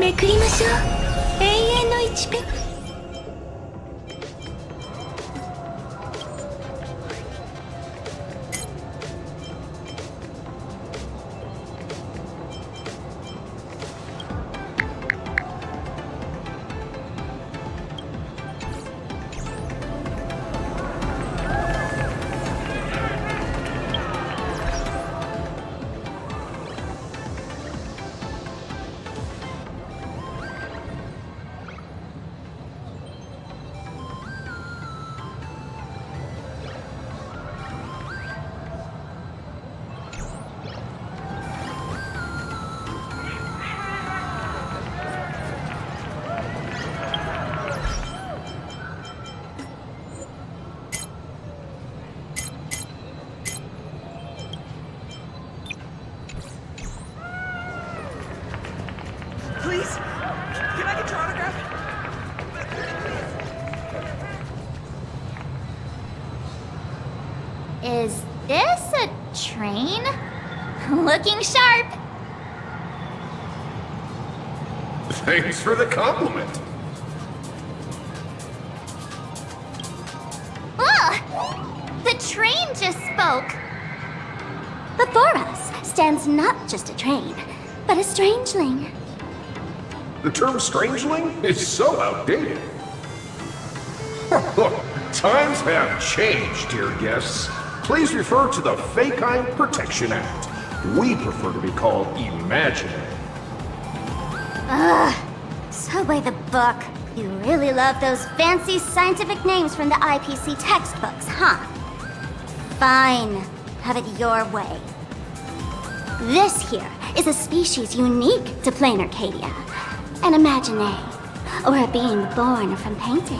めくりましょう。永遠の1ペン。Please? Can I get your autograph? Is this a train? Looking sharp. Thanks for the compliment. Oh! The train just spoke. Before us stands not just a train, but a strangeling. The term strangeling is so outdated. Times have changed, dear guests. Please refer to the Honkai Protection Act. We prefer to be called imaginary. Ugh. So by the book. You really love those fancy scientific names from the IPC textbooks, huh? Fine. Have it your way. This here is a species unique to plain Arcadia. An imaginae, or a being born from painting.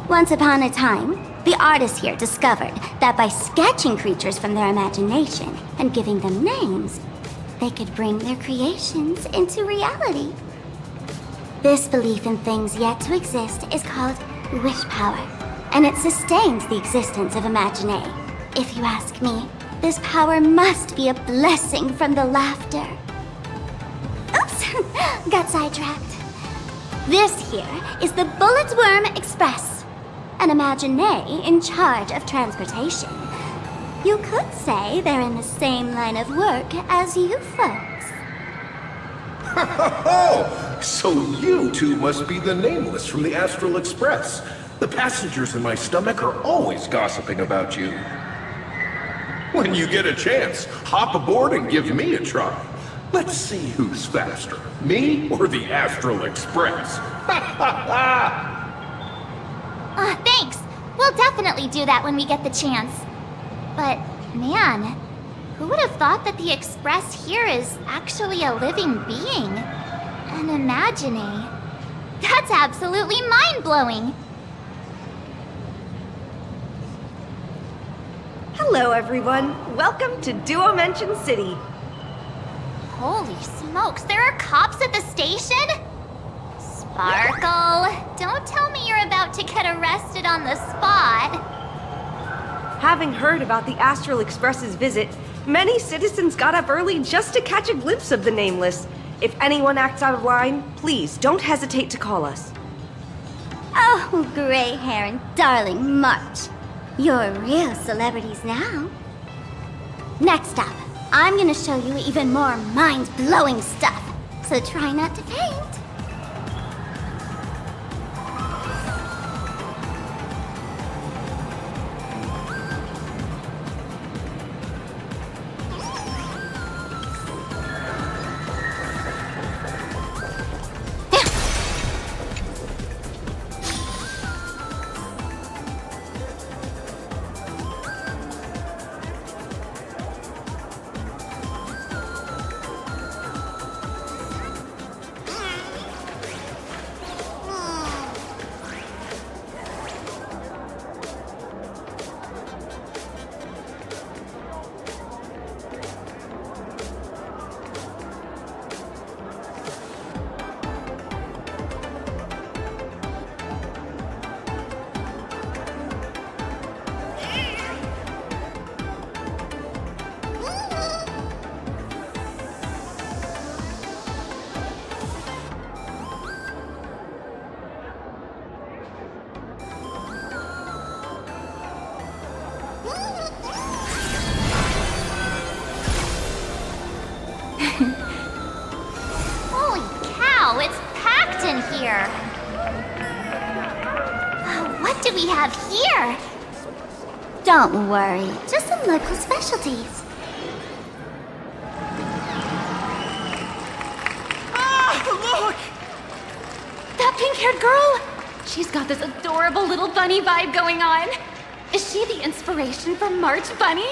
Once upon a time, the artists here discovered that by sketching creatures from their imagination and giving them names, they could bring their creations into reality. This belief in things yet to exist is called wish power, and it sustains the existence of imaginae. If you ask me, this power must be a blessing from the laughter. Oops, got sidetracked. This here is the Bullet Worm Express, an imaginee in charge of transportation. You could say they're in the same line of work as you folks. Oh, so you two must be the Nameless from the Astral Express. The passengers in my stomach are always gossiping about you. When you get a chance, hop aboard and give me a try. Let's see who's faster, me or the Astral Express. Thanks. We'll definitely do that when we get the chance. But, man, who would have thought that the Express here is actually a living being? An imaginary. That's absolutely mind-blowing. Hello, everyone. Welcome to Duomension City. Holy smokes, there are cops at the station? Sparkle, don't tell me you're about to get arrested on the spot. Having heard about the Astral Express's visit, many citizens got up early just to catch a glimpse of the Nameless. If anyone acts out of line, please don't hesitate to call us. Oh, gray hair and darling March. You're real celebrities now. Next up, I'm gonna show you even more mind-blowing stuff, so try not to faint. Wow, it's packed in here. What do we have here? Don't worry, just some local specialties. Look! That pink-haired girl? She's got this adorable little bunny vibe going on. Is she the inspiration for March Bunny?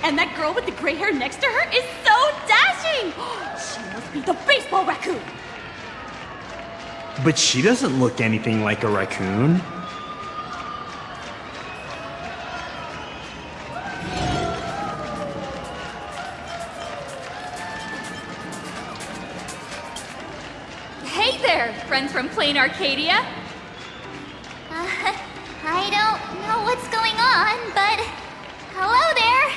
And that girl with the gray hair next to her is so dashing! She must be the baseball raccoon! But she doesn't look anything like a raccoon. Hey there, friends from Plain Arcadia. I don't know what's going on, but hello there.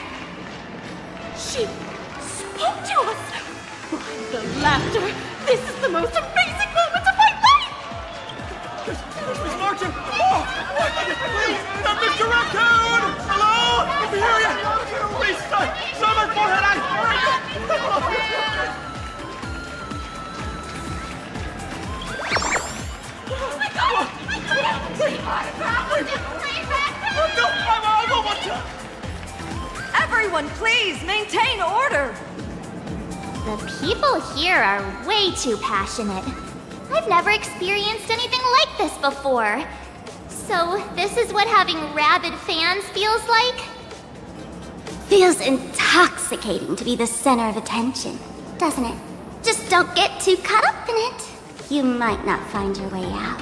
She spoke to us! By the laughter, this is the most amazing moment of my life! Miss Martin! Oh! Please! Mr. Raccoon! Hello? Let me hear you! Please, someone for her! Oh my god! No, I don't want to! Everyone, please maintain order. The people here are way too passionate. I've never experienced anything like this before. So, this is what having rabid fans feels like? Feels intoxicating to be the center of attention, doesn't it? Just don't get too caught up in it. You might not find your way out.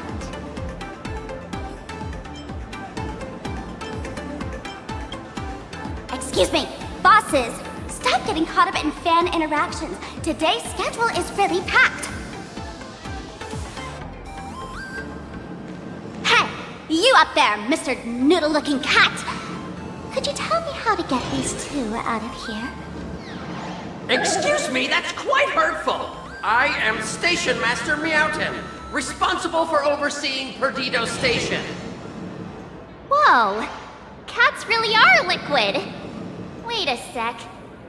Excuse me, bosses! Stop getting caught up in fan interactions. Today's schedule is really packed. Hey, you up there, Mr. Noodle-looking cat! Could you tell me how to get these two out of here? Excuse me, that's quite hurtful. I am Station Master Meowton, responsible for overseeing Perdido Station. Whoa, cats really are liquid. Wait a sec.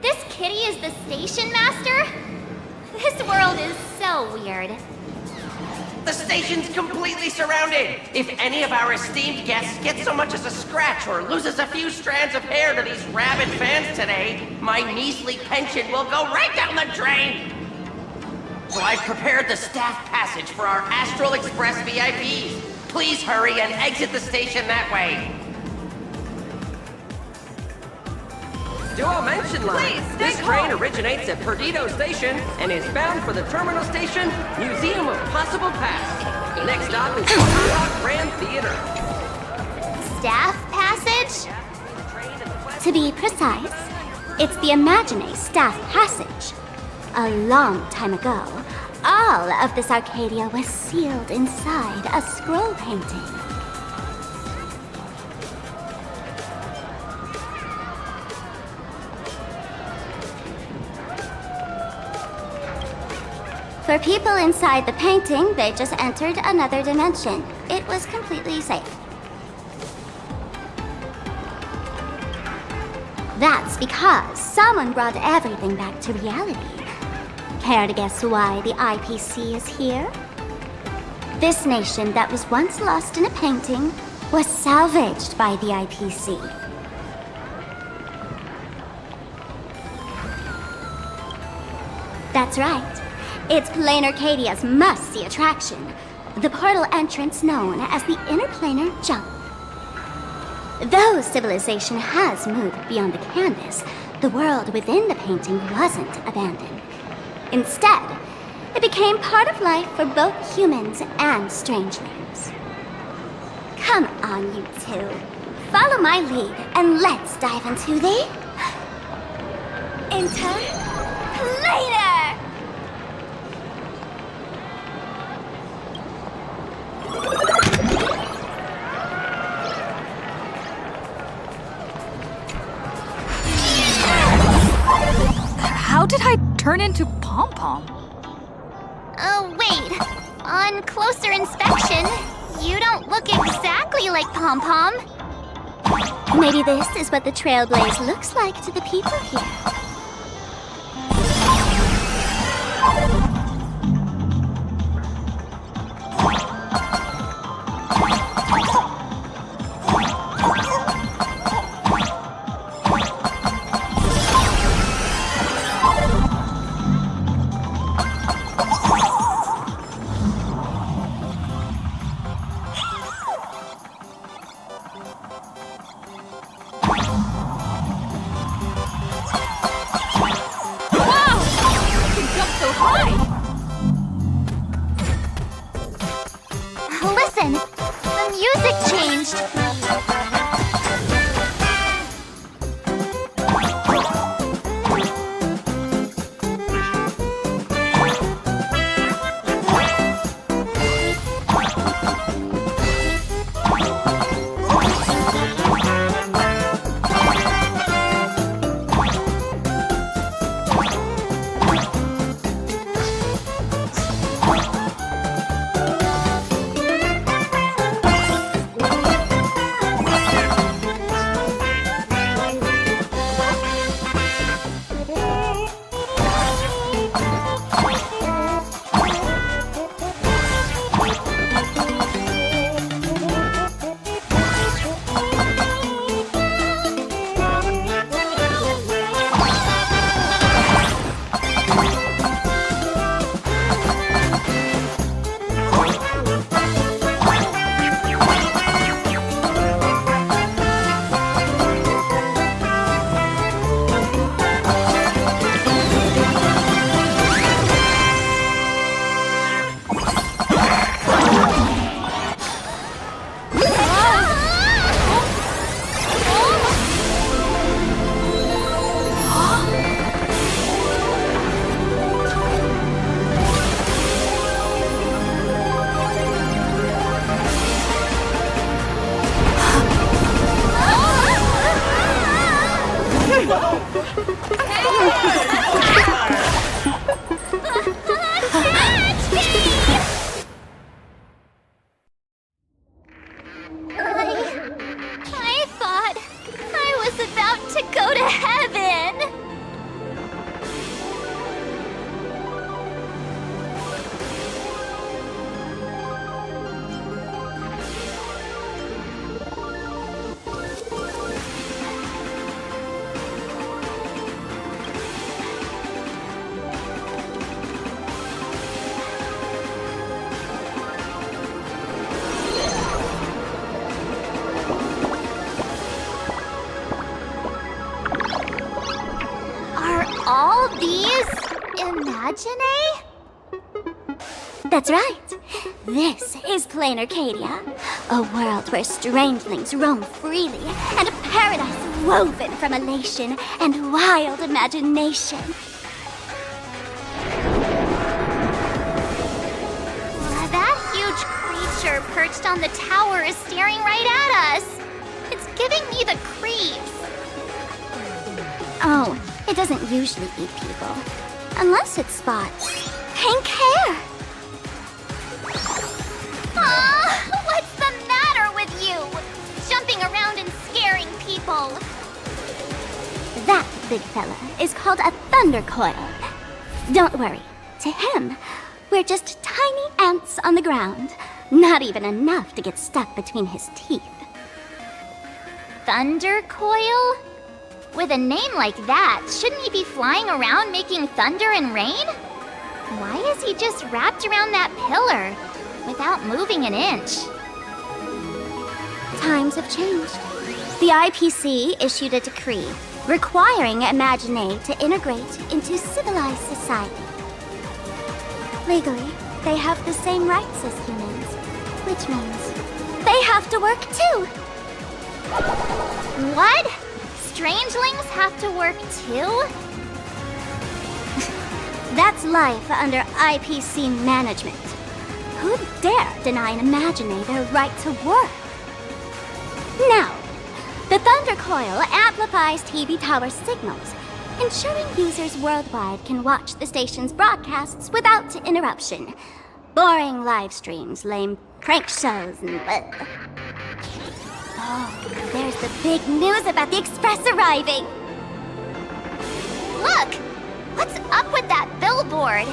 This kitty is the station master? This world is so weird. The station's completely surrounded. If any of our esteemed guests get so much as a scratch or loses a few strands of hair to these rabid fans today, my measly pension will go right down the drain. So I've prepared the staff passage for our Astral Express VIPs. Please hurry and exit the station that way. Duo mention line. Please, stay This calm. train originates at Perdido Station and is bound for the terminal station, Museum of Possible Past. Next stop is Rock Grand Theater. Staff passage? To be precise, it's the Imagine Staff Passage. A long time ago, all of this Arcadia was sealed inside a scroll painting. For people inside the painting, they just entered another dimension. It was completely safe. That's because someone brought everything back to reality. Care to guess why the IPC is here? This nation that was once lost in a painting was salvaged by the IPC. That's right. It's Plain Arcadia's must-see attraction, the portal entrance known as the Interplanar Jump. Though civilization has moved beyond the canvas, the world within the painting wasn't abandoned. Instead, it became part of life for both humans and strangelings. Come on, you two. Follow my lead and let's dive into the... Interplanar! How did I turn into Pom-Pom? Oh, wait. On closer inspection, you don't look exactly like Pom-Pom. Maybe this is what the Trailblaze looks like to the people here. listen! The music changed! I thought I was about to go to heaven! Are all these Imagine? That's right. This is Plain Arcadia, a world where strangelings roam freely and a paradise woven from elation and wild imagination. That huge creature perched on the tower is staring right at us. It's giving me the creeps. Oh, it doesn't usually eat people. Unless it spots pink hair. Aw, what's the matter with you? Jumping around and scaring people. That big fella is called a thunder coil. Don't worry, to him, we're just tiny ants on the ground. Not even enough to get stuck between his teeth. Thunder coil? With a name like that, shouldn't he be flying around making thunder and rain? Why is he just wrapped around that pillar without moving an inch? Times have changed. The IPC issued a decree requiring Imagine to integrate into civilized society. Legally, they have the same rights as humans, which means they have to work too. What? Strangelings have to work too? That's life under IPC management. Who'd dare deny an Imagine their right to work? Now, the Thunder Coil amplifies TV tower signals, ensuring users worldwide can watch the station's broadcasts without interruption. Boring live streams, lame prank shows, and bleh. Oh, there's the big news about the Express arriving! Look! What's up with that billboard?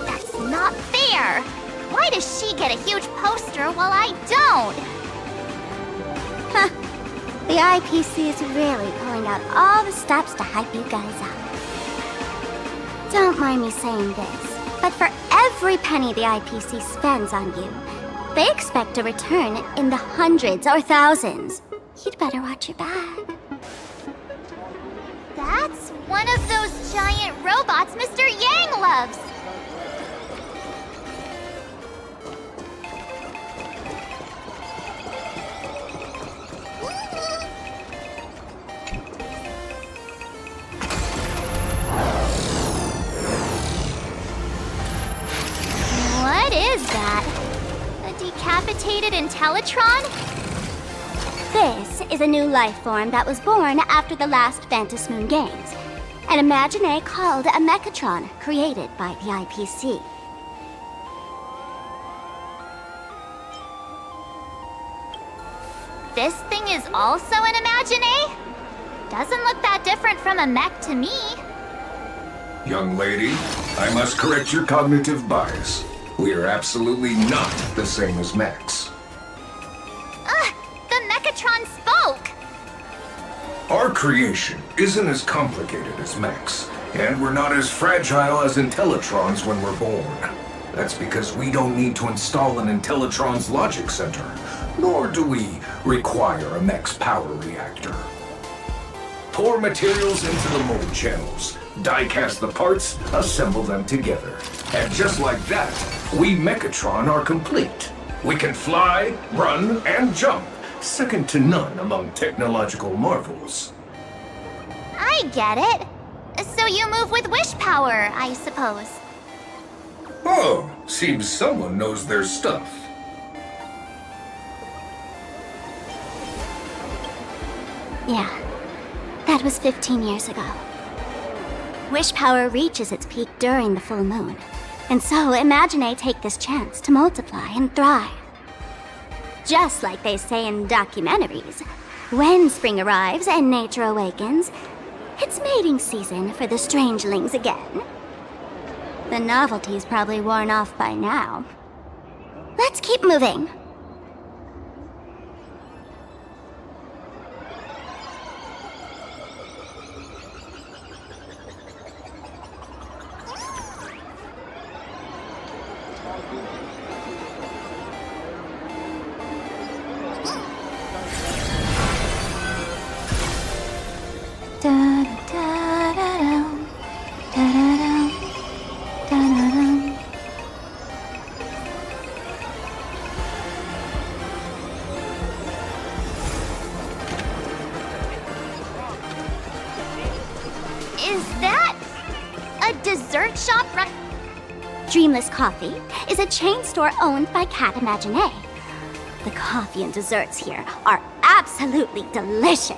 That's not fair! Why does she get a huge poster while I don't? Huh. The IPC is really pulling out all the stops to hype you guys up. Don't mind me saying this, but for every penny the IPC spends on you, they expect a return in the hundreds or thousands. You'd better watch your back. That's one of those giant robots Mr. Yang loves. What is that? A decapitated Intellitron? This is a new life form that was born after the last Phantom Moon Games. An Imagine called a Mechatron, created by the IPC. This thing is also an Imagine? Doesn't look that different from a mech to me. Young lady, I must correct your cognitive bias. We are absolutely not the same as mechs. The Mechatron spoke! Our creation isn't as complicated as mechs, and we're not as fragile as Intellitrons when we're born. That's because we don't need to install an Intellitron's logic center, nor do we require a mech's power reactor. Pour materials into the mold channels, die-cast the parts, assemble them together. And just like that, we Mechatron are complete. We can fly, run, and jump, second to none among technological marvels. I get it. So you move with wish power, I suppose. Oh, seems someone knows their stuff. Yeah, that was 15 years ago. Wish power reaches its peak during the full moon. And so Imagine take this chance to multiply and thrive. Just like they say in documentaries, when spring arrives and nature awakens, it's mating season for the strangelings again. The novelty's probably worn off by now. Let's keep moving. Is that a dessert shop run? Dreamless Coffee is a chain store owned by Cat Imagine. The coffee and desserts here are absolutely delicious.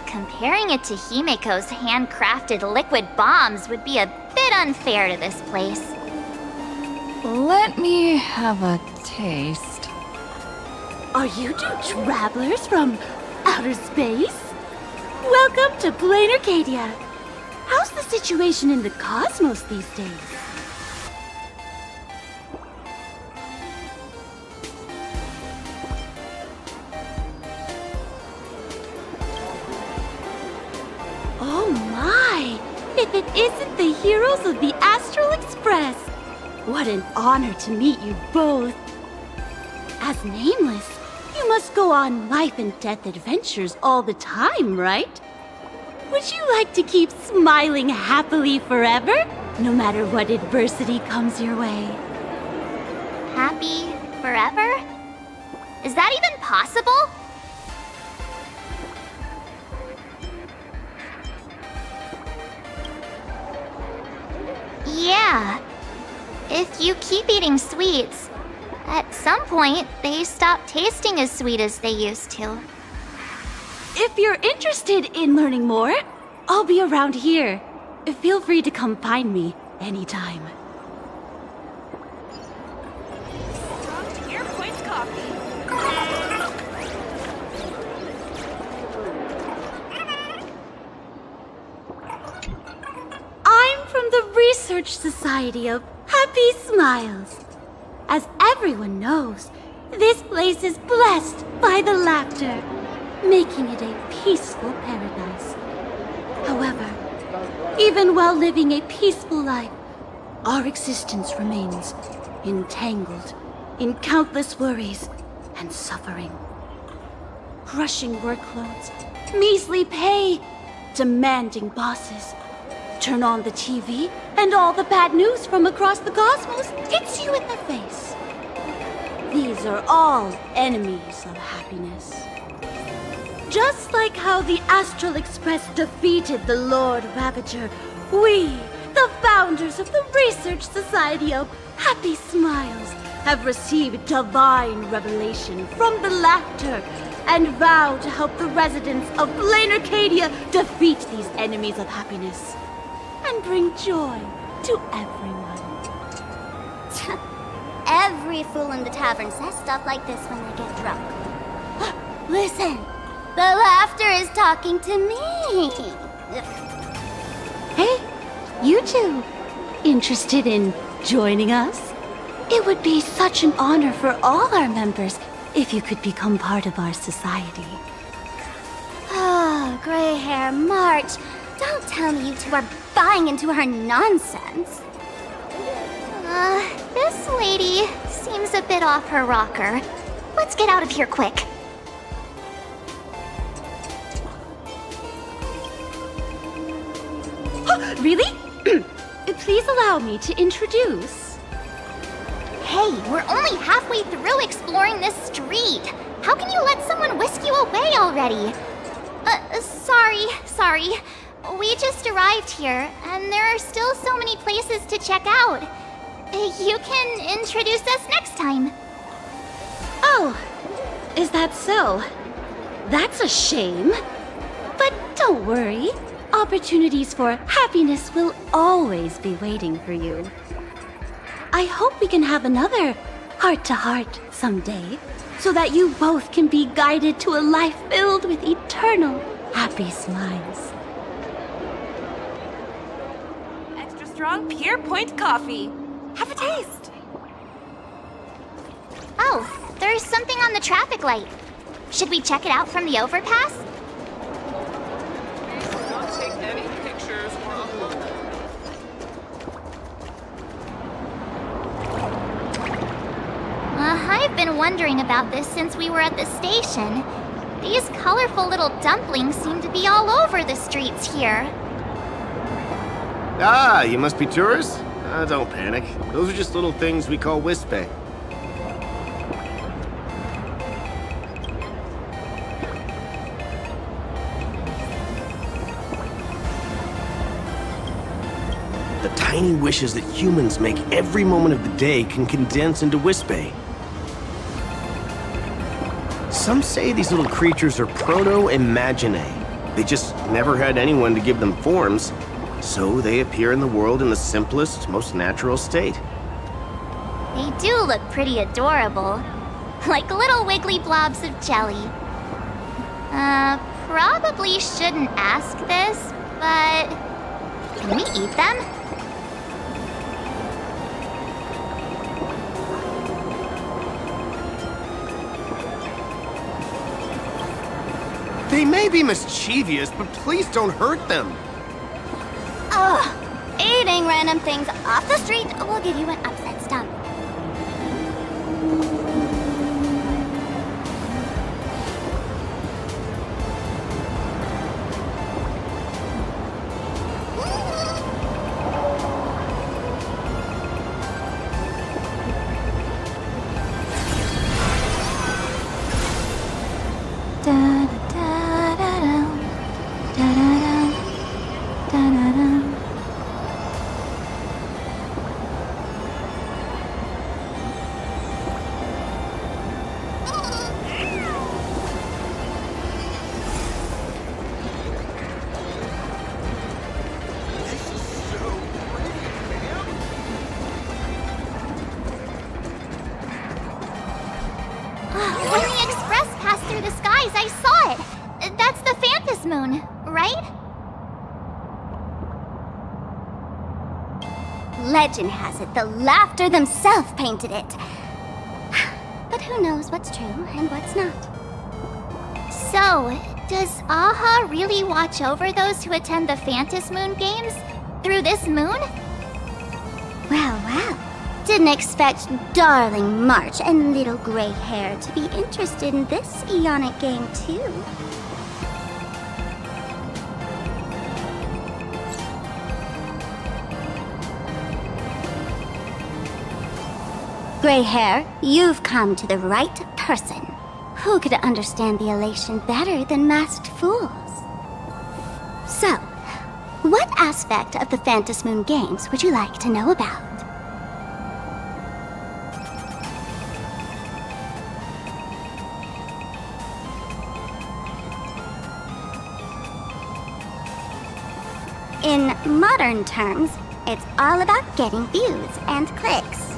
Comparing it to Himiko's handcrafted liquid bombs would be a bit unfair to this place. Let me have a taste. Are you two travelers from outer space? Welcome to Plain Arcadia. How's the situation in the cosmos these days? Oh my! If it isn't the heroes of the Astral Express! What an honor to meet you both! As Nameless, you must go on life and death adventures all the time, right? Would you like to keep smiling happily forever, no matter what adversity comes your way? Happy forever? Is that even possible? Yeah. If you keep eating sweets, at some point, they stop tasting as sweet as they used to. If you're interested in learning more, I'll be around here. Feel free to come find me anytime. Your Points Coffee. I'm from the Research Society of Happy Smiles. As everyone knows, this place is blessed by the laughter, making it a peaceful paradise. However, even while living a peaceful life, our existence remains entangled in countless worries and suffering. Crushing workloads, measly pay, demanding bosses. Turn on the TV, and all the bad news from across the cosmos hits you in the face. These are all enemies of happiness. Just like how the Astral Express defeated the Lord Ravager, we, the founders of the Research Society of Happy Smiles, have received divine revelation from the laughter and vow to help the residents of Plain Arcadia defeat these enemies of happiness and bring joy to everyone. Every fool in the tavern says stuff like this when they get drunk. Listen, the laughter is talking to me. Hey, you two, interested in joining us? It would be such an honor for all our members if you could become part of our society. Oh, gray hair March, don't tell me you two are buying into her nonsense. This lady seems a bit off her rocker. Let's get out of here quick. Really? Please allow me to introduce. Hey, we're only halfway through exploring this street. How can you let someone whisk you away already? Sorry. We just arrived here, and there are still so many places to check out. You can introduce us next time. Oh, is that so? That's a shame. But don't worry. Opportunities for happiness will always be waiting for you. I hope we can have another heart-to-heart someday, so that you both can be guided to a life filled with eternal happy smiles. Extra strong Pier Point coffee. Have a taste. Oh, there's something on the traffic light. Should we check it out from the overpass? Don't take any pictures or upload them. I've been wondering about this since we were at the station. These colorful little dumplings seem to be all over the streets here. Ah, you must be tourists? Don't panic. Those are just little things we call wispe. The tiny wishes that humans make every moment of the day can condense into wispe. Some say these little creatures are proto-imaginae. They just never had anyone to give them forms, so they appear in the world in the simplest, most natural state. They do look pretty adorable. Like little wiggly blobs of jelly. Probably shouldn't ask this, but can we eat them? They may be mischievous, but please don't hurt them. Ugh! Eating random things off the street will give you an upset stomach. When the express passed through the skies, I saw it. That's the Phantom Moon, right? Legend has it the Laughter themselves painted it. But who knows what's true and what's not. So, does Aha really watch over those who attend the Phantom Moon games through this moon? Well, didn't expect darling March and little gray hair to be interested in this Eonic game, too. Gray hair, you've come to the right person. Who could understand the elation better than masked fools? So, what aspect of the Phantasm Moon Games would you like to know about? In modern terms, it's all about getting views and clicks.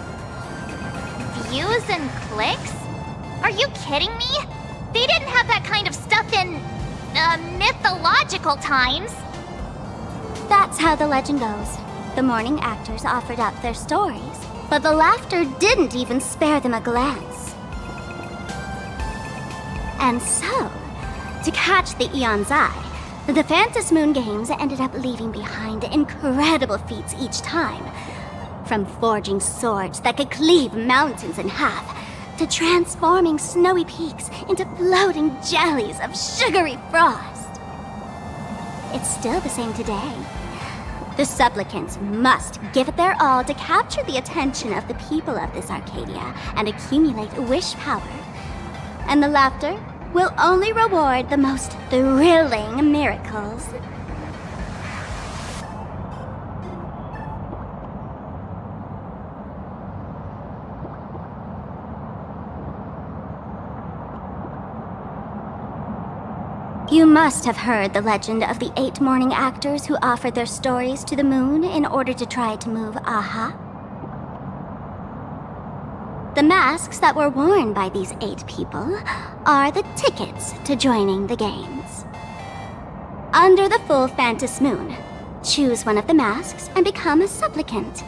Views and clicks? Are you kidding me? They didn't have that kind of stuff in, mythological times. That's how the legend goes. The morning actors offered up their stories, but the laughter didn't even spare them a glance. And so, to catch the Eon's eye, the Phantasm Moon Games ended up leaving behind incredible feats each time. From forging swords that could cleave mountains in half, to transforming snowy peaks into floating jellies of sugary frost. It's still the same today. The supplicants must give it their all to capture the attention of the people of this Arcadia and accumulate wish power. And the laughter will only reward the most thrilling miracles. You must have heard the legend of the 8 morning actors who offered their stories to the moon in order to try to move Aha. The masks that were worn by these 8 people are the tickets to joining the games. Under the full Phantasm Moon, choose one of the masks and become a supplicant.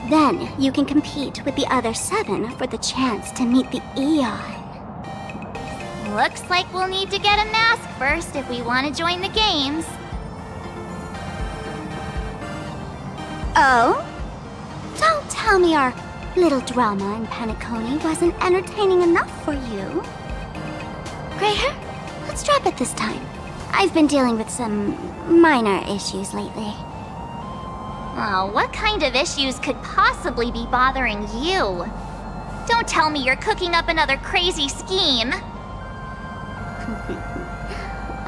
Then you can compete with the other 7 for the chance to meet the Eon. Looks like we'll need to get a mask first if we want to join the games. Oh? Don't tell me our little drama in Penacony wasn't entertaining enough for you. Gray hair, let's drop it this time. I've been dealing with some minor issues lately. Oh, what kind of issues could possibly be bothering you? Don't tell me you're cooking up another crazy scheme.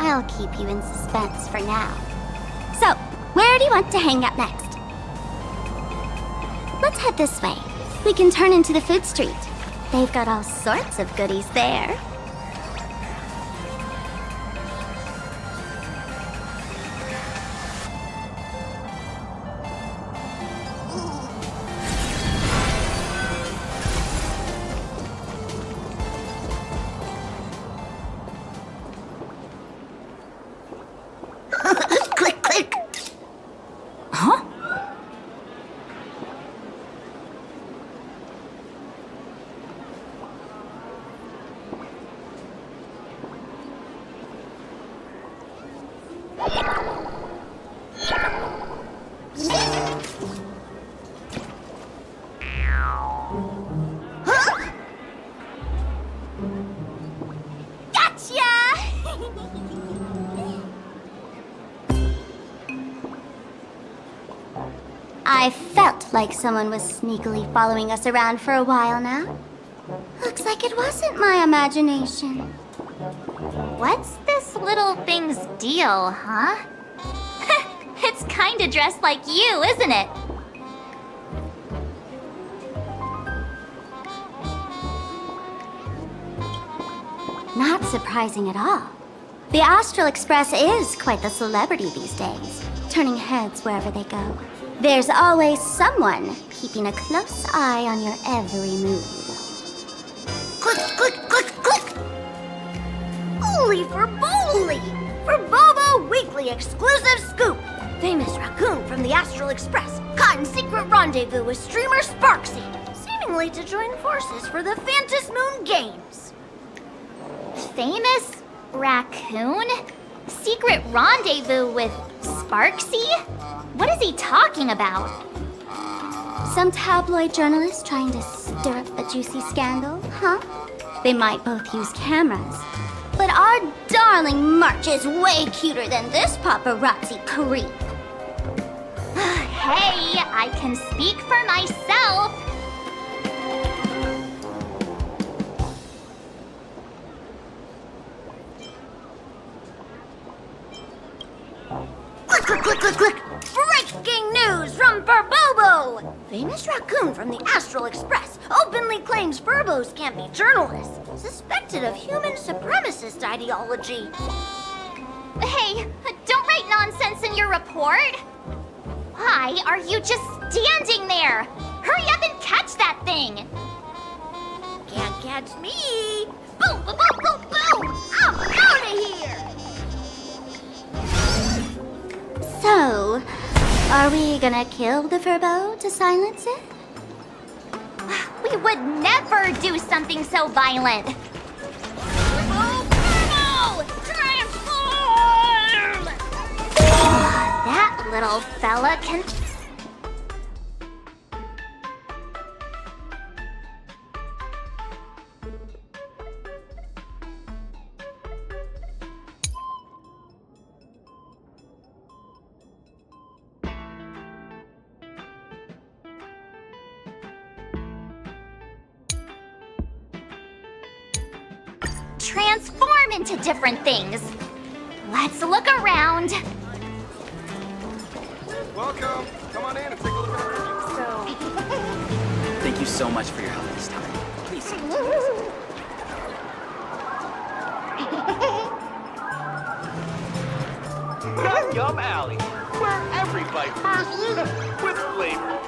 I'll keep you in suspense for now. So, where do you want to hang out next? Let's head this way. We can turn into the food street. They've got all sorts of goodies there. Click, click! Huh? I felt like someone was sneakily following us around for a while now. Looks like it wasn't my imagination. What's this little thing's deal, huh? It's kinda dressed like you, isn't it? Not surprising at all. The Astral Express is quite the celebrity these days, turning heads wherever they go. There's always someone keeping a close eye on your every move. Click, click, click, click! Holy for Bowly! For Bobo Weekly exclusive scoop! Famous raccoon from the Astral Express caught in secret rendezvous with streamer Sparksy, seemingly to join forces for the Phantasm Moon Games. Famous raccoon? Secret rendezvous with Sparksy? What is he talking about? Some tabloid journalists trying to stir up a juicy scandal, huh? They might both use cameras. But our darling March is way cuter than this paparazzi creep. Hey, I can speak for myself. Click, click, click, click! Breaking news from Furbobo! Famous raccoon from the Astral Express openly claims Furbos can't be journalists, suspected of human supremacist ideology. Hey, don't write nonsense in your report. Why are you just standing there? Hurry up and catch that thing. Can't catch me! Boom, boom, boom, boom, boom! I'm out of here! So, are we gonna kill the Furbo to silence it? We would never do something so violent. Furbo! Transform! That little fella can... transform into different things. Let's look around. Welcome. Come on in and take a look at our review. Thank you so much for your help this time. Please. Yum Yum Alley, where every bite bursts with flavor.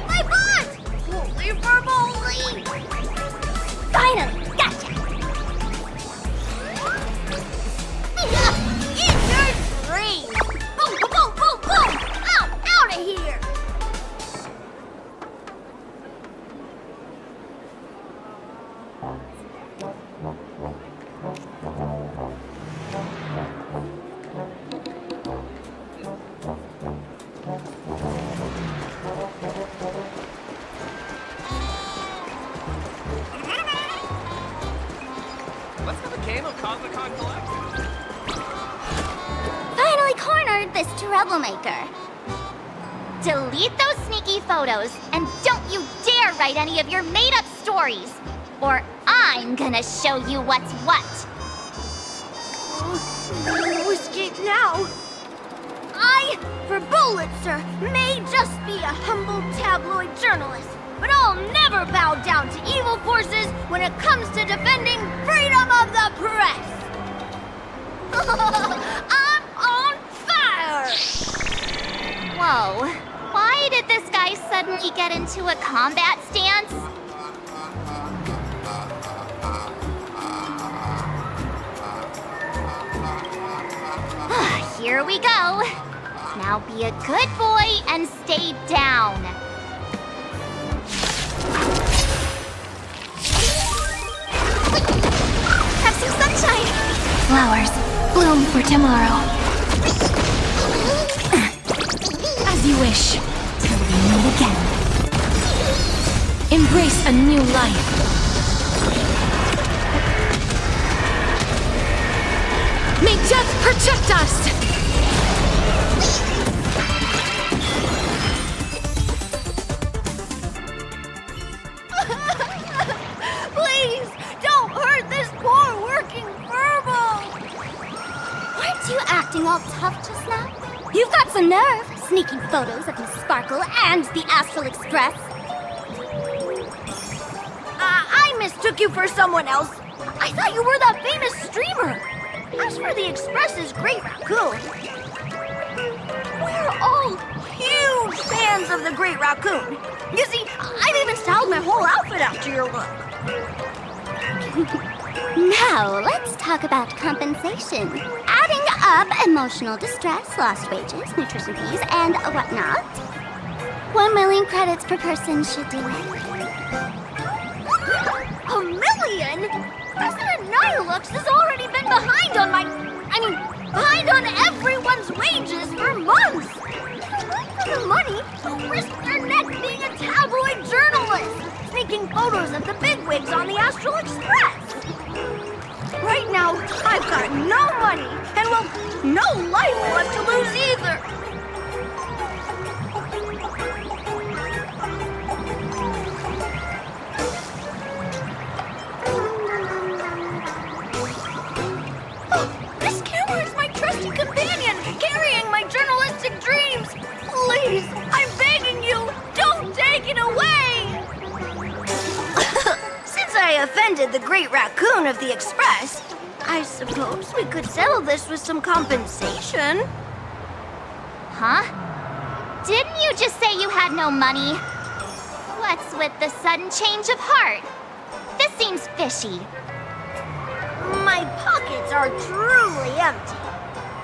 My butt! Holy Furbo! Finally, gotcha! Eat your dreams! Boom, boom, boom, boom, boom! Out of here! Let's have a game of Cosmicon Collect. Finally cornered this troublemaker. Delete those sneaky photos and don't you dare write any of your made-up stories, or I'm gonna show you what's what. No escape now. I, for Bullitzer, may just be a humble tabloid journalist, but I'll never bow down to evil forces when it comes to defending freedom of the press. I'm on fire! Whoa, why did this guy suddenly get into a combat stance? Here we go. Now be a good boy and stay down. Have some sunshine. Flowers bloom for tomorrow. As you wish, till we meet again. Embrace a new life. May death protect us! Please, don't hurt this poor working Furbo! Aren't you acting all tough just now? You've got some nerve, sneaking photos of Miss Sparkle and the Astral Express. I mistook you for someone else. I thought you were that famous streamer. As for the Express's Great Raccoon, we're all huge fans of the Great Raccoon. You see, I've even styled my whole outfit after your look. Now, let's talk about compensation. Adding up emotional distress, lost wages, nutrition fees, and whatnot. 1 million credits per person should do it. $1 million? President Nihilux has already been behind on my... behind on everyone's wages for months. For the money, they'll risk their neck being a tabloid journalist, sneaking photos of the bigwigs on the Astral Express. Right now, I've got no money, and well, no life left to lose either. This camera is my trusty companion, carrying my journalistic dreams. Please, I'm begging you, don't take it away! Since I offended the Great Raccoon of the Express, I suppose we could settle this with some compensation. Huh? Didn't you just say you had no money? What's with the sudden change of heart? This seems fishy. My pockets are truly empty.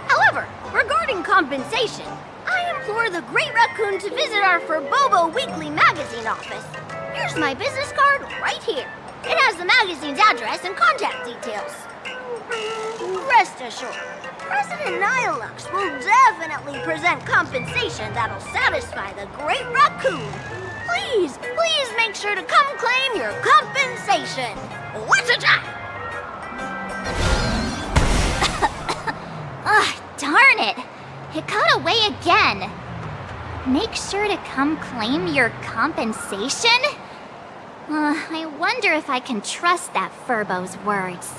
However, regarding compensation, I implore the Great Raccoon to visit our Furbobo Weekly magazine office. Here's my business card right here. It has the magazine's address and contact details. Rest assured, President Nihilux will definitely present compensation that'll satisfy the Great Raccoon. Please make sure to come claim your compensation. Whatcha-cha! Darn it! It got away again. Make sure to come claim your compensation? I wonder if I can trust that Furbo's words.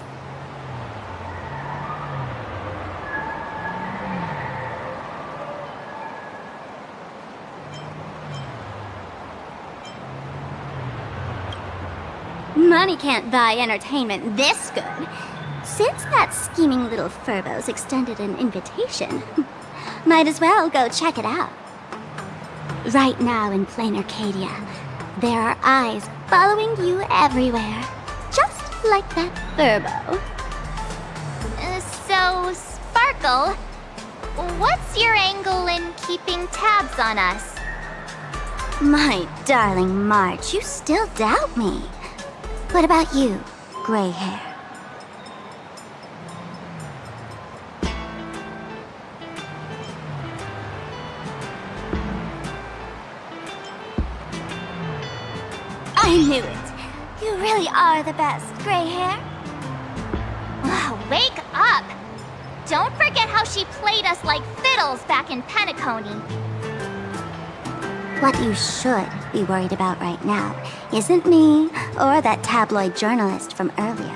Money can't buy entertainment this good. Since that scheming little Furbo's extended an invitation, might as well go check it out. Right now in plain Arcadia, there are eyes following you everywhere, just like that Furbo. So, Sparkle, what's your angle in keeping tabs on us? My darling March, you still doubt me. What about you, gray hair? I knew it. You really are the best, gray hair. Wake up! Don't forget how she played us like fiddles back in Penacony. What you should be worried about right now isn't me or that tabloid journalist from earlier.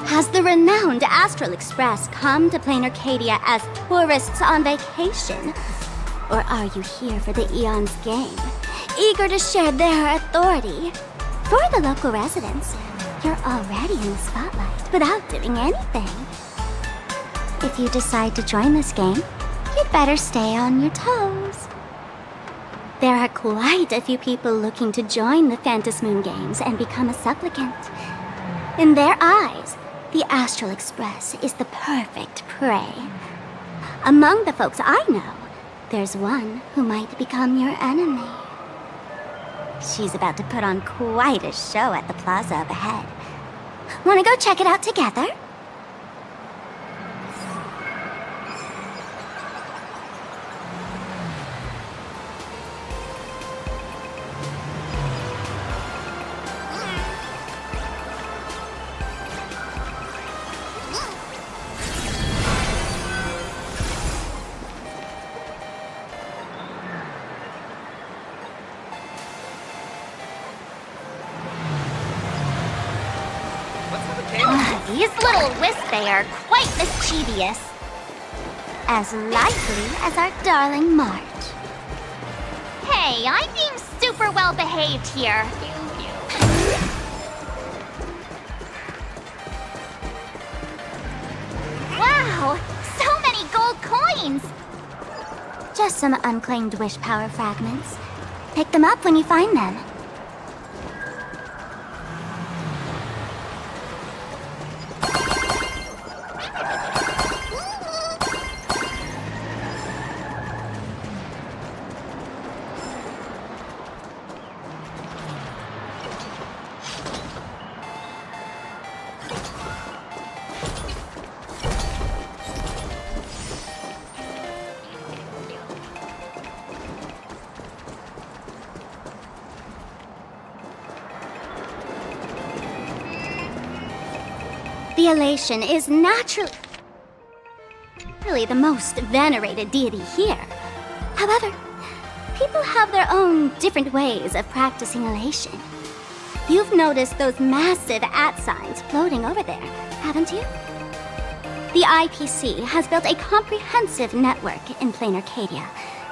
Has the renowned Astral Express come to Plain Arcadia as tourists on vacation? Or are you here for the Eon's game, eager to share their authority? For the local residents, you're already in the spotlight without doing anything. If you decide to join this game, you'd better stay on your toes. There are quite a few people looking to join the Phantasmoon Games and become a supplicant. In their eyes, the Astral Express is the perfect prey. Among the folks I know, there's one who might become your enemy. She's about to put on quite a show at the plaza up ahead. Wanna go check it out together? These little Wispay are quite mischievous. As likely as our darling March. Hey, I'm being super well behaved here. Wow, so many gold coins! Just some unclaimed wish power fragments. Pick them up when you find them. The Elation is naturally the most venerated deity here. However, people have their own different ways of practicing elation. You've noticed those massive @signs floating over there, haven't you? The IPC has built a comprehensive network in plain Arcadia,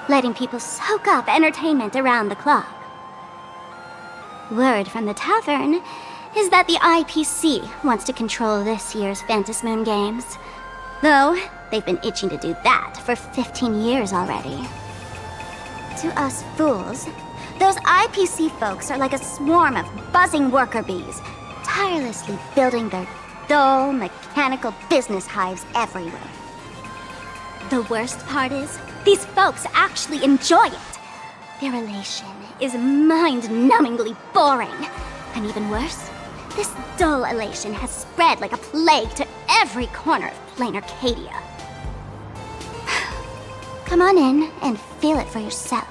letting people soak up entertainment around the clock. Word from the tavern is that the IPC wants to control this year's Phantasmoon Games. Though, they've been itching to do that for 15 years already. To us fools, those IPC folks are like a swarm of buzzing worker bees, tirelessly building their dull, mechanical business hives everywhere. The worst part is, these folks actually enjoy it. Their elation is mind-numbingly boring. And even worse, this dull elation has spread like a plague to every corner of plain Arcadia. Come on in and feel it for yourself.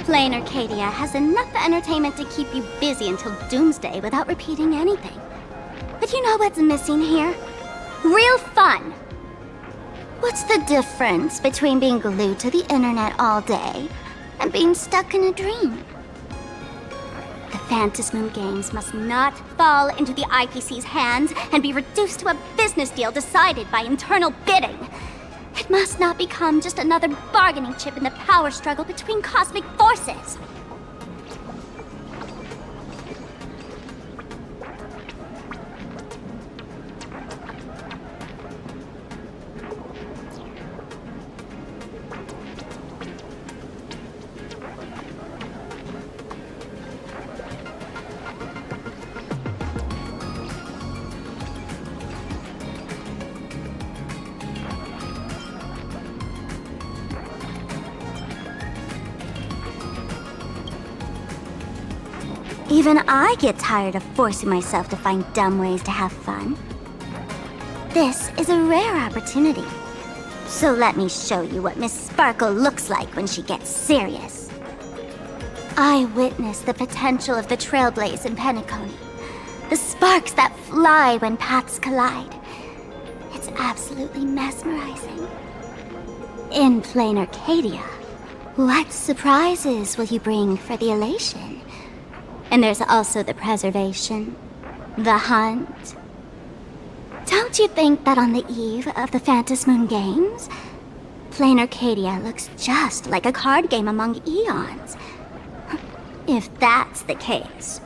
Plain Arcadia has enough entertainment to keep you busy until doomsday without repeating anything. But you know what's missing here? Real fun! What's the difference between being glued to the internet all day and being stuck in a dream? The Phantasmoon Games must not fall into the IPC's hands and be reduced to a business deal decided by internal bidding. It must not become just another bargaining chip in the power struggle between cosmic forces. Even I get tired of forcing myself to find dumb ways to have fun. This is a rare opportunity. So let me show you what Miss Sparkle looks like when she gets serious. I witnessed the potential of the Trailblaze in Penacony. The sparks that fly when paths collide. It's absolutely mesmerizing. In plain Arcadia, what surprises will you bring for the elation? And there's also the preservation, the hunt. Don't you think that on the eve of the Phantasmoon Games, plain Arcadia looks just like a card game among eons? If that's the case.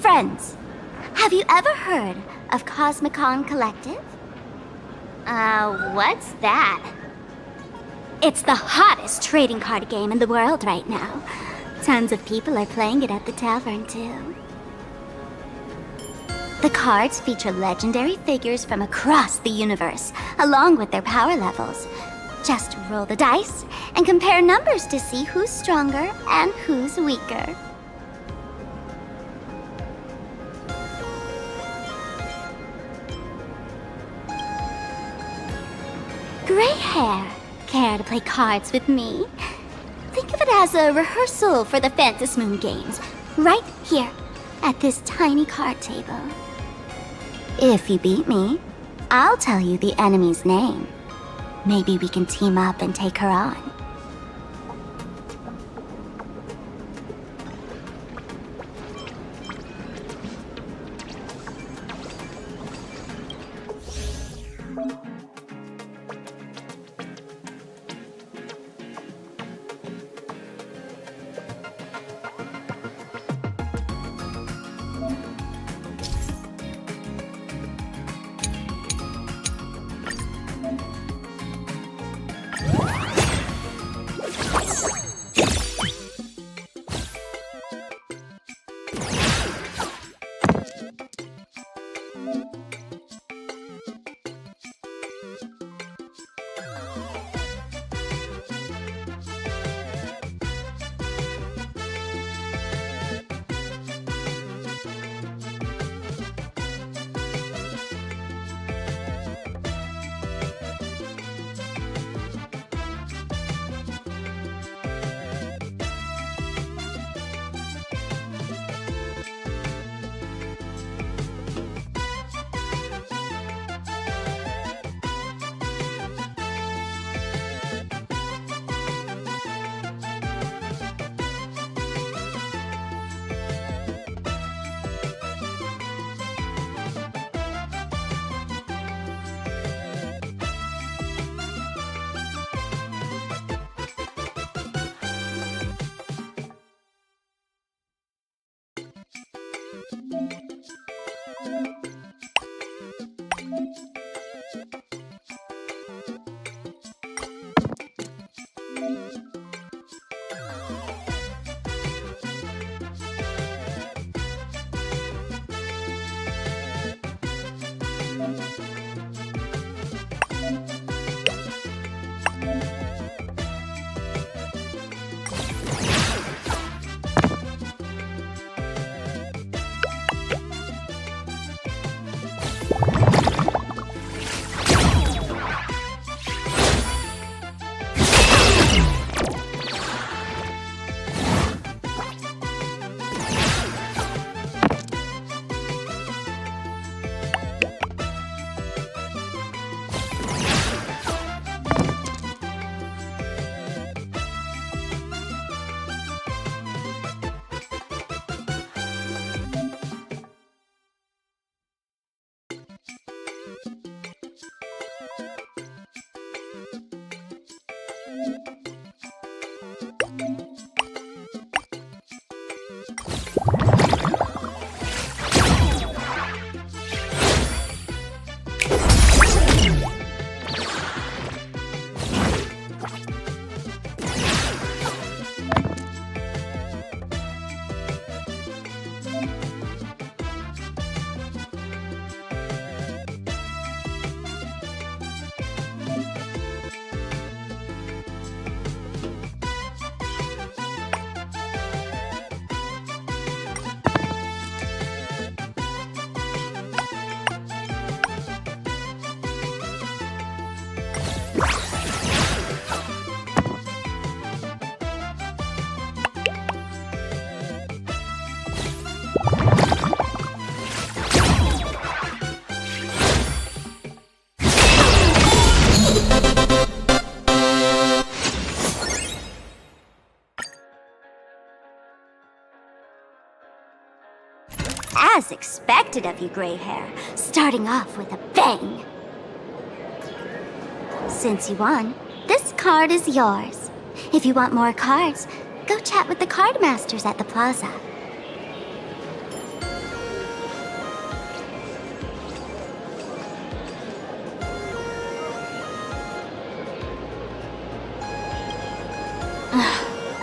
Friends, have you ever heard of Cosmicon Collective? What's that? It's the hottest trading card game in the world right now. Tons of people are playing it at the tavern, too. The cards feature legendary figures from across the universe, along with their power levels. Just roll the dice and compare numbers to see who's stronger and who's weaker. Gray hair. Care to play cards with me? Think of it as a rehearsal for the Phantasmoon Games, right here, at this tiny card table. If you beat me, I'll tell you the enemy's name. Maybe we can team up and take her on. As expected of you, gray hair, starting off with a bang. Since you won, this card is yours. If you want more cards, go chat with the card masters at the plaza.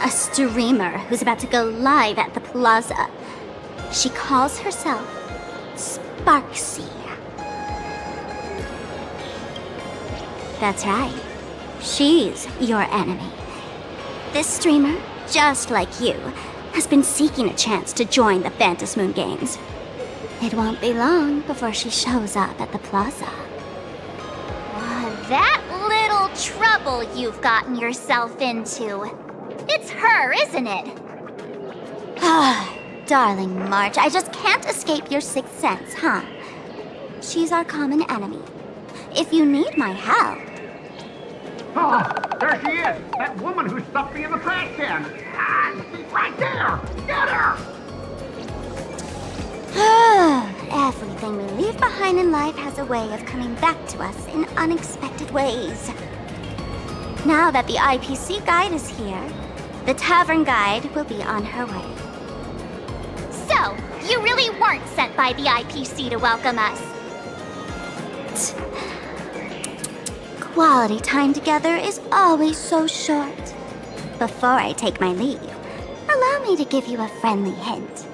A streamer who's about to go live at the plaza. She calls herself Sparksy. That's right. She's your enemy. This streamer, just like you, has been seeking a chance to join the Phantasmoon Games. It won't be long before she shows up at the plaza. That little trouble you've gotten yourself into. It's her, isn't it? Ah, darling March, I just can't escape your sixth sense, huh? She's our common enemy. If you need my help... Oh, there she is! That woman who stuffed me in the trash can! Ah, she's right there! Get her! Everything we leave behind in life has a way of coming back to us in unexpected ways. Now that the IPC guide is here, the tavern guide will be on her way. So, you really weren't sent by the IPC to welcome us. Quality time together is always so short. Before I take my leave, allow me to give you a friendly hint.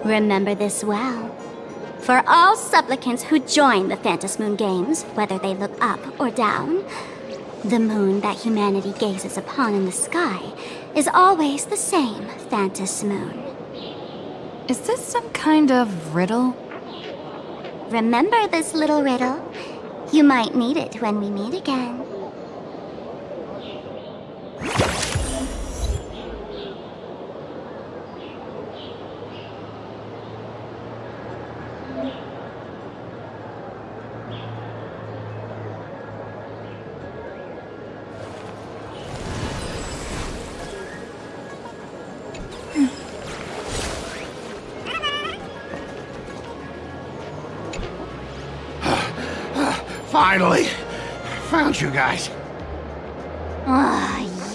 Remember this well. For all supplicants who join the Phantas Moon Games, whether they look up or down, the moon that humanity gazes upon in the sky is always the same Phantas Moon. Is this some kind of riddle? Remember this little riddle? You might need it when we meet again. Finally! Found you guys.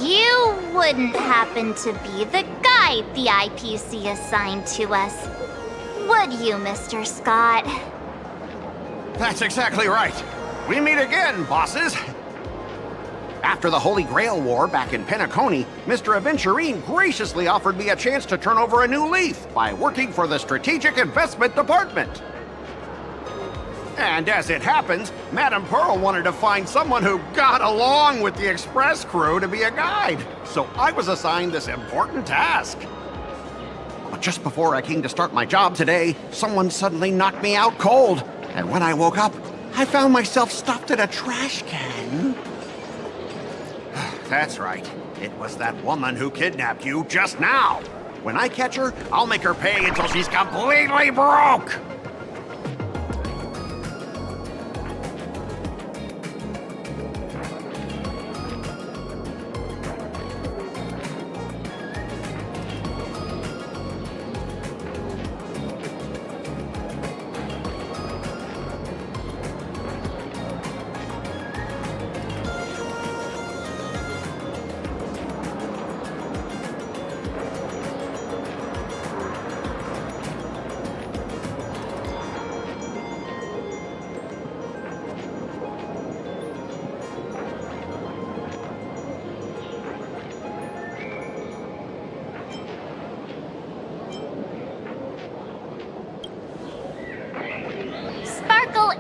You wouldn't happen to be the guide the IPC assigned to us, would you, Mr. Scott? That's exactly right. We meet again, bosses. After the Holy Grail War back in Penacony, Mr. Aventurine graciously offered me a chance to turn over a new leaf by working for the Strategic Investment Department. And as it happens, Madame Pearl wanted to find someone who got along with the Express crew to be a guide. So I was assigned this important task. But just before I came to start my job today, someone suddenly knocked me out cold. And when I woke up, I found myself stuffed in a trash can. That's right. It was that woman who kidnapped you just now. When I catch her, I'll make her pay until she's completely broke.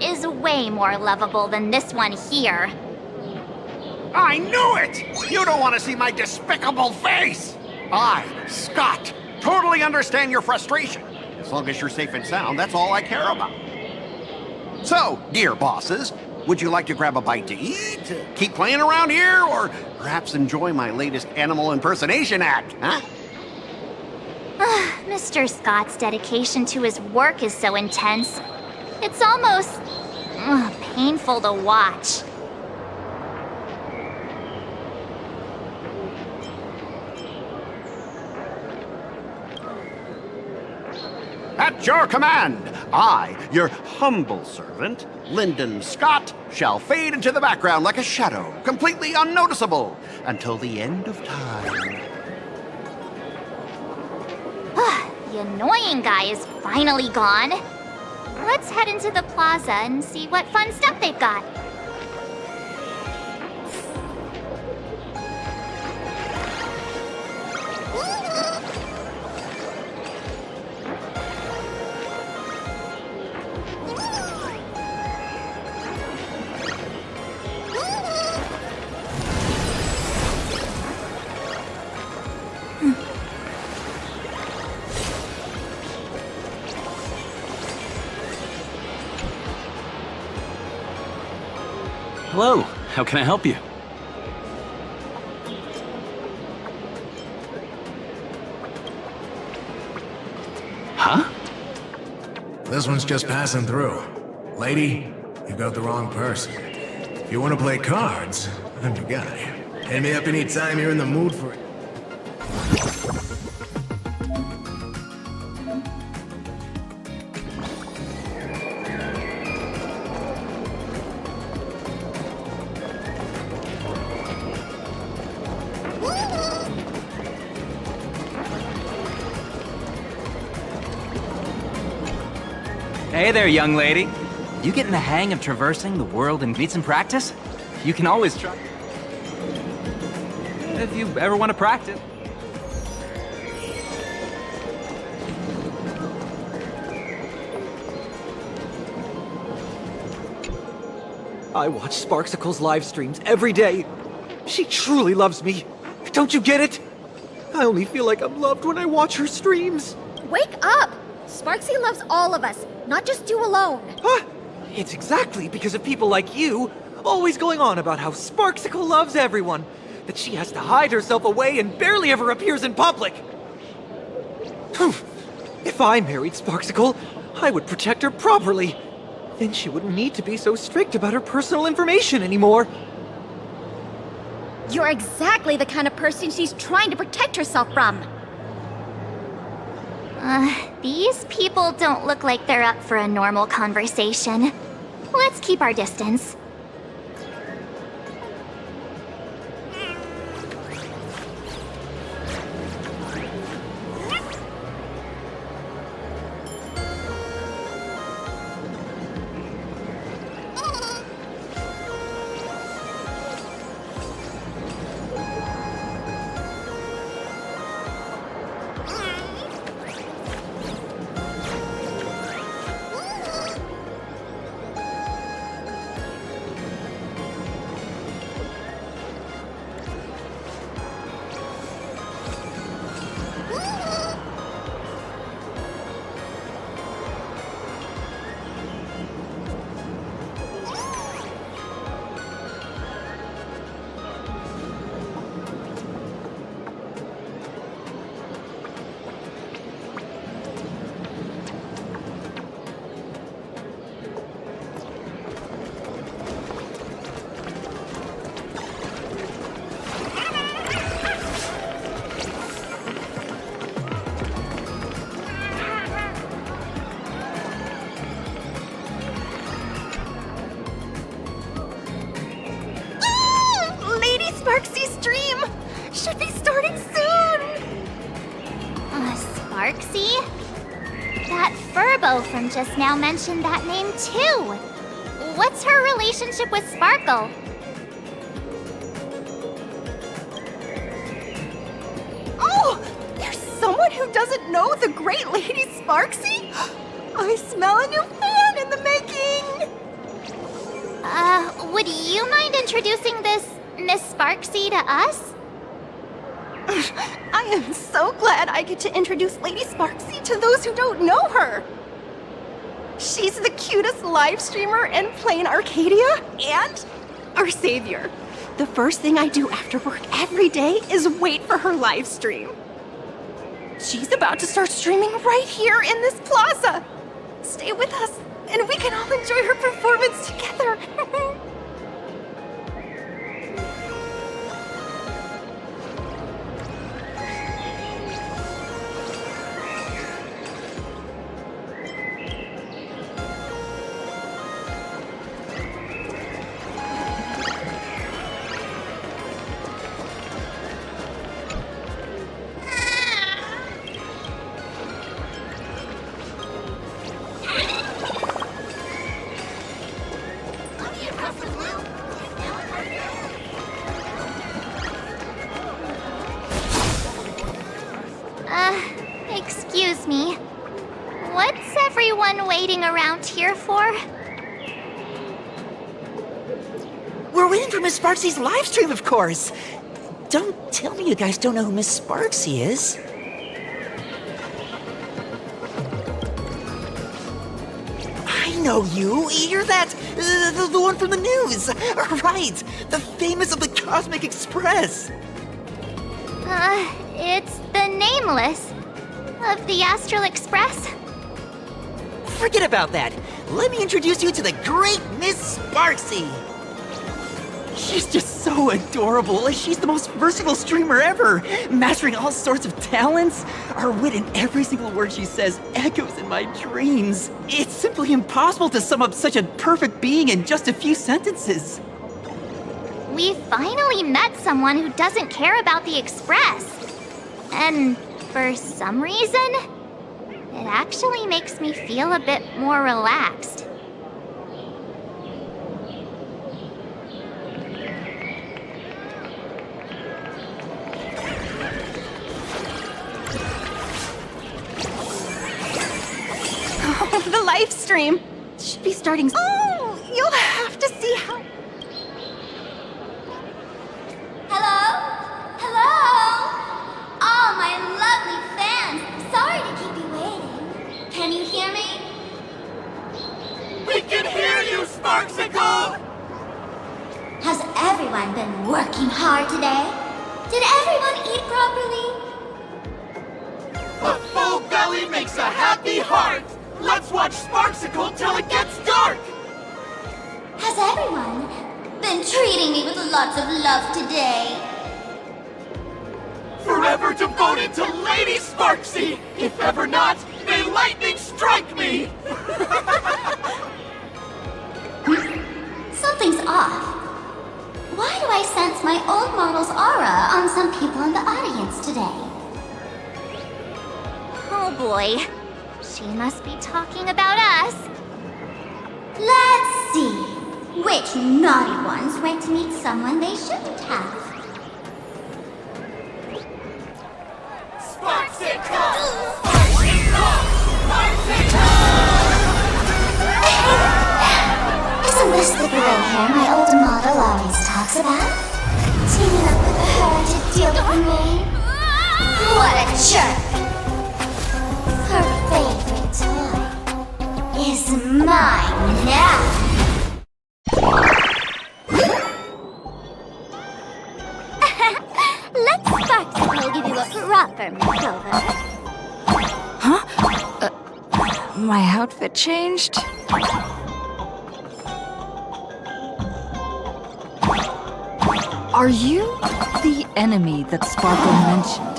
Is way more lovable than this one here. I knew it! You don't want to see my despicable face! I, Scott, totally understand your frustration. As long as you're safe and sound, that's all I care about. So, dear bosses, would you like to grab a bite to eat, keep playing around here, or perhaps enjoy my latest animal impersonation act, huh? Mr. Scott's dedication to his work is so intense. It's almost painful to watch. At your command, I, your humble servant, Lyndon Scott, shall fade into the background like a shadow, completely unnoticeable, until the end of time. The annoying guy is finally gone. Let's head into the plaza and see what fun stuff they've got. Hello, how can I help you? Huh? This one's just passing through. Lady, you've got the wrong person. If you want to play cards, I'm your guy. Hit me up anytime you're in the mood for it. Hey there, young lady. You getting the hang of traversing the world in beats and practice? You can always try. If you ever want to practice. I watch Sparksicle's live streams every day. She truly loves me. Don't you get it? I only feel like I'm loved when I watch her streams. Wake up! Sparksy loves all of us, not just you alone. Huh? It's exactly because of people like you, always going on about how Sparksicle loves everyone, that she has to hide herself away and barely ever appears in public. If I married Sparksicle, I would protect her properly. Then she wouldn't need to be so strict about her personal information anymore. You're exactly the kind of person she's trying to protect herself from. These people don't look like they're up for a normal conversation. Let's keep our distance. Sparksy's stream should be starting soon! Sparksy? That Furbo from just now mentioned that name too. What's her relationship with Sparkle? Oh! There's someone who doesn't know the great Lady Sparksy? I smell a new fan in the making! Would you mind introducing this Miss Sparksy to us? I am so glad I get to introduce Lady Sparksy to those who don't know her. She's the cutest live streamer in plain Arcadia and our savior. The first thing I do after work every day is wait for her live stream. She's about to start streaming right here in this plaza. Stay with us and we can all enjoy her performance together. Excuse me. What's everyone waiting around here for? We're waiting for Miss Sparksy's live stream, of course. Don't tell me you guys don't know who Miss Sparksy is. I know you. You're that, the one from the news. Right, the famous of the Cosmic Express. It's the Nameless of the Astral Express. Forget about that. Let me introduce you to the great Miss Sparksy. She's just so adorable. She's the most versatile streamer ever, mastering all sorts of talents. Her wit in every single word she says echoes in my dreams. It's simply impossible to sum up such a perfect being in just a few sentences. We finally met someone who doesn't care about the Express. And for some reason, it actually makes me feel a bit more relaxed. Oh, the live stream should be starting. Oh, you'll have to see how... Hello? Hello? Oh, my lovely fans. Sorry to keep you waiting. Can you hear me? We can hear you, Sparksicle! Has everyone been working hard today? Did everyone eat properly? A full belly makes a happy heart! Let's watch Sparksicle till it gets dark! Has everyone been treating me with lots of love today? Forever devoted to Lady Sparksy! If ever not, may lightning strike me! Something's off. Why do I sense my old model's aura on some people in the audience today? Oh boy. She must be talking about us. Let's see. Which naughty ones went to meet someone they shouldn't have? Sparksicle! Sparksicle! Sparksicle! Isn't this the gray hair my old model always talks about? Teaming up with her to deal with me? What a jerk! Her favorite toy is mine now! Let Sparksicle give you a proper makeover. Huh? My outfit changed? Are you the enemy that Sparkle mentioned?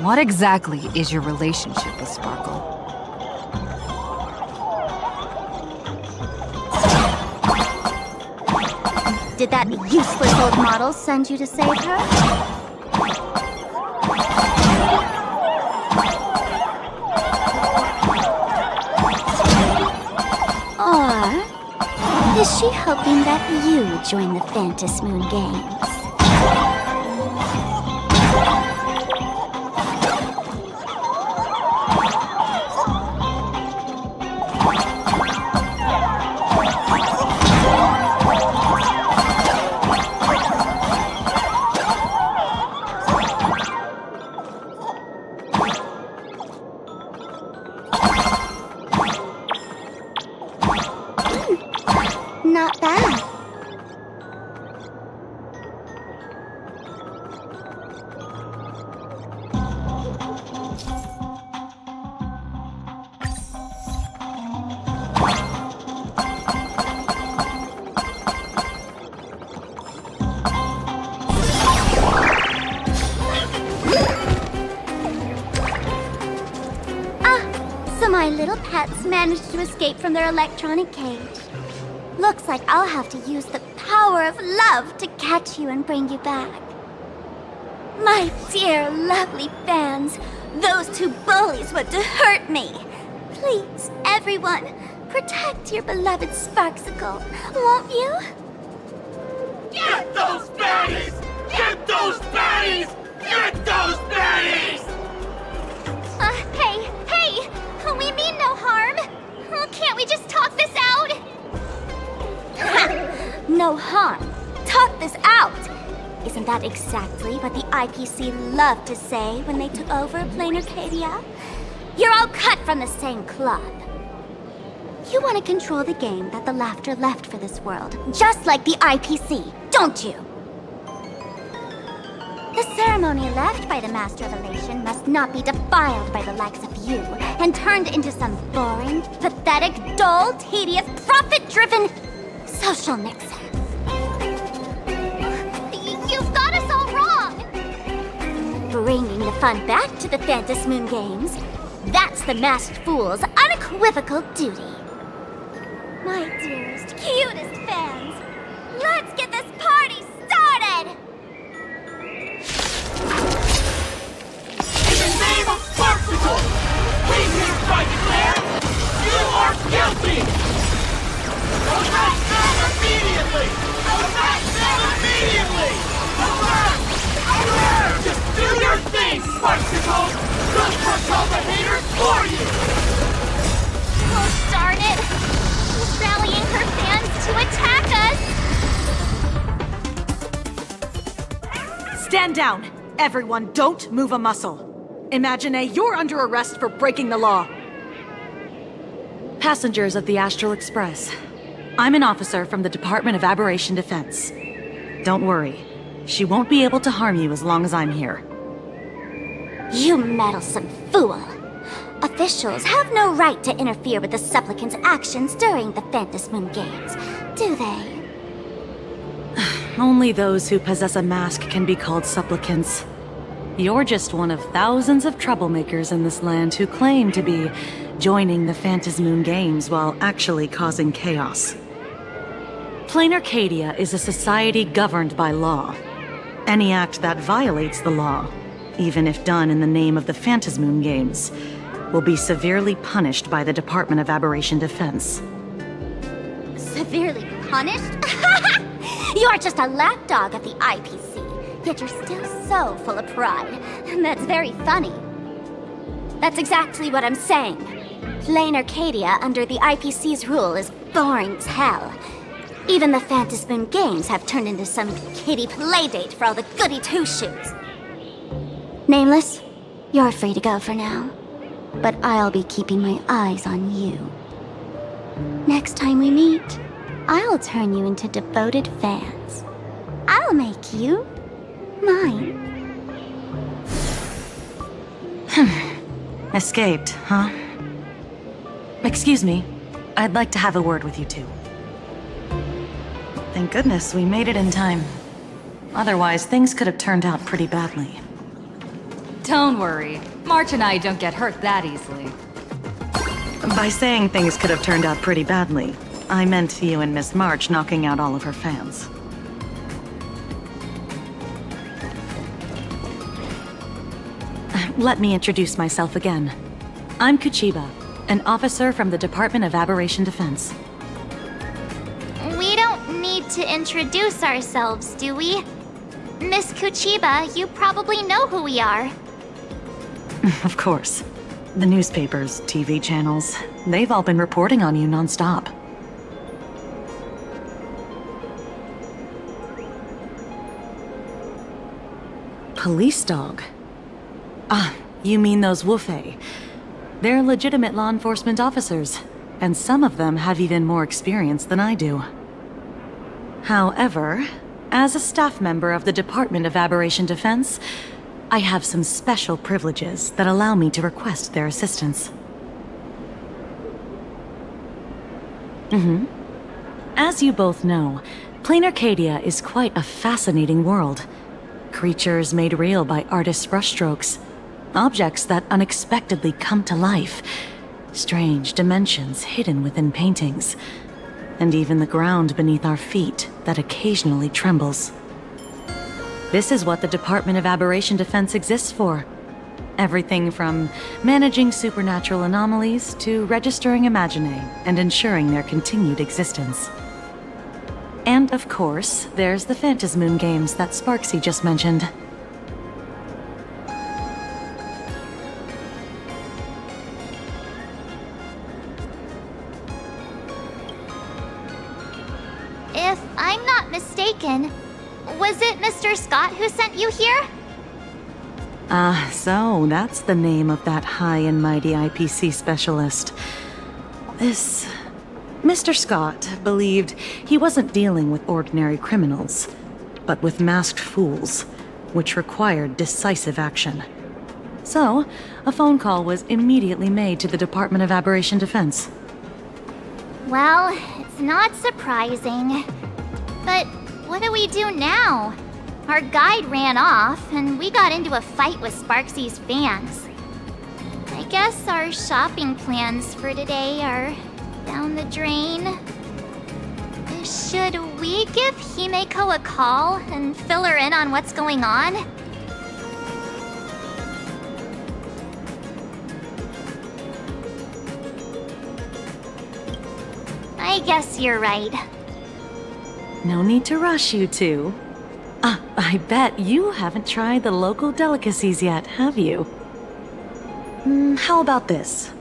What exactly is your relationship with Sparkle? Did that useless old model send you to save her? Or is she hoping that you join the Phantom Moon Games? Not bad. So my little pets managed to escape from their electronic cage. Looks like I'll have to use the power of love to catch you and bring you back. My dear, lovely fans, those two bullies want to hurt me. Please, everyone, protect your beloved Sparksicle, won't you? Get those baddies! Get those baddies! Get those baddies! Hey! We mean no harm. Can't we just talk this out? No harm. Talk this out. Isn't that exactly what the IPC loved to say when they took over Plain Arcadia? You're all cut from the same cloth. You want to control the game that the laughter left for this world, just like the IPC, don't you? The ceremony left by the Master of Elation must not be defiled by the likes of you and turned into some boring, pathetic, dull, tedious, profit-driven social mix-up. You've got us all wrong! Bringing the fun back to the Phantom Moon Games, that's the Masked Fool's unequivocal duty. My dearest, cutest fans, let's get this party started! In the name of Sparksicle, we hereby declare you are guilty! Go back down immediately! Go back down immediately! Alert! Alert! Just do your thing, Sparksicle! We'll crush all the haters for you! Oh, darn it! She's rallying her fans to a Stand down! Everyone, don't move a muscle. Imagine you're under arrest for breaking the law. Passengers of the Astral Express. I'm an officer from the Department of Aberration Defense. Don't worry. She won't be able to harm you as long as I'm here. You meddlesome fool! Officials have no right to interfere with the supplicants' actions during the Phantasmoon Games, do they? Only those who possess a mask can be called supplicants. You're just one of thousands of troublemakers in this land who claim to be joining the Phantasmoon Games while actually causing chaos. Plain Arcadia is a society governed by law. Any act that violates the law, even if done in the name of the Phantasmoon Games, will be severely punished by the Department of Aberration Defense. Severely punished? You're just a lapdog of the IPC, yet you're still so full of pride. That's very funny. That's exactly what I'm saying. Plain Arcadia under the IPC's rule is boring as hell. Even the Phantasmoon Games have turned into some kiddie playdate for all the goody two-shoes. Nameless, you're free to go for now. But I'll be keeping my eyes on you. Next time we meet, I'll turn you into devoted fans. I'll make you mine. Escaped, huh? Excuse me. I'd like to have a word with you two. Thank goodness we made it in time. Otherwise, things could have turned out pretty badly. Don't worry. March and I don't get hurt that easily. By saying things could have turned out pretty badly, I meant you and Miss March knocking out all of her fans. Let me introduce myself again. I'm Kuchiba, an officer from the Department of Aberration Defense. We don't need to introduce ourselves, do we? Miss Kuchiba, you probably know who we are. Of course. The newspapers, TV channels, they've all been reporting on you nonstop. Police dog? Ah, you mean those Wufei. They're legitimate law enforcement officers, and some of them have even more experience than I do. However, as a staff member of the Department of Aberration Defense, I have some special privileges that allow me to request their assistance. As you both know, Plain Arcadia is quite a fascinating world. Creatures made real by artists' brushstrokes. Objects that unexpectedly come to life. Strange dimensions hidden within paintings. And even the ground beneath our feet that occasionally trembles. This is what the Department of Aberration Defense exists for. Everything from managing supernatural anomalies to registering Imaginae and ensuring their continued existence. And of course, there's the Phantasmoon Games that Sparksy just mentioned. If I'm not mistaken, was it Mr. Scott who sent you here? So that's the name of that high and mighty IPC specialist. This... Mr. Scott believed he wasn't dealing with ordinary criminals, but with masked fools, which required decisive action. So, a phone call was immediately made to the Department of Aberration Defense. Well, it's not surprising. But what do we do now? Our guide ran off, and we got into a fight with Sparksy's fans. I guess our shopping plans for today are down the drain. Should we give Himeko a call and fill her in on what's going on? I guess you're right. No need to rush, you two. I bet you haven't tried the local delicacies yet, have you? How about this?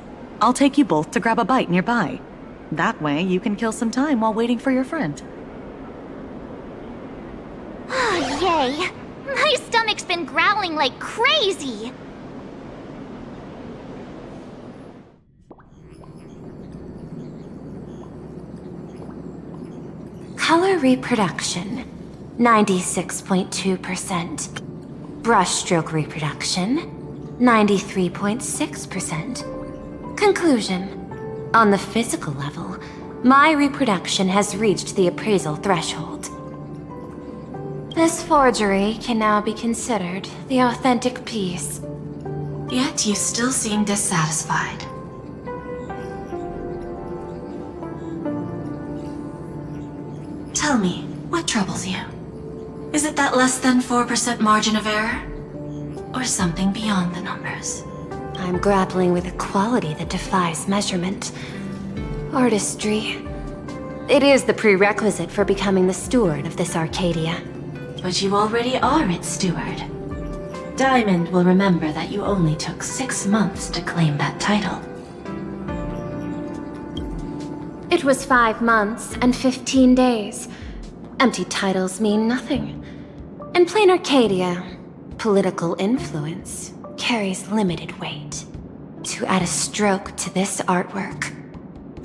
I'll take you both to grab a bite nearby. That way, you can kill some time while waiting for your friend. Oh, yay! My stomach been growling like crazy. Color reproduction, 96.2%. Brushstroke reproduction, 93.6%. Conclusion. On the physical level, my reproduction has reached the appraisal threshold. This forgery can now be considered the authentic piece. Yet you still seem dissatisfied. Tell me, what troubles you? Is it that less than 4% margin of error? Or something beyond the numbers? I'm grappling with a quality that defies measurement. Artistry. It is the prerequisite for becoming the steward of this Arcadia. But you already are its steward. Diamond will remember that you only took 6 months to claim that title. It was 5 months and 15 days. Empty titles mean nothing. In plain Arcadia, political influence carries limited weight. To add a stroke to this artwork,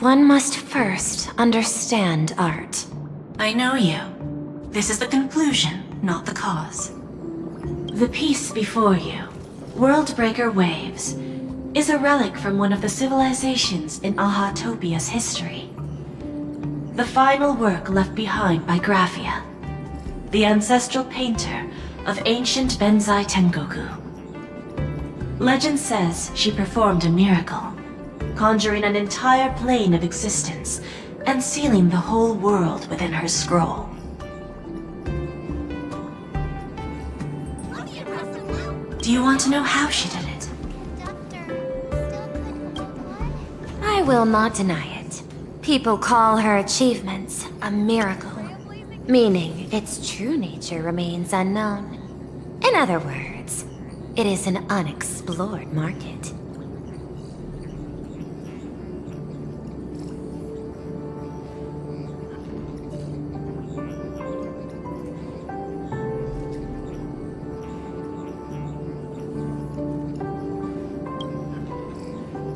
one must first understand art. I know you. This is the conclusion, not the cause. The piece before you, Worldbreaker Waves, is a relic from one of the civilizations in Ahatopia's history. The final work left behind by Graphia, the ancestral painter of ancient Benzai Tengoku. Legend says she performed a miracle, conjuring an entire plane of existence and sealing the whole world within her scroll. Do you want to know how she did it? I will not deny it. People call her achievements a miracle, meaning its true nature remains unknown. In other words, it is an unexplored market.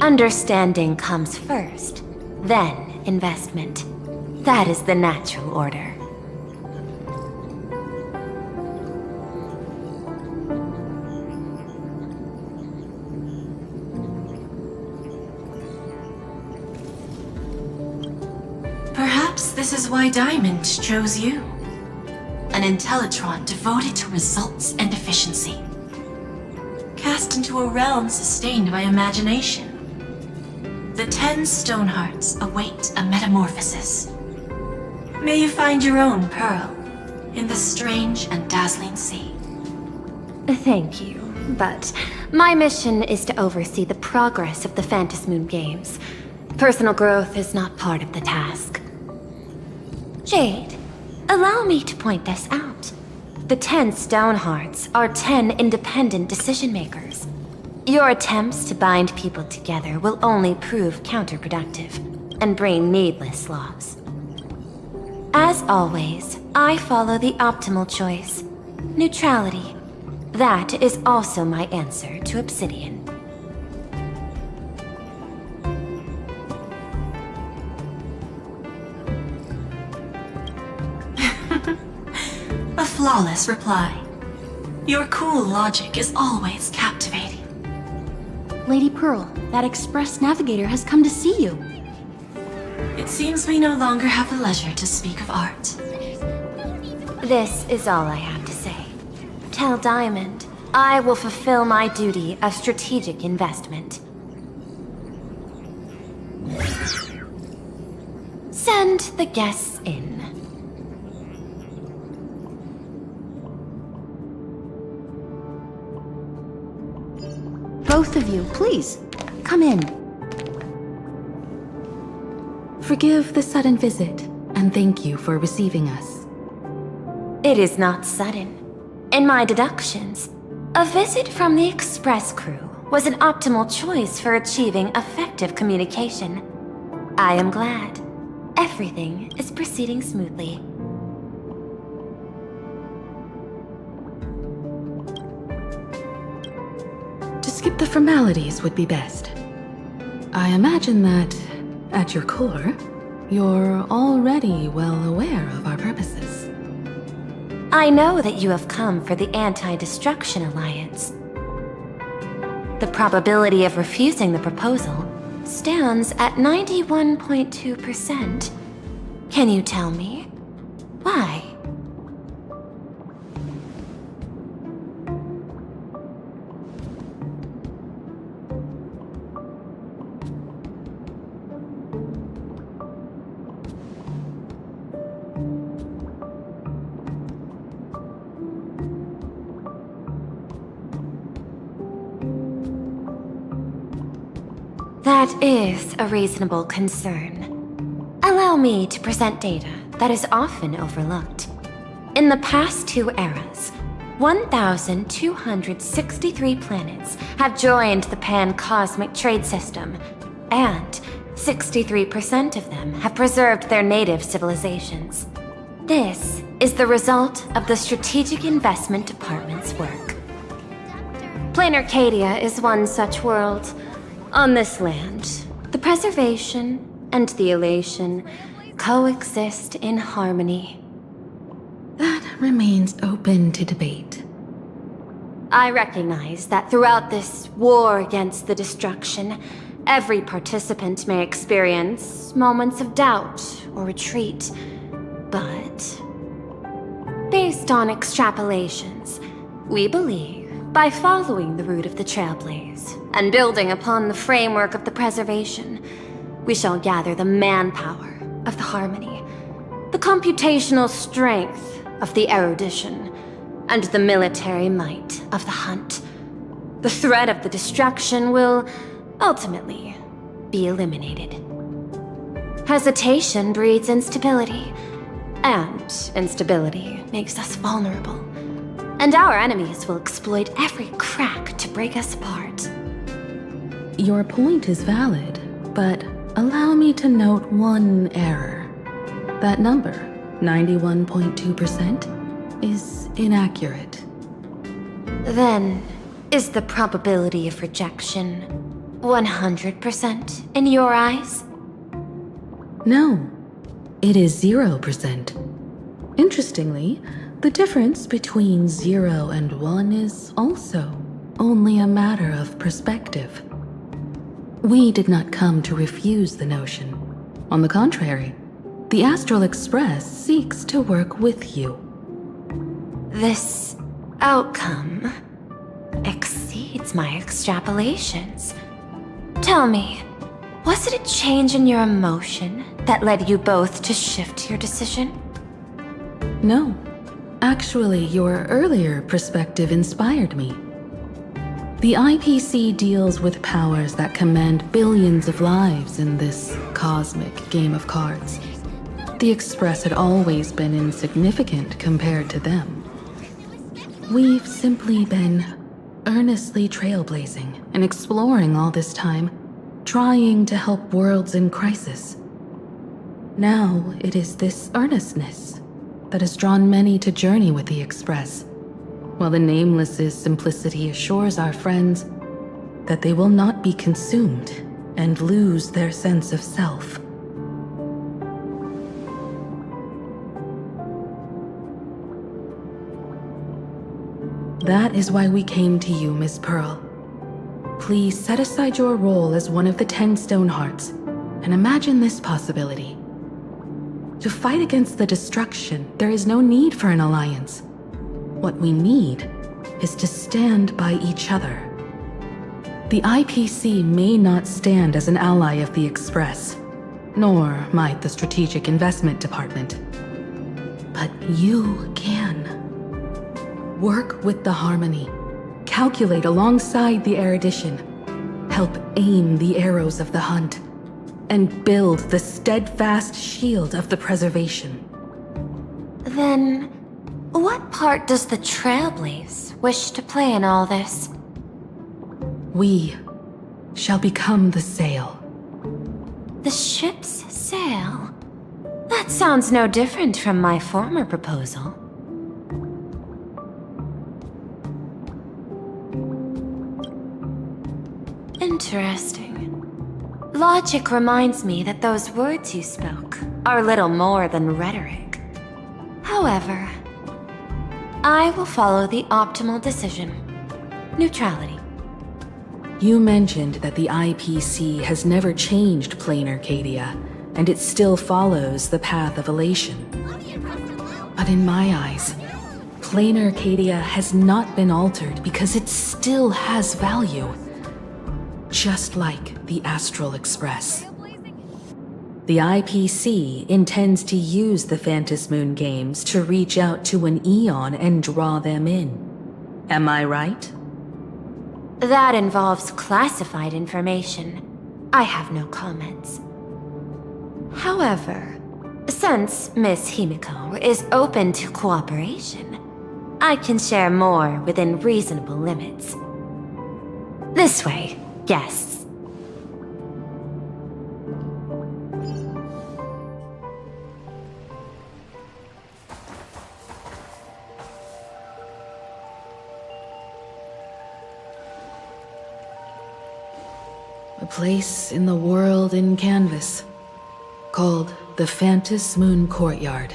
Understanding comes first, then investment. That is the natural order. Perhaps this is why Diamond chose you. An Intellitron devoted to results and efficiency. Cast into a realm sustained by imagination. The 10 Stonehearts await a metamorphosis. May you find your own pearl in the strange and dazzling sea. Thank you, but my mission is to oversee the progress of the Phantasmoon Games. Personal growth is not part of the task. Jade, allow me to point this out. The 10 Stonehearts are 10 independent decision-makers. Your attempts to bind people together will only prove counterproductive and bring needless loss. As always, I follow the optimal choice. Neutrality. That is also my answer to Obsidian. A flawless reply. Your cool logic is always captivating. Lady Pearl, that Express Navigator has come to see you. It seems we no longer have the leisure to speak of art. This is all I have to say. Tell Diamond, I will fulfill my duty of strategic investment. Send the guests in. Both of you, please, come in. Forgive the sudden visit, and thank you for receiving us. It is not sudden. In my deductions, a visit from the Express crew was an optimal choice for achieving effective communication. I am glad. Everything is proceeding smoothly. skip the formalities would be best. I imagine that, at your core, you're already well aware of our purposes. I know that you have come for the Anti-Destruction Alliance. The probability of refusing the proposal stands at 91.2%. Can you tell me why? That is a reasonable concern. Allow me to present data that is often overlooked. In the past 2 eras, 1,263 planets have joined the Pan-Cosmic Trade System, and 63% of them have preserved their native civilizations. This is the result of the Strategic Investment Department's work. Plain Arcadia is one such world. On this land, the preservation and the elation coexist in harmony. That remains open to debate. I recognize that throughout this war against the destruction, every participant may experience moments of doubt or retreat. But based on extrapolations, we believe by following the route of the Trailblaze and building upon the framework of the preservation, we shall gather the manpower of the harmony, the computational strength of the erudition, and the military might of the hunt. The threat of the destruction will ultimately be eliminated. Hesitation breeds instability, and instability makes us vulnerable. And our enemies will exploit every crack to break us apart. Your point is valid, but allow me to note one error. That number, 91.2%, is inaccurate. Then, is the probability of rejection 100% in your eyes? No, it is 0%. Interestingly, the difference between 0 and 1 is also only a matter of perspective. We did not come to refuse the notion. On the contrary, the Astral Express seeks to work with you. This outcome exceeds my extrapolations. Tell me, was it a change in your emotion that led you both to shift your decision? No. Actually, your earlier perspective inspired me. The IPC deals with powers that command billions of lives in this cosmic game of cards. The Express had always been insignificant compared to them. We've simply been earnestly trailblazing and exploring all this time, trying to help worlds in crisis. Now it is this earnestness that has drawn many to journey with the Express, while the Nameless's simplicity assures our friends that they will not be consumed and lose their sense of self. That is why we came to you, Miss Pearl. Please set aside your role as one of the 10 Stonehearts and imagine this possibility. To fight against the destruction, there is no need for an alliance. What we need is to stand by each other. The IPC may not stand as an ally of the Express, nor might the Strategic Investment Department. But you can. Work with the Harmony, calculate alongside the erudition, help aim the arrows of the hunt, and build the steadfast shield of the preservation. Then, what part does the Trailblaze wish to play in all this? We shall become the sail. The ship's sail? That sounds no different from my former proposal. Interesting. Logic reminds me that those words you spoke are little more than rhetoric. However, I will follow the optimal decision. Neutrality. You mentioned that the IPC has never changed Plain Arcadia, and it still follows the path of elation. But in my eyes, Plain Arcadia has not been altered because it still has value. Just like the Astral Express. The IPC intends to use the Phantom Moon games to reach out to an Eon and draw them in. Am I right? That involves classified information. I have no comments. However, since Miss Himiko is open to cooperation, I can share more within reasonable limits. This way, guests. A place in the world in canvas, called the Phantom Moon Courtyard.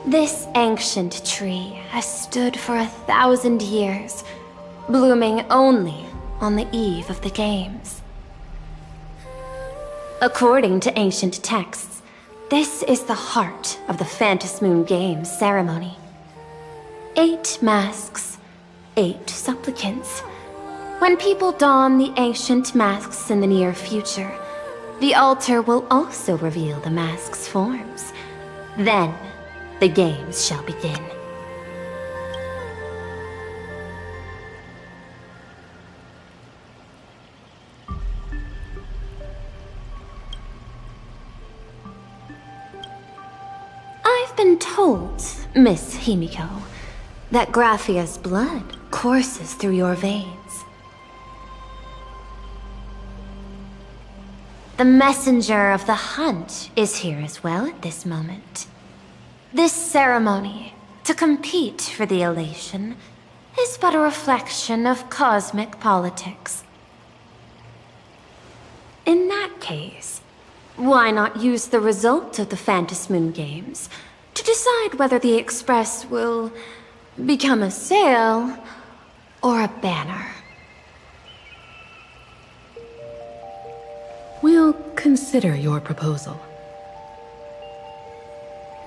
This ancient tree has stood for 1,000 years, blooming only on the eve of the games. According to ancient texts, this is the heart of the Phantom Moon Games ceremony. 8 masks, 8 supplicants. When people don the ancient masks in the near future, the altar will also reveal the masks' forms. Then, the games shall begin. I've been told, Miss Himiko, that Graphia's blood courses through your veins. The messenger of the hunt is here as well at this moment. This ceremony, to compete for the elation, is but a reflection of cosmic politics. In that case, why not use the result of the Phantom Moon Games to decide whether the Express will become a sail or a banner? We'll consider your proposal.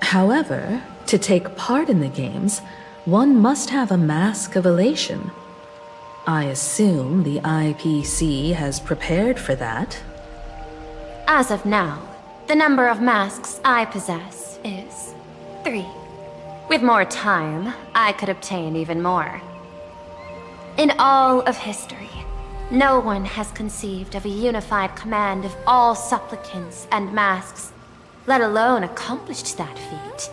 However, to take part in the games, one must have a mask of elation. I assume the IPC has prepared for that. As of now, the number of masks I possess is 3. With more time, I could obtain even more. In all of history, no one has conceived of a unified command of all supplicants and masks, let alone accomplished that feat.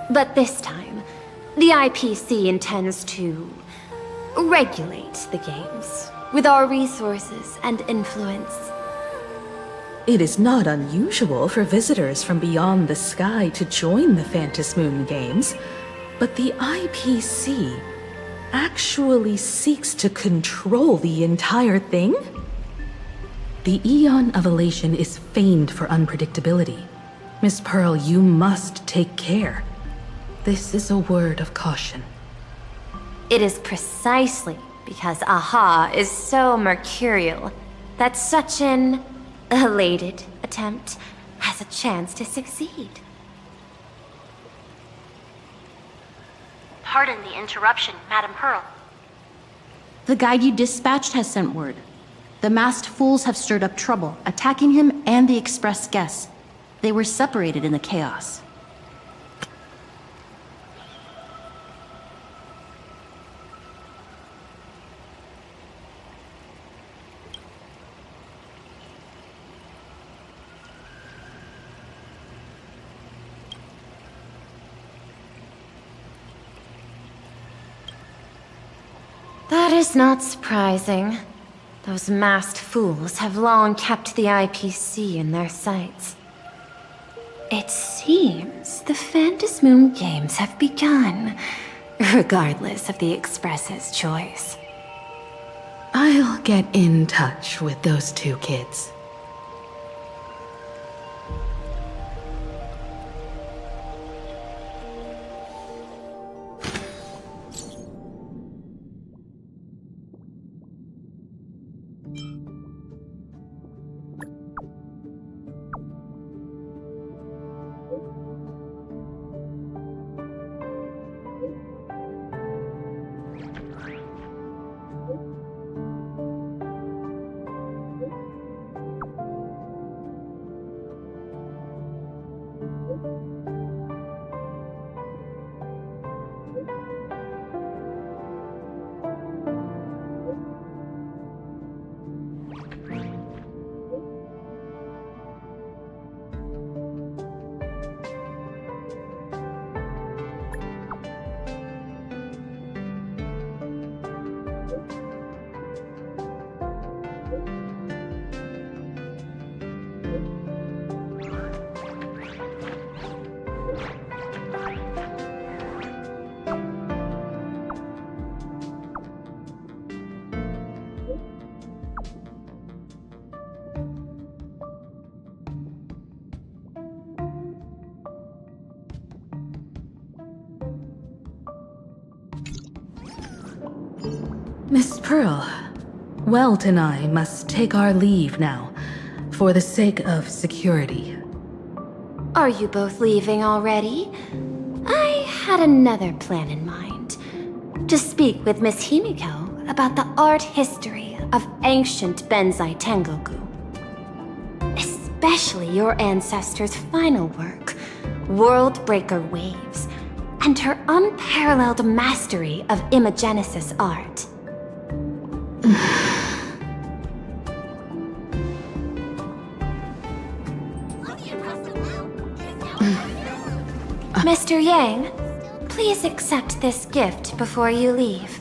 But this time, the IPC intends to regulate the games with our resources and influence. It is not unusual for visitors from beyond the sky to join the Phantom Moon Games, but the IPC actually seeks to control the entire thing? The Eon of Elation is famed for unpredictability. Miss Pearl, you must take care. This is a word of caution. It is precisely because Aha is so mercurial that such an elated attempt has a chance to succeed. Pardon the interruption, Madam Pearl. The guide you dispatched has sent word. The masked fools have stirred up trouble, attacking him and the Express guests. They were separated in the chaos. That is not surprising. Those masked fools have long kept the IPC in their sights. It seems the Phantasmoon Games have begun, regardless of the Express's choice. I'll get in touch with those two kids. Miss Pearl, Welt and I must take our leave now, for the sake of security. Are you both leaving already? I had another plan in mind. To speak with Miss Himiko about the art history of ancient Benzai Tengoku. Especially your ancestors' final work, World Breaker Waves, and her unparalleled mastery of imagenesis art. Mr. Yang, please accept this gift before you leave.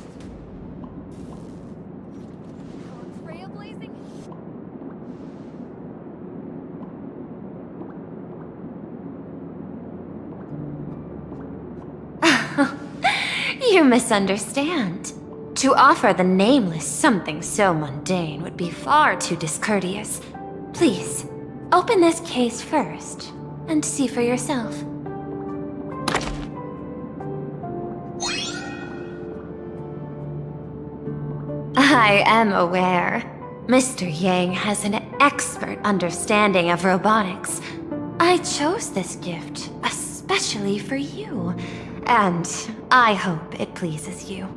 You misunderstand. To offer the Nameless something so mundane would be far too discourteous. Please, open this case first, and see for yourself. I am aware. Mr. Yang has an expert understanding of robotics. I chose this gift especially for you, and I hope it pleases you.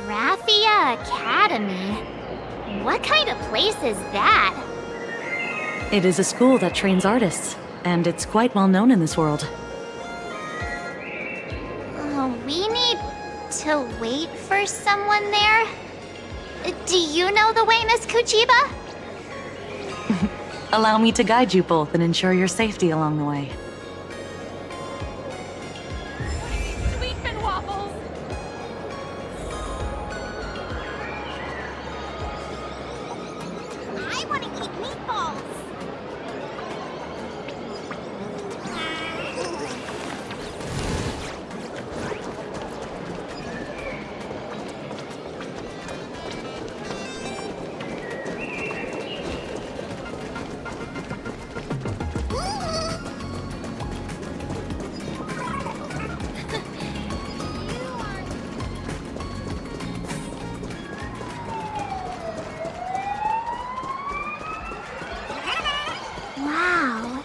Graphia Academy? What kind of place is that? It is a school that trains artists, and it's quite well known in this world. We need to wait for someone there? Do you know the way, Miss Kuchiba? Allow me to guide you both and ensure your safety along the way. Sweetman waffles! I want to eat meatballs! Wow,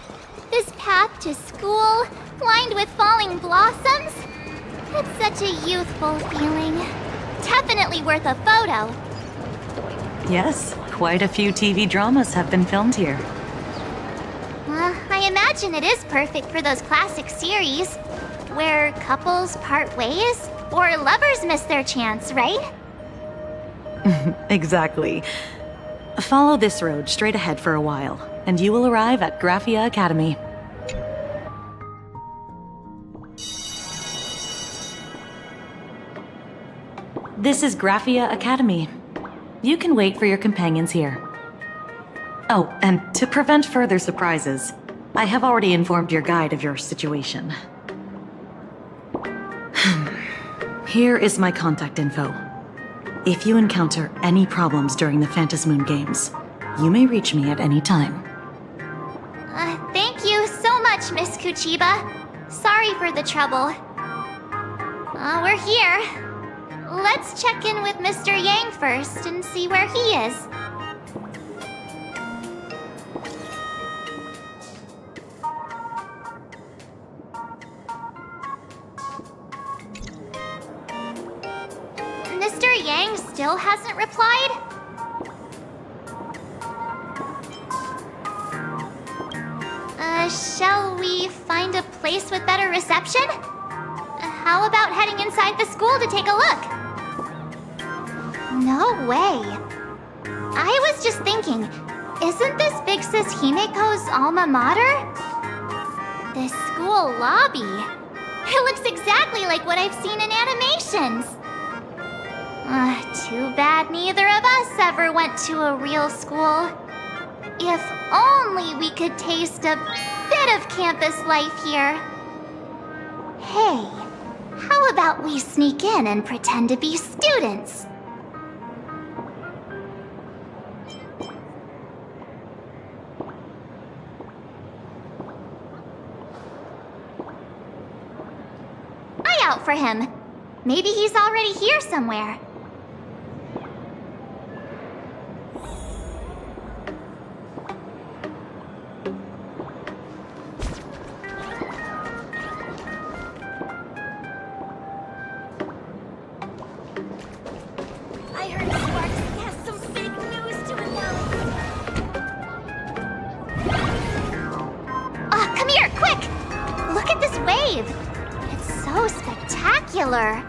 this path to school, lined with falling blossoms? It's such a youthful feeling. Definitely worth a photo. Yes, quite a few TV dramas have been filmed here. I imagine imagine it is perfect for those classic series where couples part ways or lovers miss their chance, right? Exactly. Follow this road straight ahead for a while, and you will arrive at Graphia Academy. This is Graphia Academy. You can wait for your companions here. Oh, and to prevent further surprises, I have already informed your guide of your situation. Here is my contact info. If you encounter any problems during the Phantasmoon Games, you may reach me at any time. Thank you so much, Miss Kuchiba. Sorry for the trouble. We're here. Let's check in with Mr. Yang first and see where he is. Mr. Yang still hasn't replied? Shall we find a place with better reception? How about heading inside the school to take a look? No way. I was just thinking, isn't this Big Sis Himiko's alma mater? The school lobby. It looks exactly like what I've seen in animations. Too bad neither of us ever went to a real school. If only we could taste a bit of campus life here. Hey, how about we sneak in and pretend to be students? Eye out for him. Maybe he's already here somewhere. I heard Sparksy has some big news to announce. Come here, quick! Look at this wave. It's so spectacular.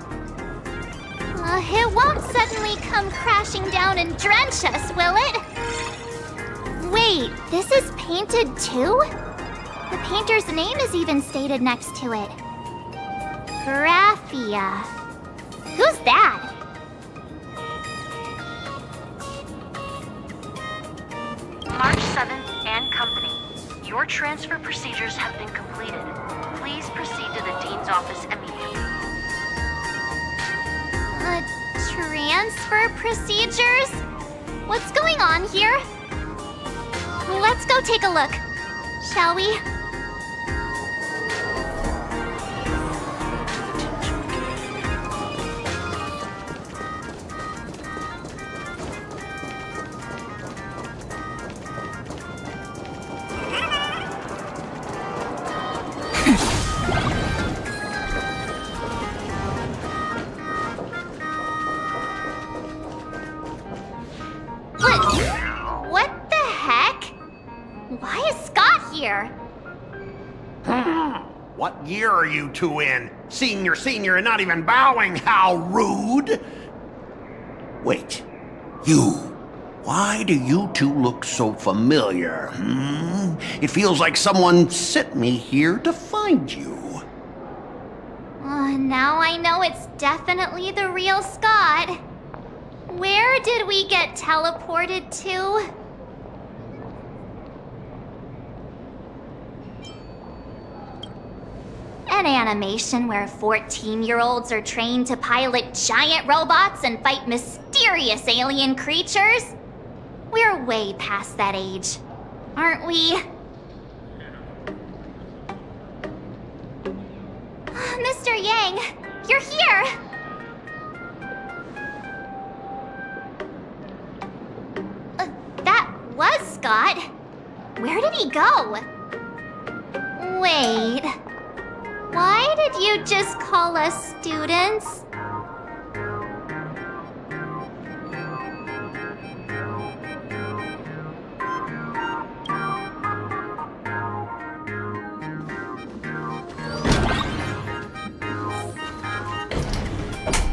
It won't suddenly come crashing down and drench us, will it? Wait, this is painted too? The painter's name is even stated next to it. Graphia. Who's that? March 7th and Company. Your transfer procedures have been completed. Please proceed to the Dean's office immediately. Transfer procedures? What's going on here? Let's go take a look, shall we? What the heck? Why is Scott here? What year are you two in? Senior, and not even bowing. How rude! Wait, you. Why do you two look so familiar? It feels like someone sent me here to find you. Now I know it's definitely the real Scott. Where did we get teleported to? An animation where 14-year-olds are trained to pilot giant robots and fight mysterious alien creatures? We're way past that age, aren't we? Mr. Yang, you're here! That was Scott. Where did he go? Wait. Why did you just call us students?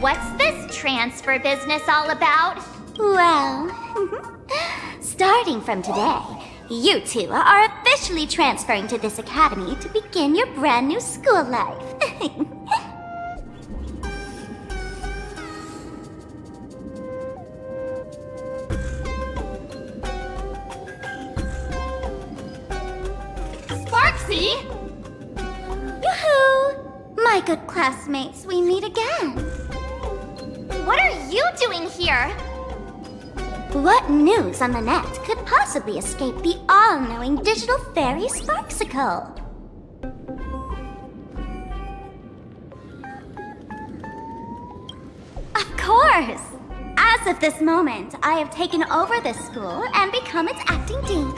what's this transfer business all about? Well, starting from today, you two are officially transferring to this academy to begin your brand new school life. Sparksy! Yoo-hoo! My good classmates, we meet again. What are you doing here? What news on the net could possibly escape the all-knowing digital fairy Sparksicle? Of course! As of this moment, I have taken over this school and become its acting dean.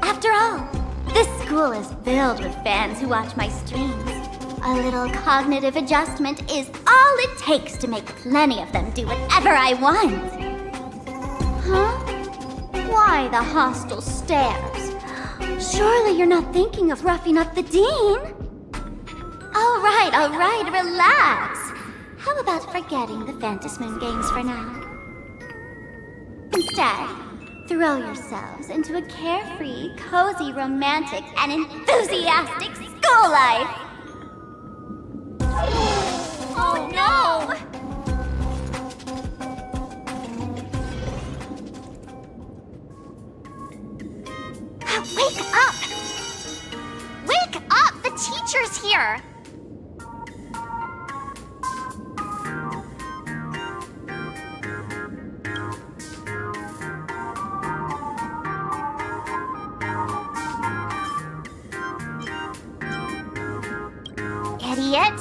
After all, this school is filled with fans who watch my streams. A little cognitive adjustment is all it takes to make plenty of them do whatever I want. Huh? Why the hostile stares? Surely you're not thinking of roughing up the dean? All right, relax. How about forgetting the Phantasmoon games for now? Instead, throw yourselves into a carefree, cozy, romantic, and enthusiastic school life! Oh no! Wake up! Wake up! The teacher's here! Idiot!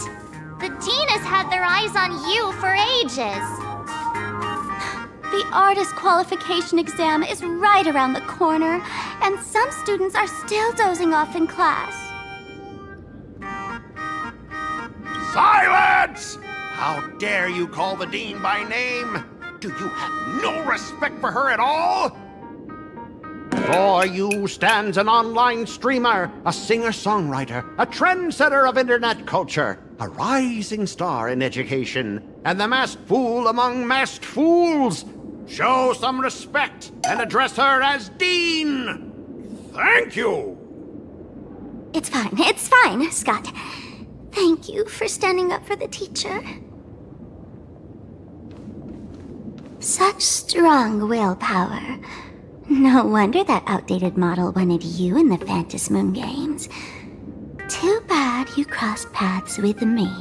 The dean has had their eyes on you for ages. The artist qualification exam is right around the corner, and some students are still dozing off in class. Silence! How dare you call the dean by name? Do you have no respect for her at all? Before you stands an online streamer, a singer-songwriter, a trendsetter of internet culture, a rising star in education, and the masked fool among masked fools. Show some respect and address her as Dean! Thank you! It's fine, Scott. Thank you for standing up for the teacher. Such strong willpower. No wonder that outdated model wanted you in the Phantasmoon games. Too bad you crossed paths with me.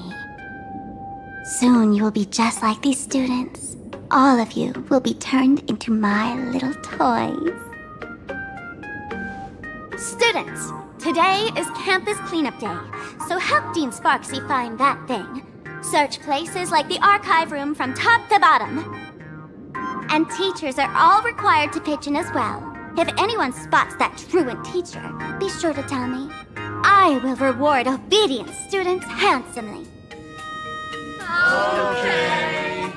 Soon you will be just like these students. All of you will be turned into my little toys. Students, today is campus cleanup day, so help Dean Sparksy find that thing. Search places like the archive room from top to bottom. And teachers are all required to pitch in as well. If anyone spots that truant teacher, be sure to tell me. I will reward obedient students handsomely. Okay.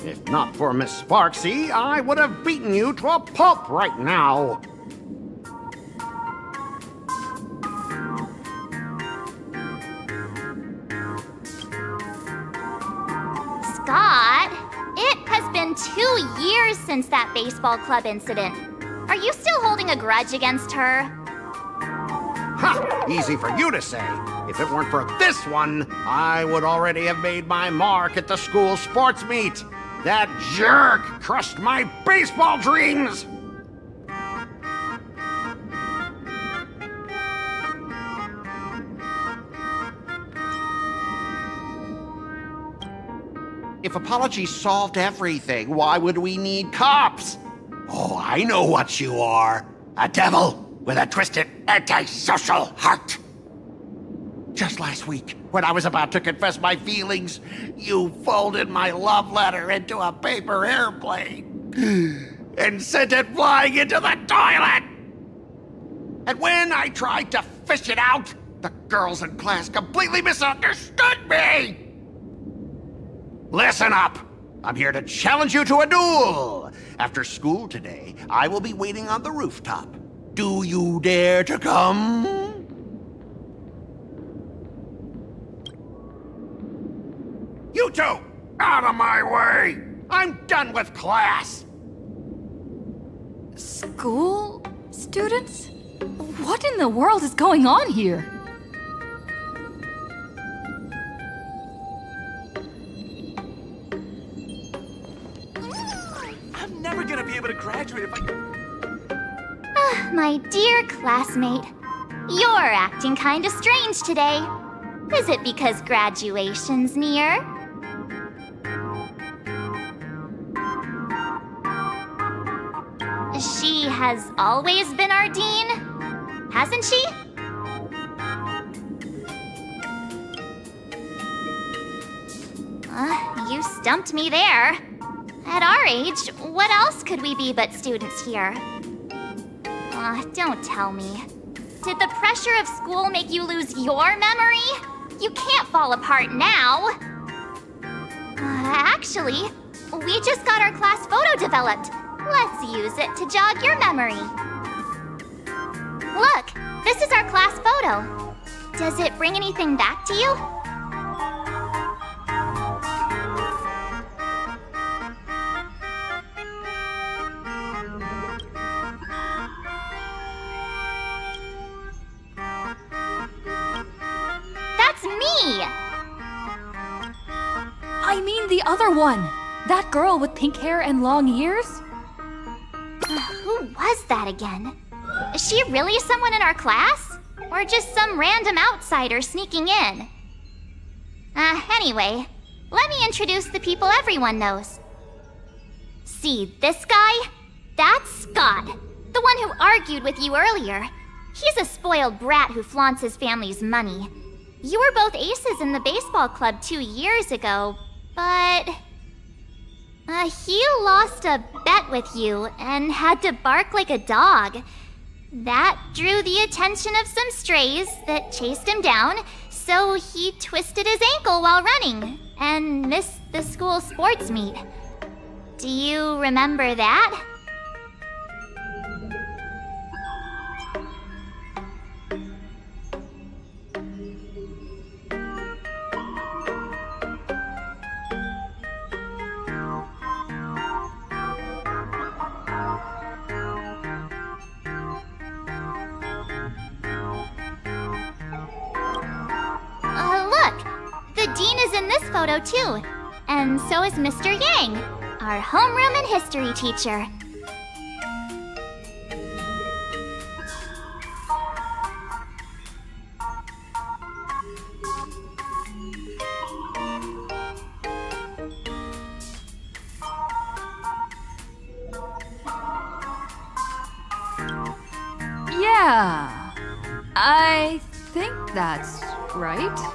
If not for Miss Sparksy, I would have beaten you to a pulp right now. Scott, it has been 2 years since that baseball club incident. Are you still holding a grudge against her? Ha! Easy for you to say. If it weren't for this one, I would already have made my mark at the school sports meet. That jerk crushed my baseball dreams! If apologies solved everything, why would we need cops? Oh, I know what you are. A devil with a twisted, antisocial heart. Just last week, when I was about to confess my feelings, you folded my love letter into a paper airplane and sent it flying into the toilet. And when I tried to fish it out, the girls in class completely misunderstood me. Listen up. I'm here to challenge you to a duel. After school today, I will be waiting on the rooftop. Do you dare to come? two! Out of my way! I'm done with class! School students? What in the world is going on here? I'm never gonna be able to graduate if I... My dear classmate, you're acting kinda strange today. Is it because graduation's near? She has always been our dean, hasn't she? You stumped me there. At our age, what else could we be but students here? Don't tell me. Did the pressure of school make you lose your memory? You can't fall apart now. Actually, we just got our class photo developed. Let's use it to jog your memory. Look, this is our class photo. Does it bring anything back to you? That's me! I mean the other one! That girl with pink hair and long ears? Who was that again? Is she really someone in our class? Or just some random outsider sneaking in? Anyway, let me introduce the people everyone knows. See this guy? That's Scott, the one who argued with you earlier. He's a spoiled brat who flaunts his family's money. You were both aces in the baseball club 2 years ago, but... he lost a bet with you and had to bark like a dog. That drew the attention of some strays that chased him down, so he twisted his ankle while running and missed the school sports meet. Do you remember that? Look! The dean is in this photo too. And so is Mr. Yang, our homeroom and history teacher. Yeah, I think that's right.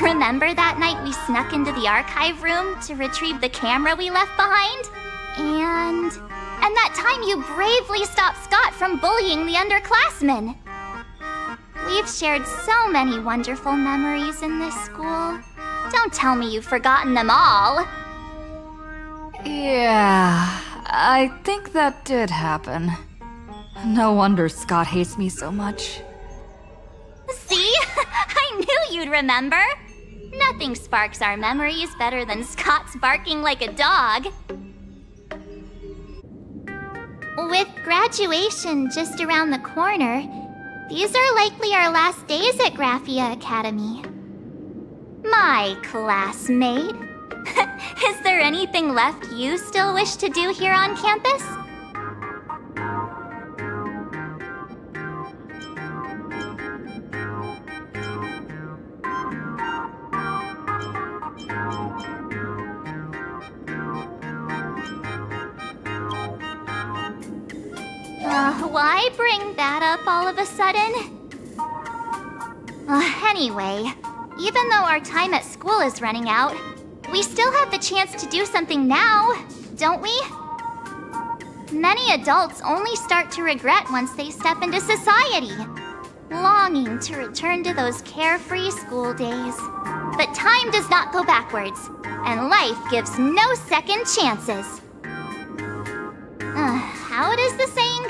Remember that night we snuck into the archive room to retrieve the camera we left behind? And that time you bravely stopped Scott from bullying the underclassmen. We've shared so many wonderful memories in this school. Don't tell me you've forgotten them all. Yeah, I think that did happen. No wonder Scott hates me so much. See? I knew you'd remember. Nothing sparks our memories better than Scott's barking like a dog. With graduation just around the corner, these are likely our last days at Graphia Academy. My classmate. Is there anything left you still wish to do here on campus? Why bring that up all of a sudden? Anyway, even though our time at school is running out, we still have the chance to do something now, don't we? Many adults only start to regret once they step into society, longing to return to those carefree school days. But time does not go backwards, and life gives no second chances. How does the saying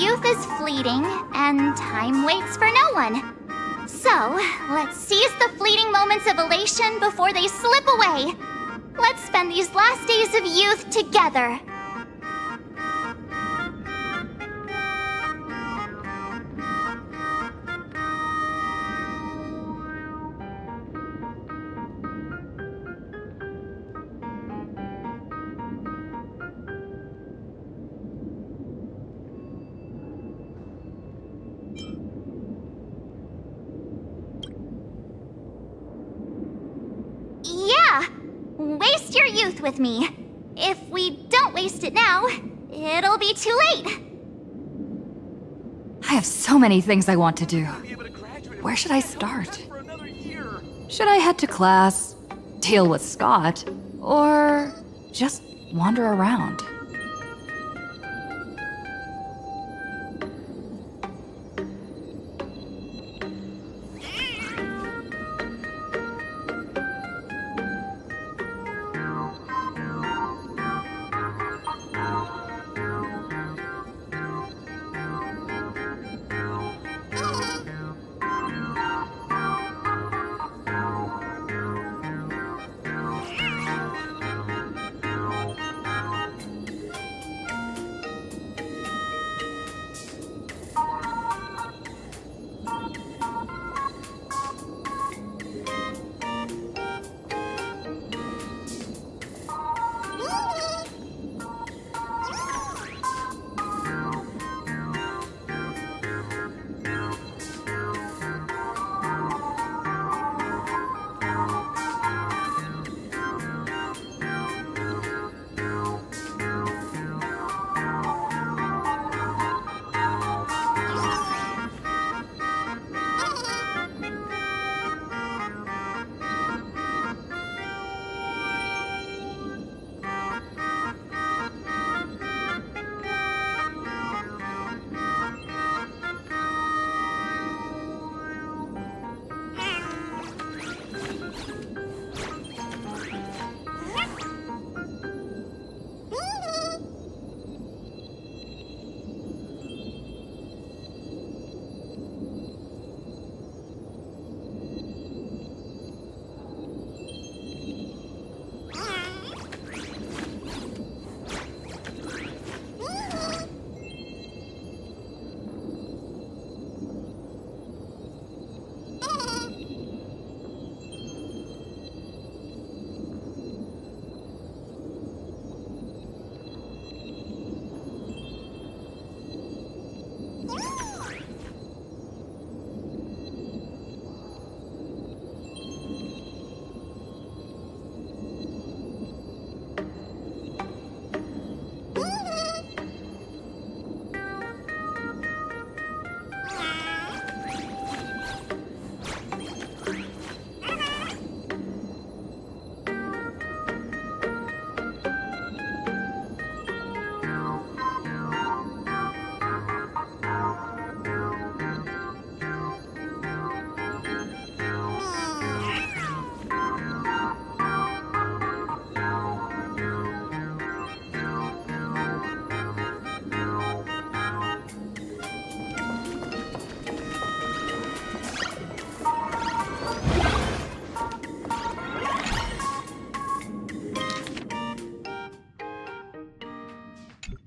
youth is fleeting, and time waits for no one. So, let's seize the fleeting moments of elation before they slip away. Let's spend these last days of youth together. Yeah! Waste your youth with me. If we don't waste it now, it'll be too late. I have so many things I want to do. Where should I start? Should I head to class, deal with Scott, or just wander around?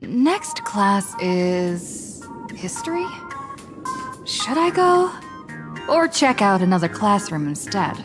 Next class is history? Should I go? Or check out another classroom instead?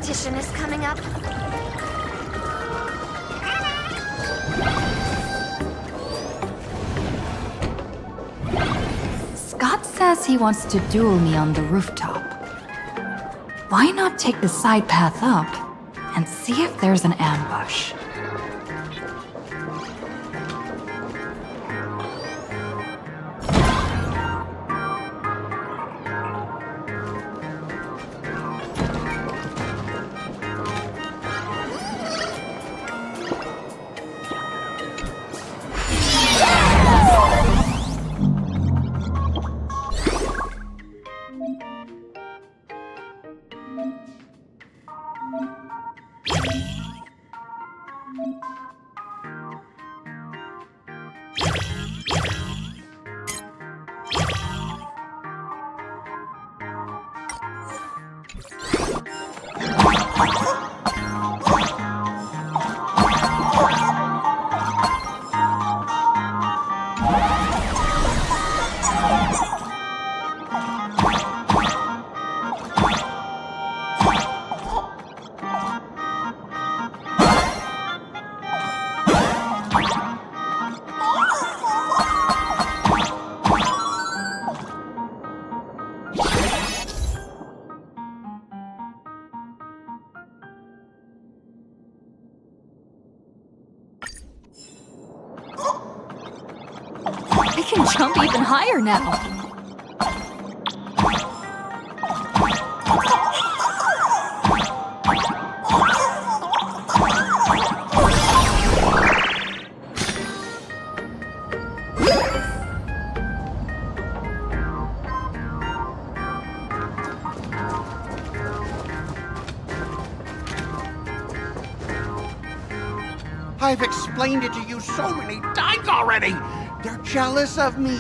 competition is coming up. Scott says he wants to duel me on the rooftop. Why not take the side path up and see if there's an ambush? I can jump even higher now. I've explained it to you so many times already. They're jealous of me,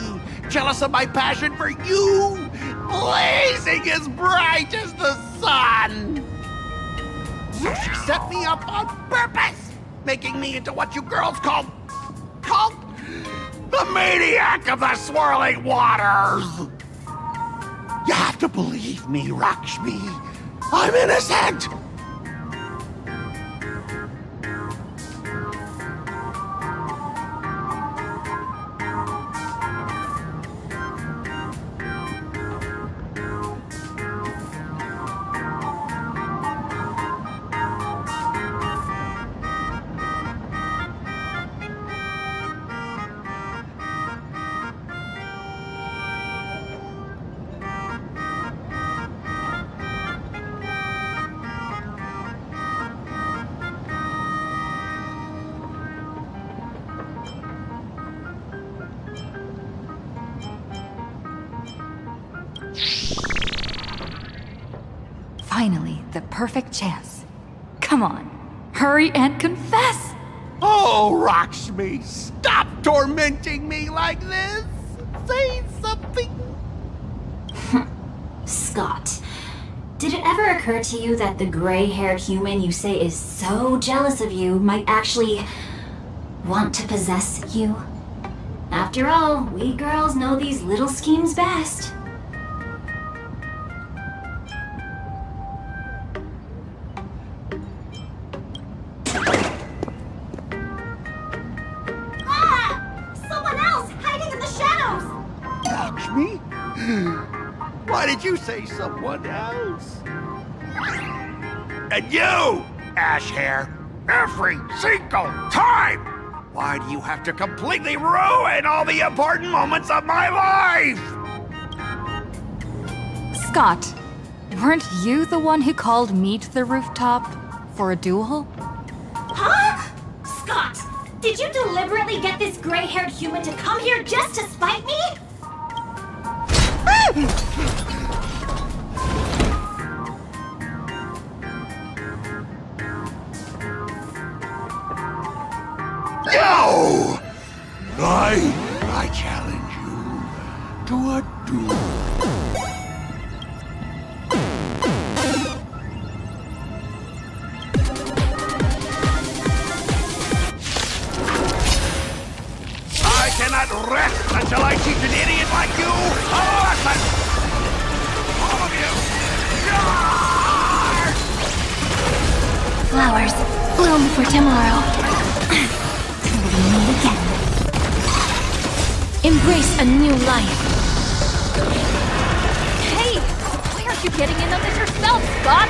jealous of my passion for you, blazing as bright as the sun. So she set me up on purpose, making me into what you girls call the maniac of the swirling waters. You have to believe me, Rakshmi. I'm innocent. Finally, the perfect chance. Come on, hurry and confess! Oh, Rakshmi, stop tormenting me like this! Say something! Scott, did it ever occur to you that the gray-haired human you say is so jealous of you might actually want to possess you? After all, we girls know these little schemes best. Why did you say someone else? And you, Ash Hair, every single time! Why do you have to completely ruin all the important moments of my life? Scott, weren't you the one who called me to the rooftop for a duel? Huh? Scott, did you deliberately get this gray-haired human to come here just to spite me? No! I challenge you to a duel. I cannot rest until I teach an idiot like you a lesson! All of you! Charge! home for tomorrow. Till we meet again. Embrace a new life. Hey! Why aren't you getting in on this yourself, Scott?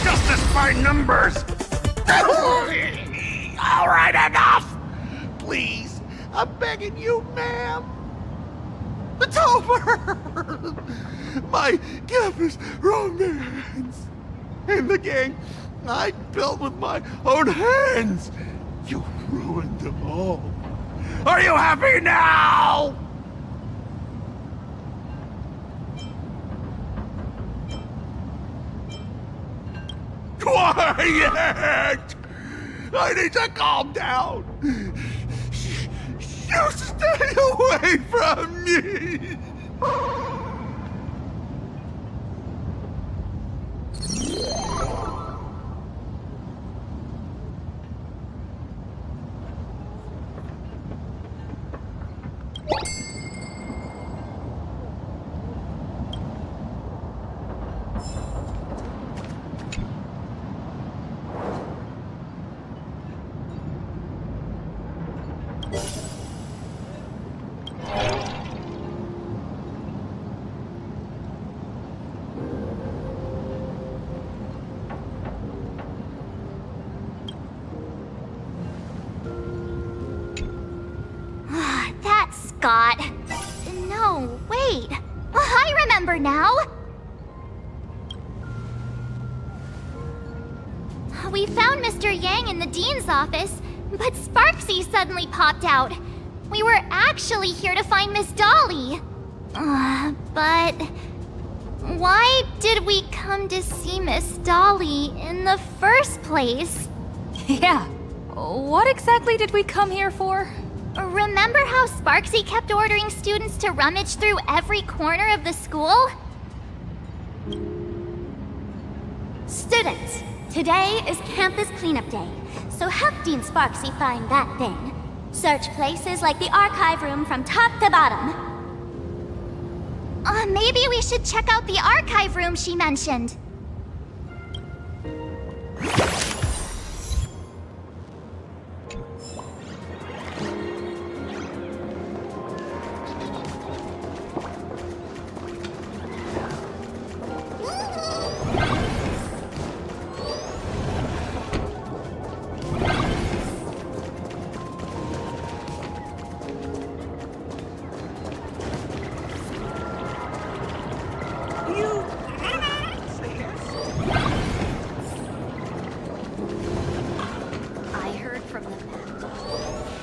Justice by numbers! All right, enough! Please, I'm begging you, ma'am. It's over! My campus romance and the gang I built with my own hands. You ruined them all. Are you happy now? Quiet! I need to calm down. You stay away from me. That's Scott. No, wait. I remember now. We found Mr. Yang in the dean's office, but Sparksy suddenly popped out. We were actually here to find Miss Dolly. But why did we come to see Miss Dolly in the first place? Yeah. What exactly did we come here for? Remember how Sparksy kept ordering students to rummage through every corner of the school? Students, today is campus cleanup day, so help Dean Sparksy find that thing. Search places like the archive room from top to bottom. Maybe we should check out the archive room she mentioned.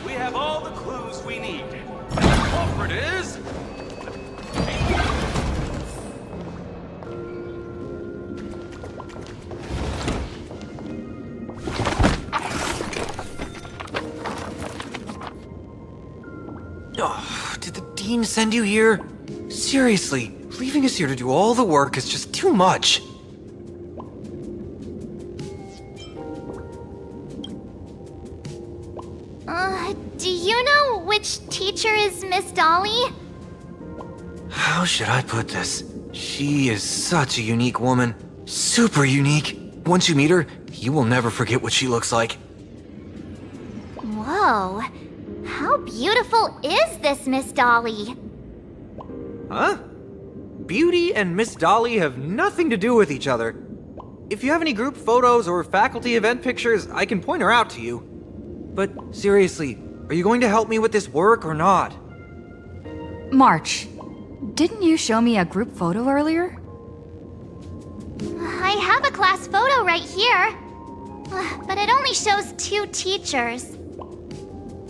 We have all the clues we need. The culprit is... Oh, did the dean send you here? Seriously, leaving us here to do all the work is just too much. Do you know which teacher is Miss Dolly? How should I put this? She is such a unique woman. Super unique. Once you meet her, you will never forget what she looks like. Whoa. How beautiful is this Miss Dolly? Huh? Beauty and Miss Dolly have nothing to do with each other. If you have any group photos or faculty event pictures, I can point her out to you. But seriously, are you going to help me with this work or not? March, didn't you show me a group photo earlier? I have a class photo right here. But it only shows 2 teachers.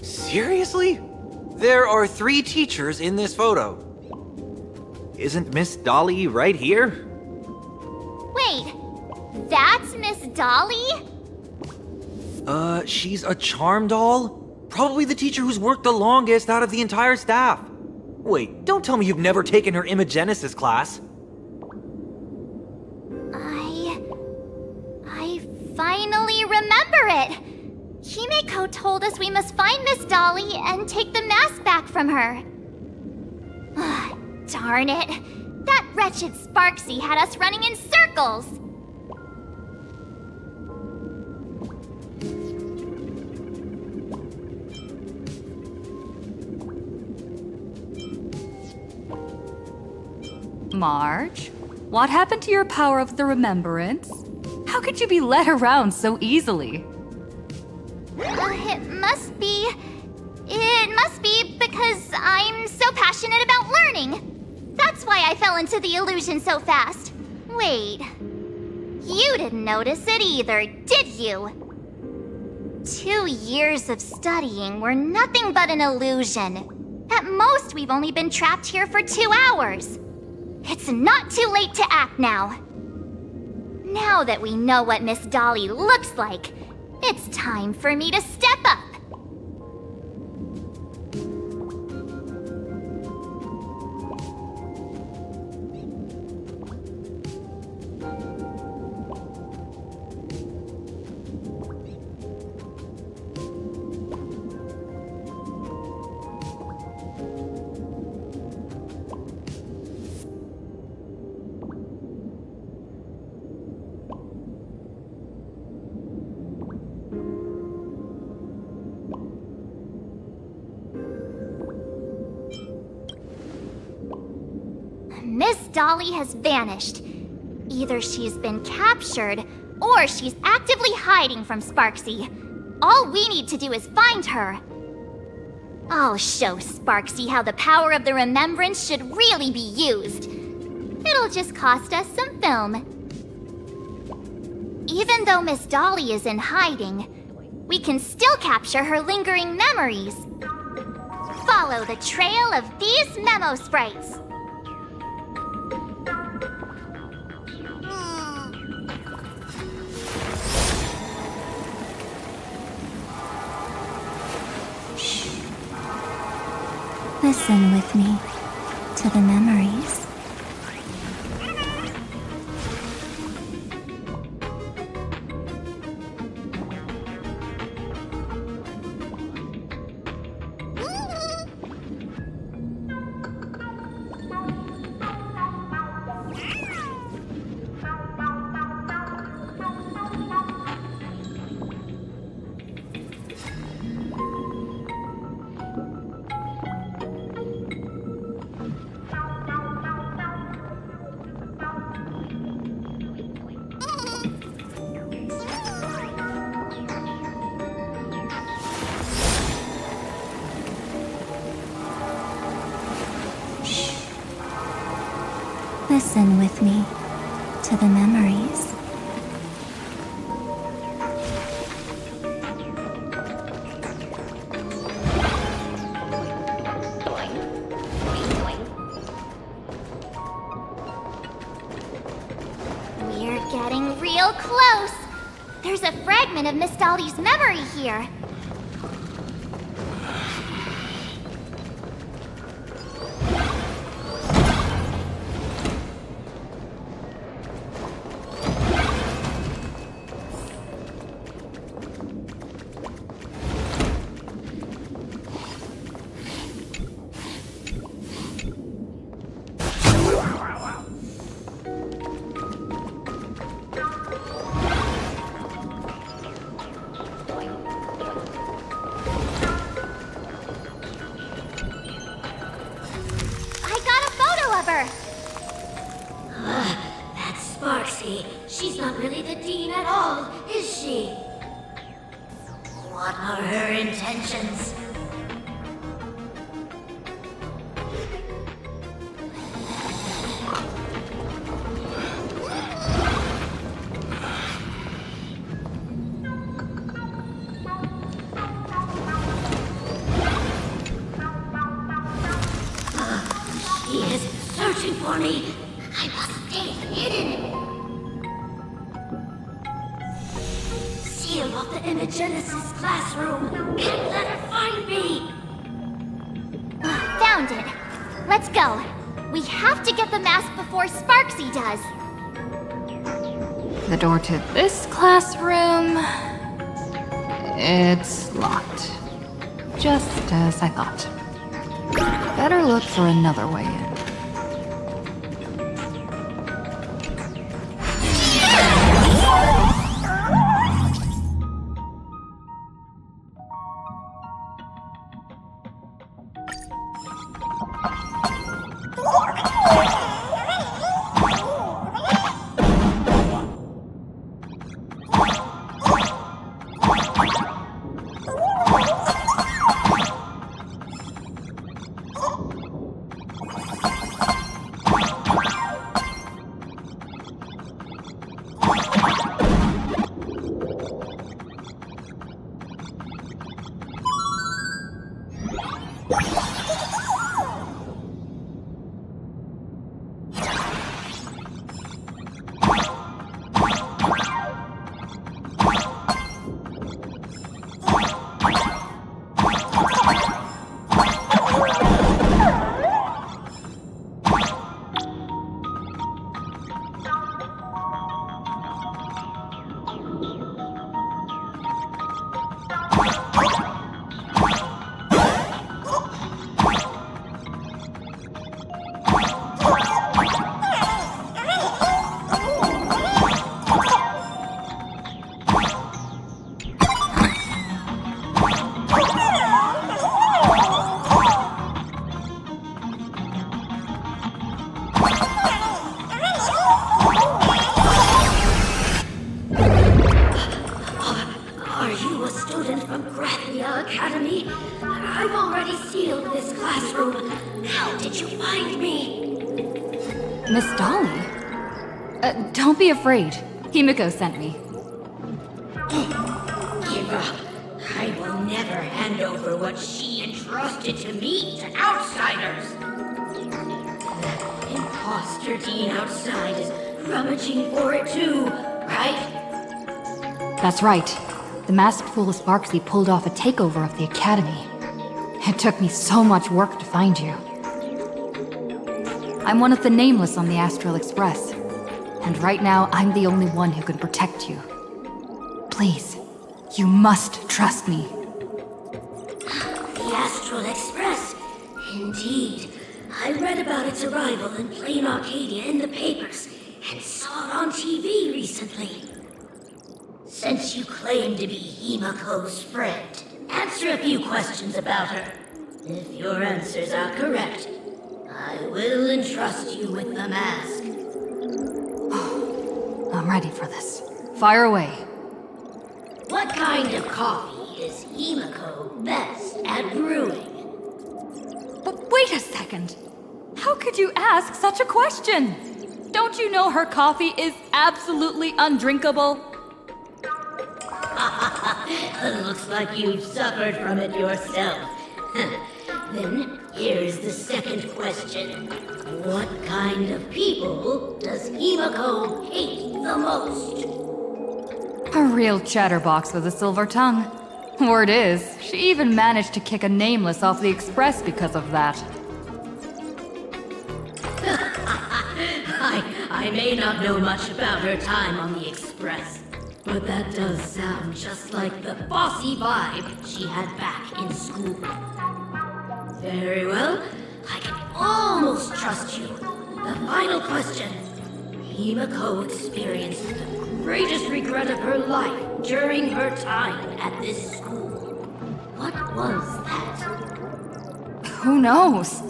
Seriously? There are 3 teachers in this photo. Isn't Miss Dolly right here? Wait, that's Miss Dolly? She's a charm doll? Probably the teacher who's worked the longest out of the entire staff. Wait, don't tell me you've never taken her Imagenesis class. I finally remember it! Himeko told us we must find Miss Dolly and take the mask back from her. Darn it! That wretched Sparksy had us running in circles! Marge, what happened to your power of the remembrance? How could you be led around so easily? It must be because I'm so passionate about learning. That's why I fell into the illusion so fast. Wait, you didn't notice it either, did you? 2 years of studying were nothing but an illusion. At most, we've only been trapped here for 2 hours. It's not too late to act now. Now that we know what Miss Dolly looks like, it's time for me to step up. Miss Dolly has vanished. Either she's been captured, or she's actively hiding from Sparksy. All we need to do is find her. I'll show Sparksy how the power of the remembrance should really be used. It'll just cost us some film. Even though Miss Dolly is in hiding, we can still capture her lingering memories. Follow the trail of these memo sprites. Listen with me to the memories. Listen with me to the memories. We're getting real close. There's a fragment of Miss Dolly's memory here. That's Sparksy. She's not really the dean at all, is she? What are her intentions? She is searching for me. I must stay hidden. Seal off the Imagenesis classroom. Can't let her find me. Found it. Let's go. We have to get the mask before Sparksy does. The door to this classroom... it's locked. Just as I thought. Better look for another way in. did you find me? Miss Dolly? Don't be afraid. Himiko sent me. Give up. I will never hand over what she entrusted to me to outsiders. That imposter Dean outside is rummaging for it too, right? That's right. The masked fool Sparksy pulled off a takeover of the Academy. It took me so much work to find you. I'm one of the Nameless on the Astral Express. And right now, I'm the only one who can protect you. Please, you must trust me. The Astral Express? Indeed. I read about its arrival in Plain Arcadia in the papers, and saw it on TV recently. Since you claim to be Himiko's friend, answer a few questions about her. If your answers are correct, I will entrust you with the mask. I'm ready for this. Fire away. What kind of coffee is Himiko best at brewing? But wait a second. How could you ask such a question? Don't you know her coffee is absolutely undrinkable? Looks like you've suffered from it yourself. Then, here's the second question. What kind of people does Himiko hate the most? A real chatterbox with a silver tongue. Word is, she even managed to kick a Nameless off the Express because of that. I may not know much about her time on the Express, but that does sound just like the bossy vibe she had back in school. Very well, I can almost trust you. The final question. Himiko experienced the greatest regret of her life during her time at this school. What was that? Who knows?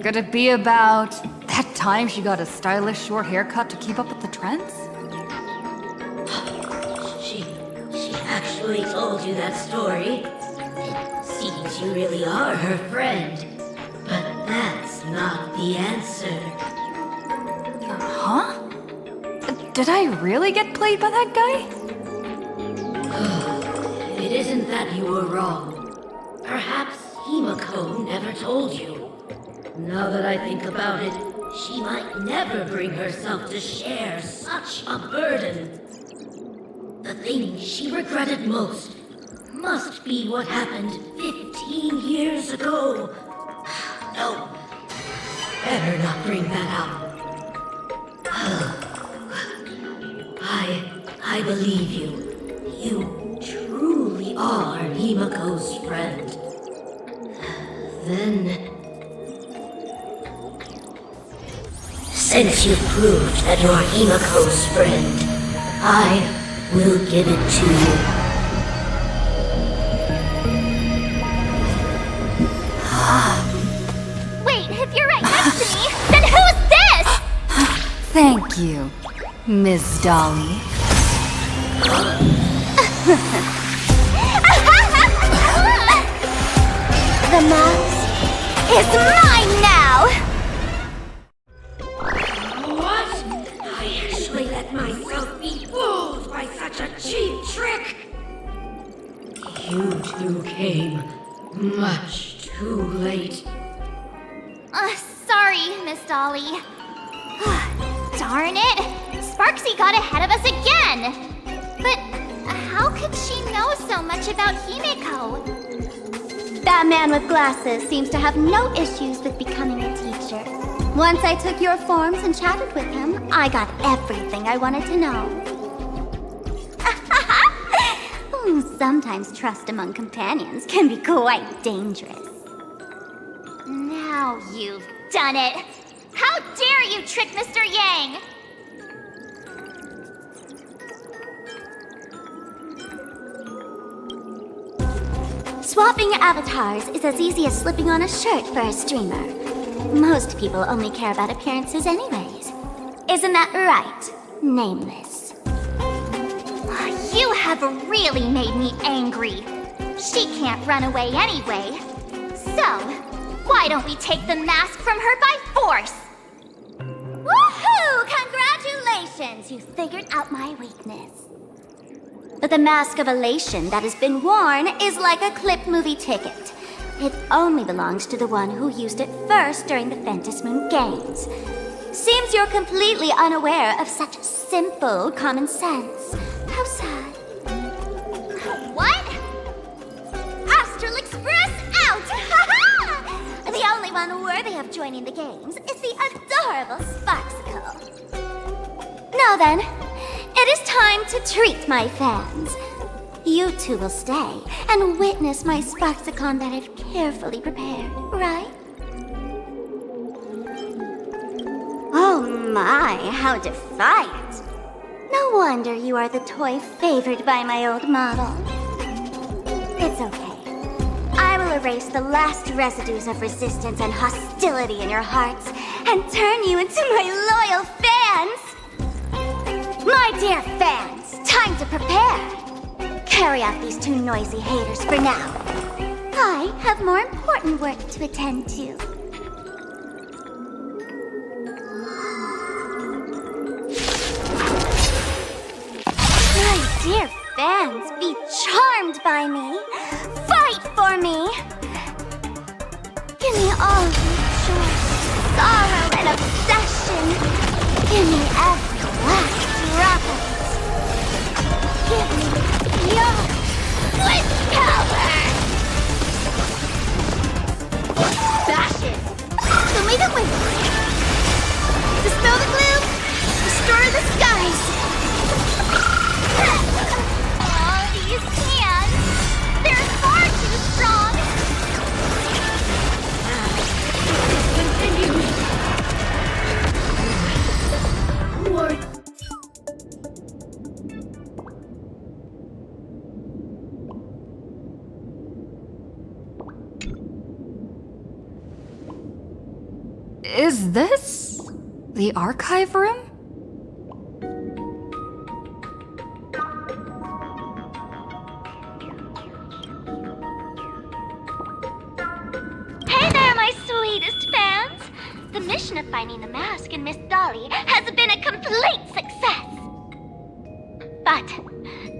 Could it be about that time she got a stylish short haircut to keep up with the trends? She actually told you that story. It seems you really are her friend. But that's not the answer. Huh? Did I really get played by that guy? It isn't that you were wrong. Perhaps Himiko never told you. Now that I think about it, she might never bring herself to share such a burden. The thing she regretted most must be what happened 15 years ago. No, better not bring that up. I believe you. You truly are Himiko's friend. Then, since you proved that you're Himiko's friend, I will give it to you. Wait, if you're right next to me, then who's this? Thank you, Miss Dolly. The mask is mine now! What? I actually let myself be fooled by such a cheap trick? You two came much too late. Sorry, Miss Dolly. Darn it! Sparksy got ahead of us again! But how could she know so much about Himiko? That man with glasses seems to have no issues with becoming a teacher. Once I took your forms and chatted with him, I got everything I wanted to know. Sometimes trust among companions can be quite dangerous. Now you've done it! How dare you trick Mr. Yang! Swapping avatars is as easy as slipping on a shirt for a streamer. Most people only care about appearances anyways. Isn't that right, Nameless? You have really made me angry. She can't run away anyway. So, Why don't we take the mask from her by force? Woohoo! Congratulations! You figured out my weakness. But the mask of elation that has been worn is like a clip movie ticket. It only belongs to the one who used it first during the Ventus Moon Games. Seems you're completely unaware of such simple common sense. How sad. What? Astral Express out! Ha-ha! The only one worthy of joining the games is the adorable Sparksicle. Now then, it is time to treat my fans. You two will stay and witness my Sparksicon that I've carefully prepared, right? Oh my, how defiant. No wonder you are the toy favored by my old model. It's okay. I will erase the last residues of resistance and hostility in your hearts and turn you into my loyal fans! My dear fans, time to prepare! Carry out these two noisy haters for now. I have more important work to attend to. My dear fans, be charmed by me. Fight for me. Give me all your joy, sorrow, and obsession. Give me every last drop of it. Give me your twist power! Bash it! Show me the way! Dispel the gloom! Destroy the skies! All these hands! They're far too strong! Is this the archive room? Hey there, my sweetest fans! The mission of finding the mask and Miss Dolly has been a complete success! But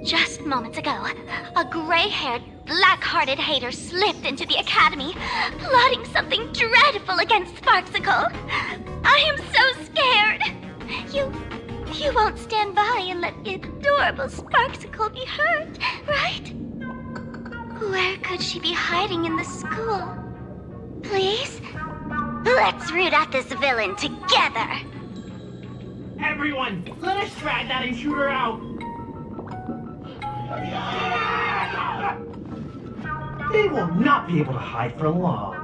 just moments ago, a gray-haired, black-hearted hater slipped into the academy, plotting something dreadful against Sparksicle. I am so scared! You won't stand by and let the adorable Sparksicle be hurt, right? Where could she be hiding in the school? Please? Let's root out this villain together! Everyone, let us drag that intruder out! They will not be able to hide for long.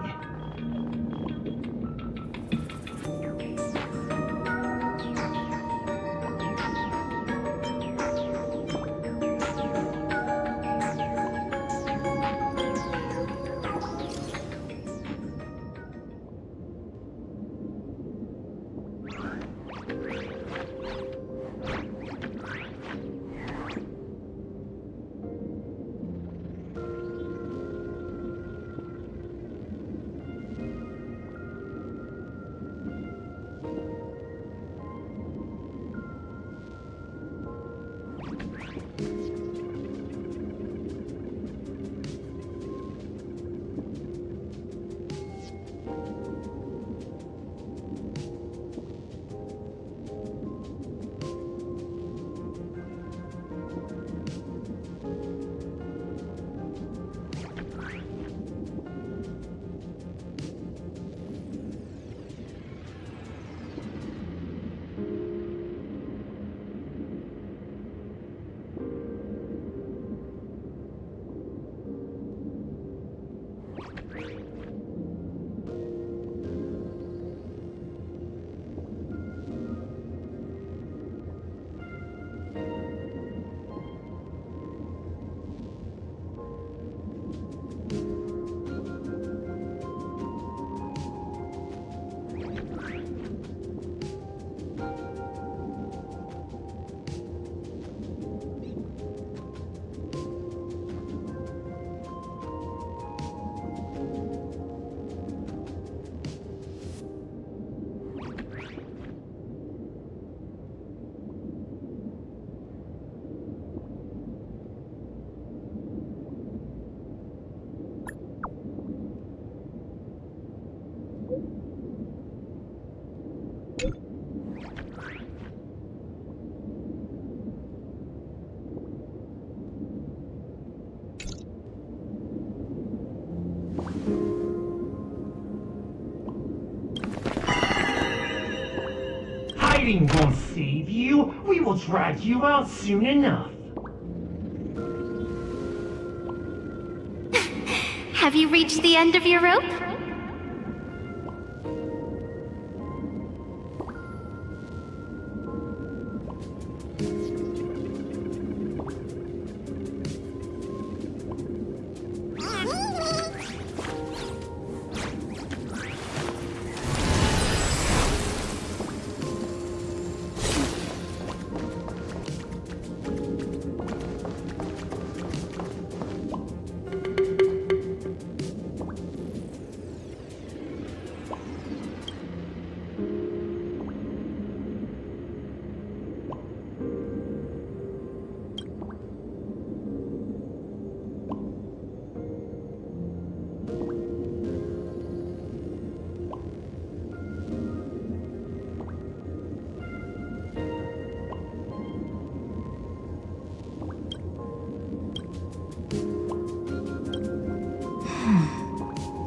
Hiding won't save you. We will drag you out soon enough. Have you reached the end of your rope?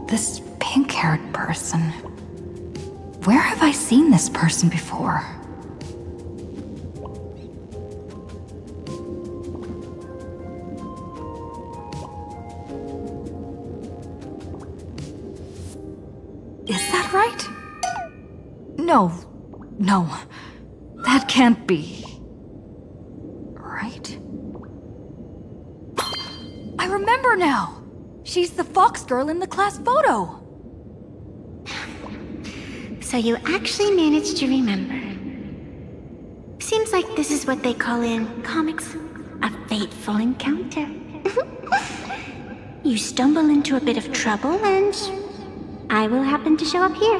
This pink-haired person. Where have I seen this person before? Is that right? No. No. That can't be. Right? I remember now! She's the fox girl in the class photo! So you actually managed to remember. Seems like this is what they call in comics a fateful encounter. You stumble into a bit of trouble and I will happen to show up here.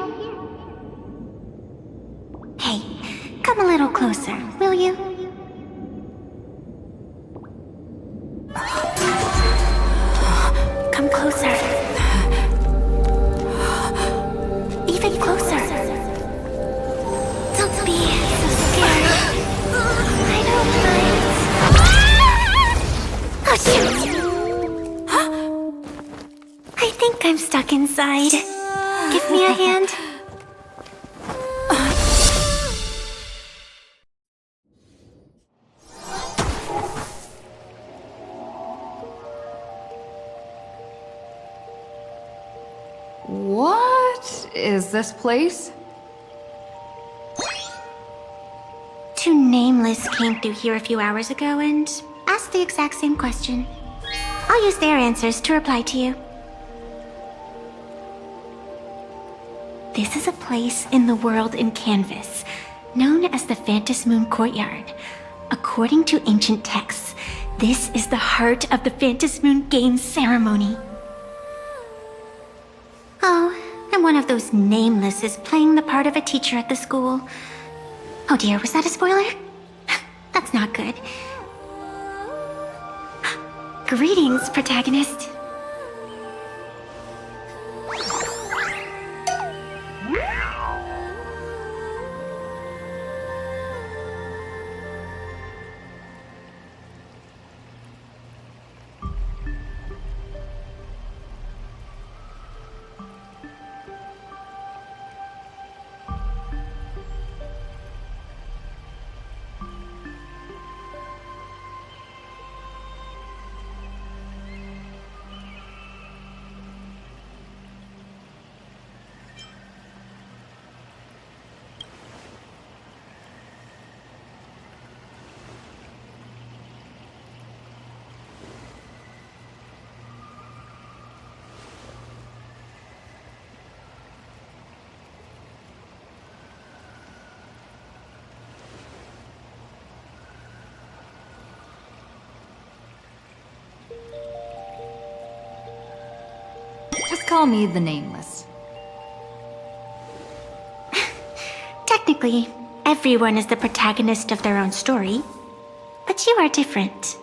Hey, come a little closer, will you? Come closer. Even closer. Don't be so scared. I don't mind. Oh, shoot. I think I'm stuck inside. Give me a hand. What is this place? Two Nameless came through here a few hours ago and asked the exact same question. I'll use their answers to reply to you. This is a place in the world in Canvas, known as the Phantom Moon Courtyard. According to ancient texts, this is the heart of the Phantom Moon Games ceremony. Oh, and one of those Nameless is playing the part of a teacher at the school. Oh dear, was that a spoiler? That's not good. Greetings, protagonist. Just call me the Nameless. Technically, everyone is the protagonist of their own story. But you are different.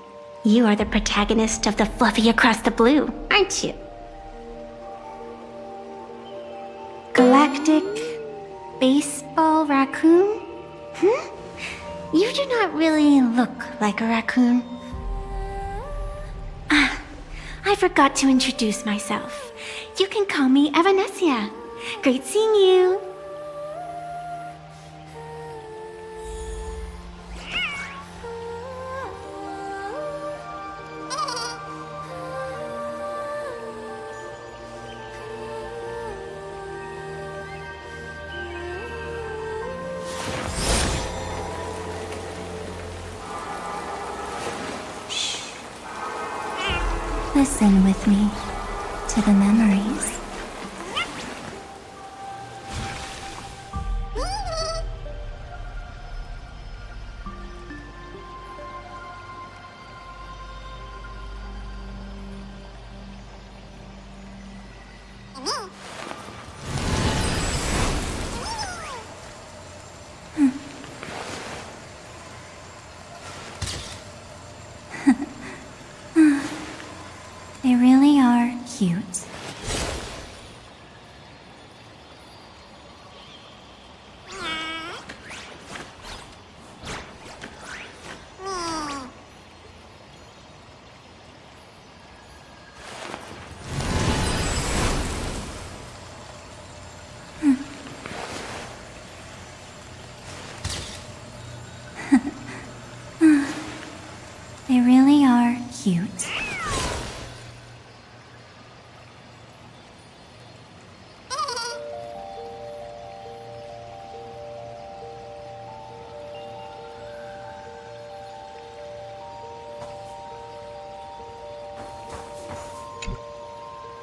You are the protagonist of the Fluffy Across the Blue, aren't you? Galactic baseball raccoon? You do not really look like a raccoon. Ah, I forgot to introduce myself. You can call me Evanessia. Great seeing you. Listen with me to the memories. They really are cute. They really are cute.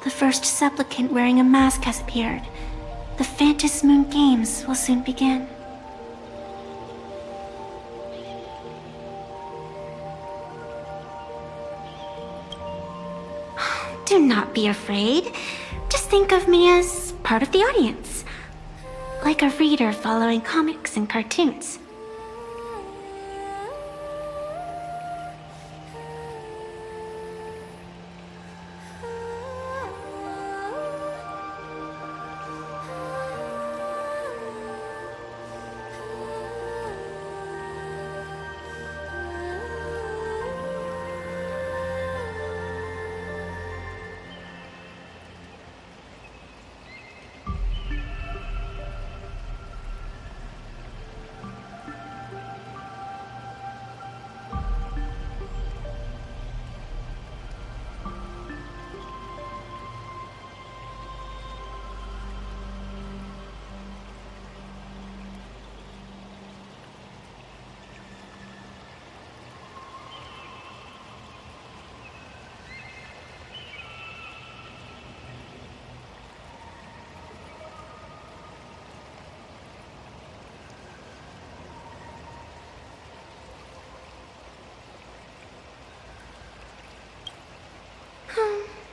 The first supplicant wearing a mask has appeared. The Phantasm Moon Games will soon begin. Do not be afraid. Just think of me as part of the audience. Like a reader following comics and cartoons.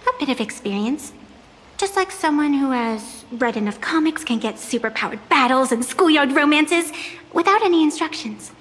A bit of experience. Just like someone who has read enough comics can get superpowered battles and schoolyard romances without any instructions.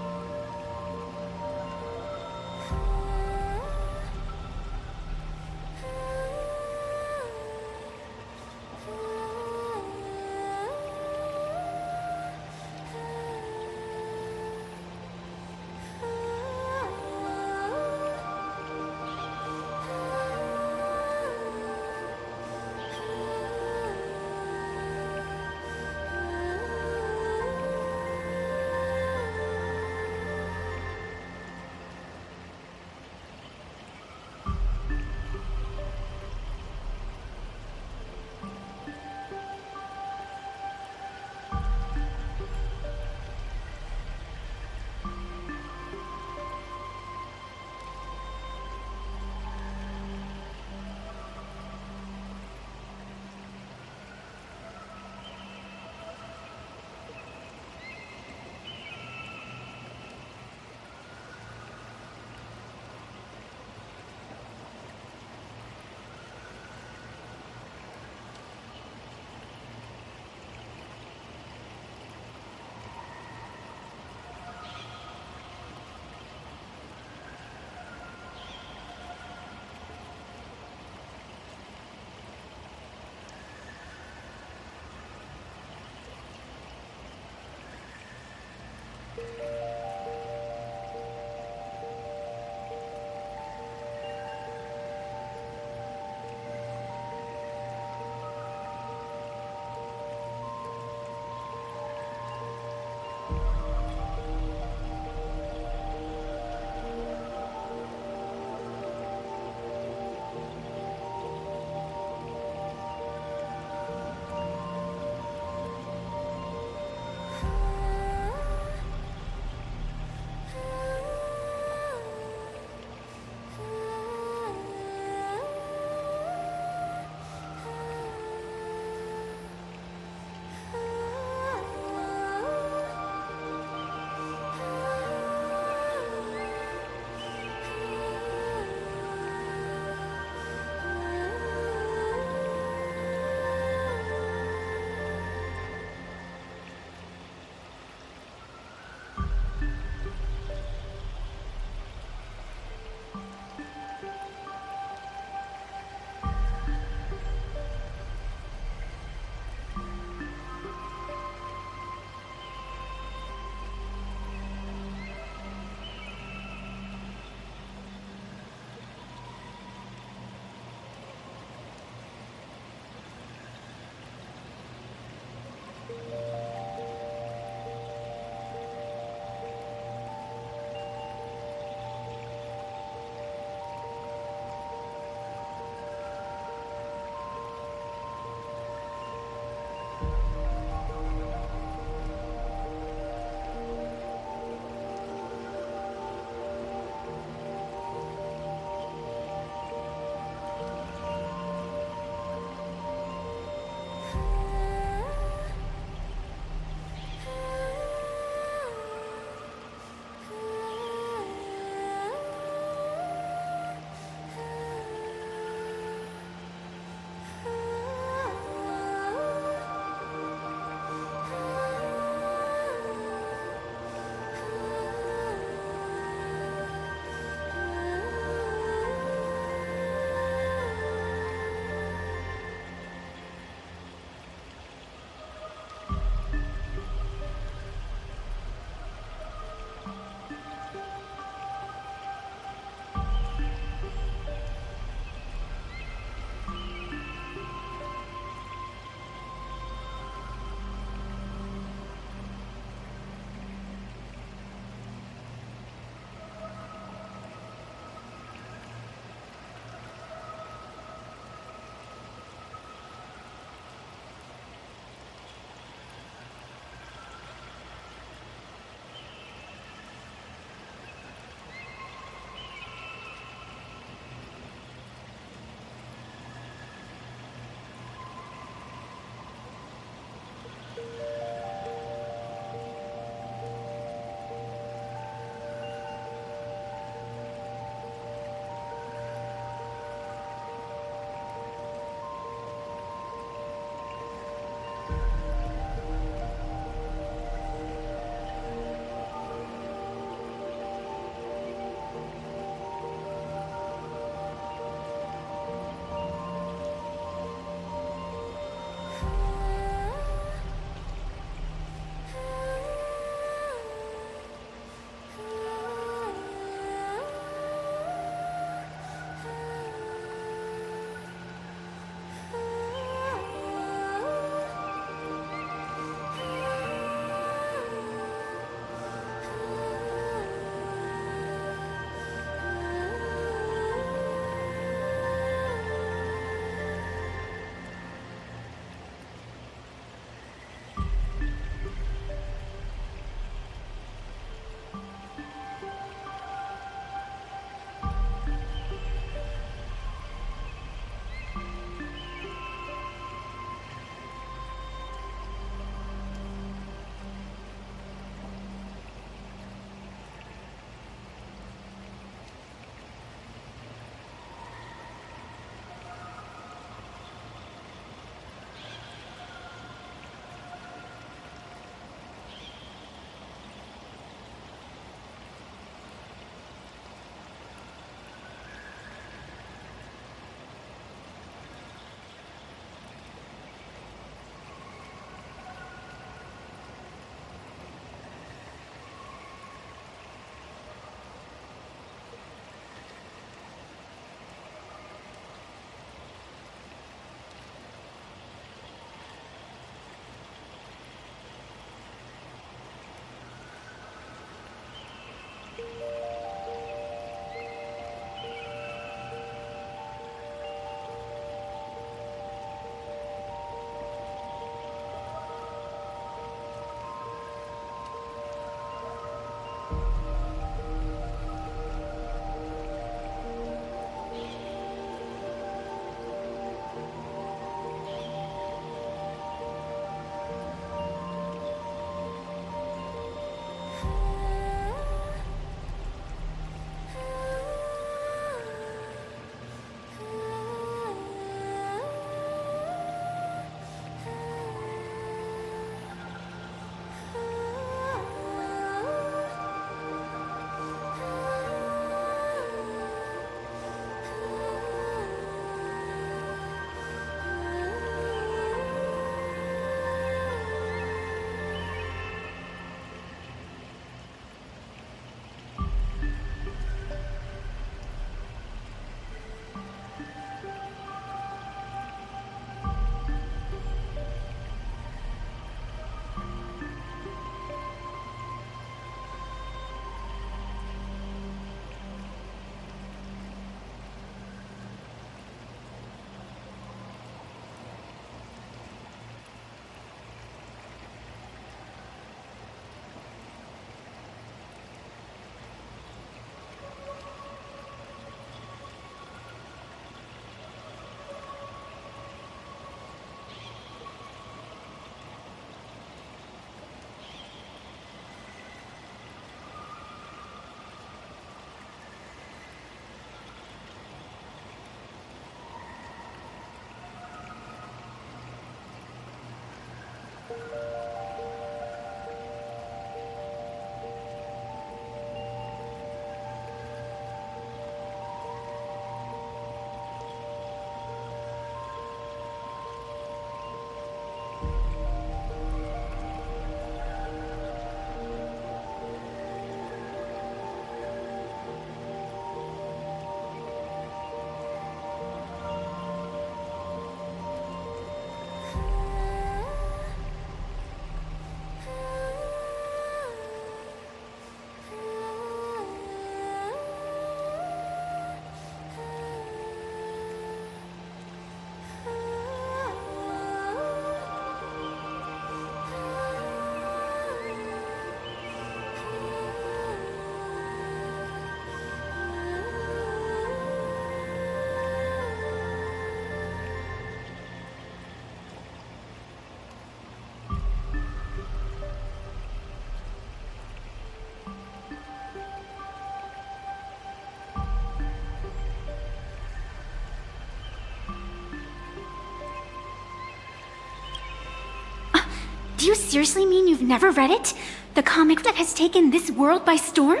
Do you seriously mean you've never read it? The comic that has taken this world by storm?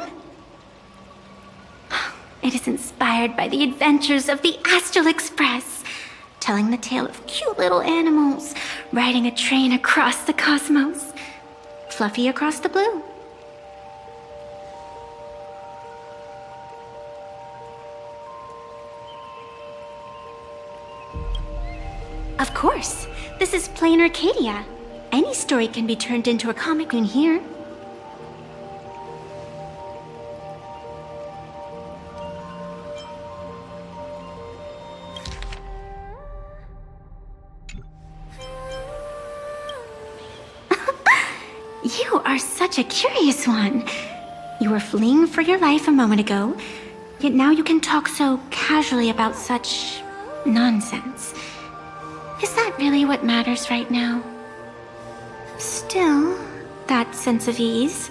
It is inspired by the adventures of the Astral Express, telling the tale of cute little animals riding a train across the cosmos, fluffy across the blue. Of course, this is plain Arcadia. Any story can be turned into a comic in here. You are such a curious one. You were fleeing for your life a moment ago, yet now you can talk so casually about such nonsense. Is that really what matters right now? Still, that sense of ease,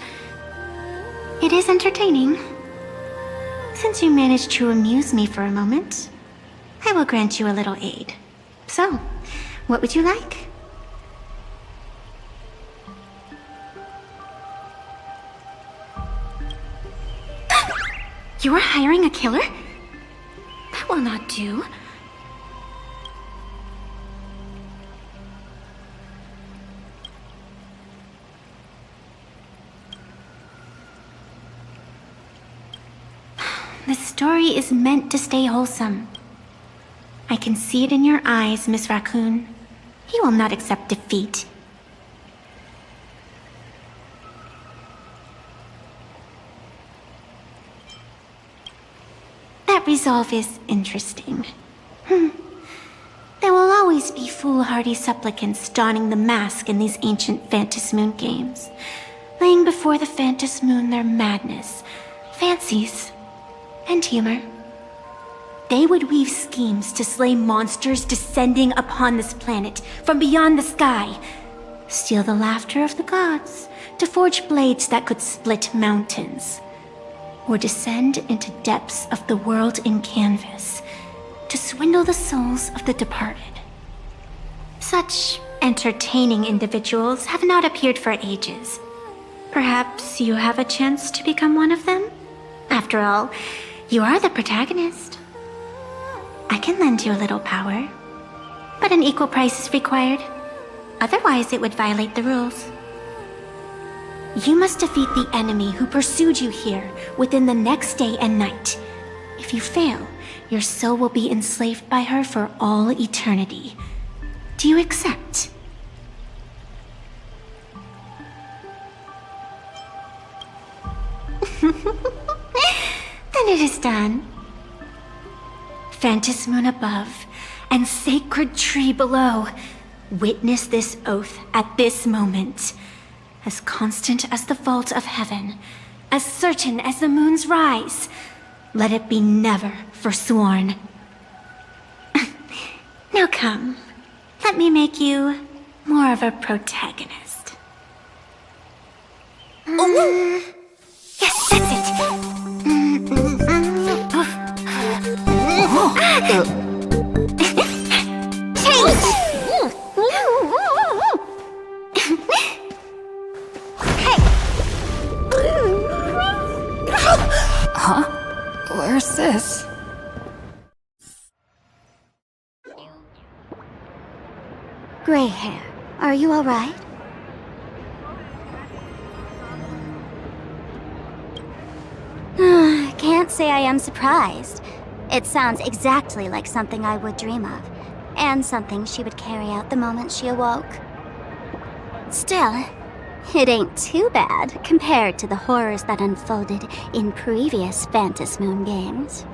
it is entertaining. Since you managed to amuse me for a moment, I will grant you a little aid. So, what would you like? You are hiring a killer? That will not do. The story is meant to stay wholesome. I can see it in your eyes, Miss Raccoon. He will not accept defeat. That resolve is interesting. There will always be foolhardy supplicants donning the mask in these ancient Phantom Moon games, laying before the Phantom Moon their madness, fancies, and humor. They would weave schemes to slay monsters descending upon this planet from beyond the sky, steal the laughter of the gods to forge blades that could split mountains, or descend into depths of the world in canvas to swindle the souls of the departed. Such entertaining individuals have not appeared for ages. Perhaps you have a chance to become one of them? After all, you are the protagonist. I can lend you a little power, but an equal price is required. Otherwise, it would violate the rules. You must defeat the enemy who pursued you here within the next day and night. If you fail, your soul will be enslaved by her for all eternity. Do you accept? Then it is done. Phantom Moon above and sacred tree below, witness this oath at this moment. As constant as the vault of heaven, as certain as the moon's rise, let it be never forsworn. Now come, let me make you more of a protagonist. Yes, that's it. Change! Huh? Where's this? Gray hair, are you all right? Can't say I am surprised. It sounds exactly like something I would dream of, and something she would carry out the moment she awoke. Still, it ain't too bad compared to the horrors that unfolded in previous Phantom Moon games.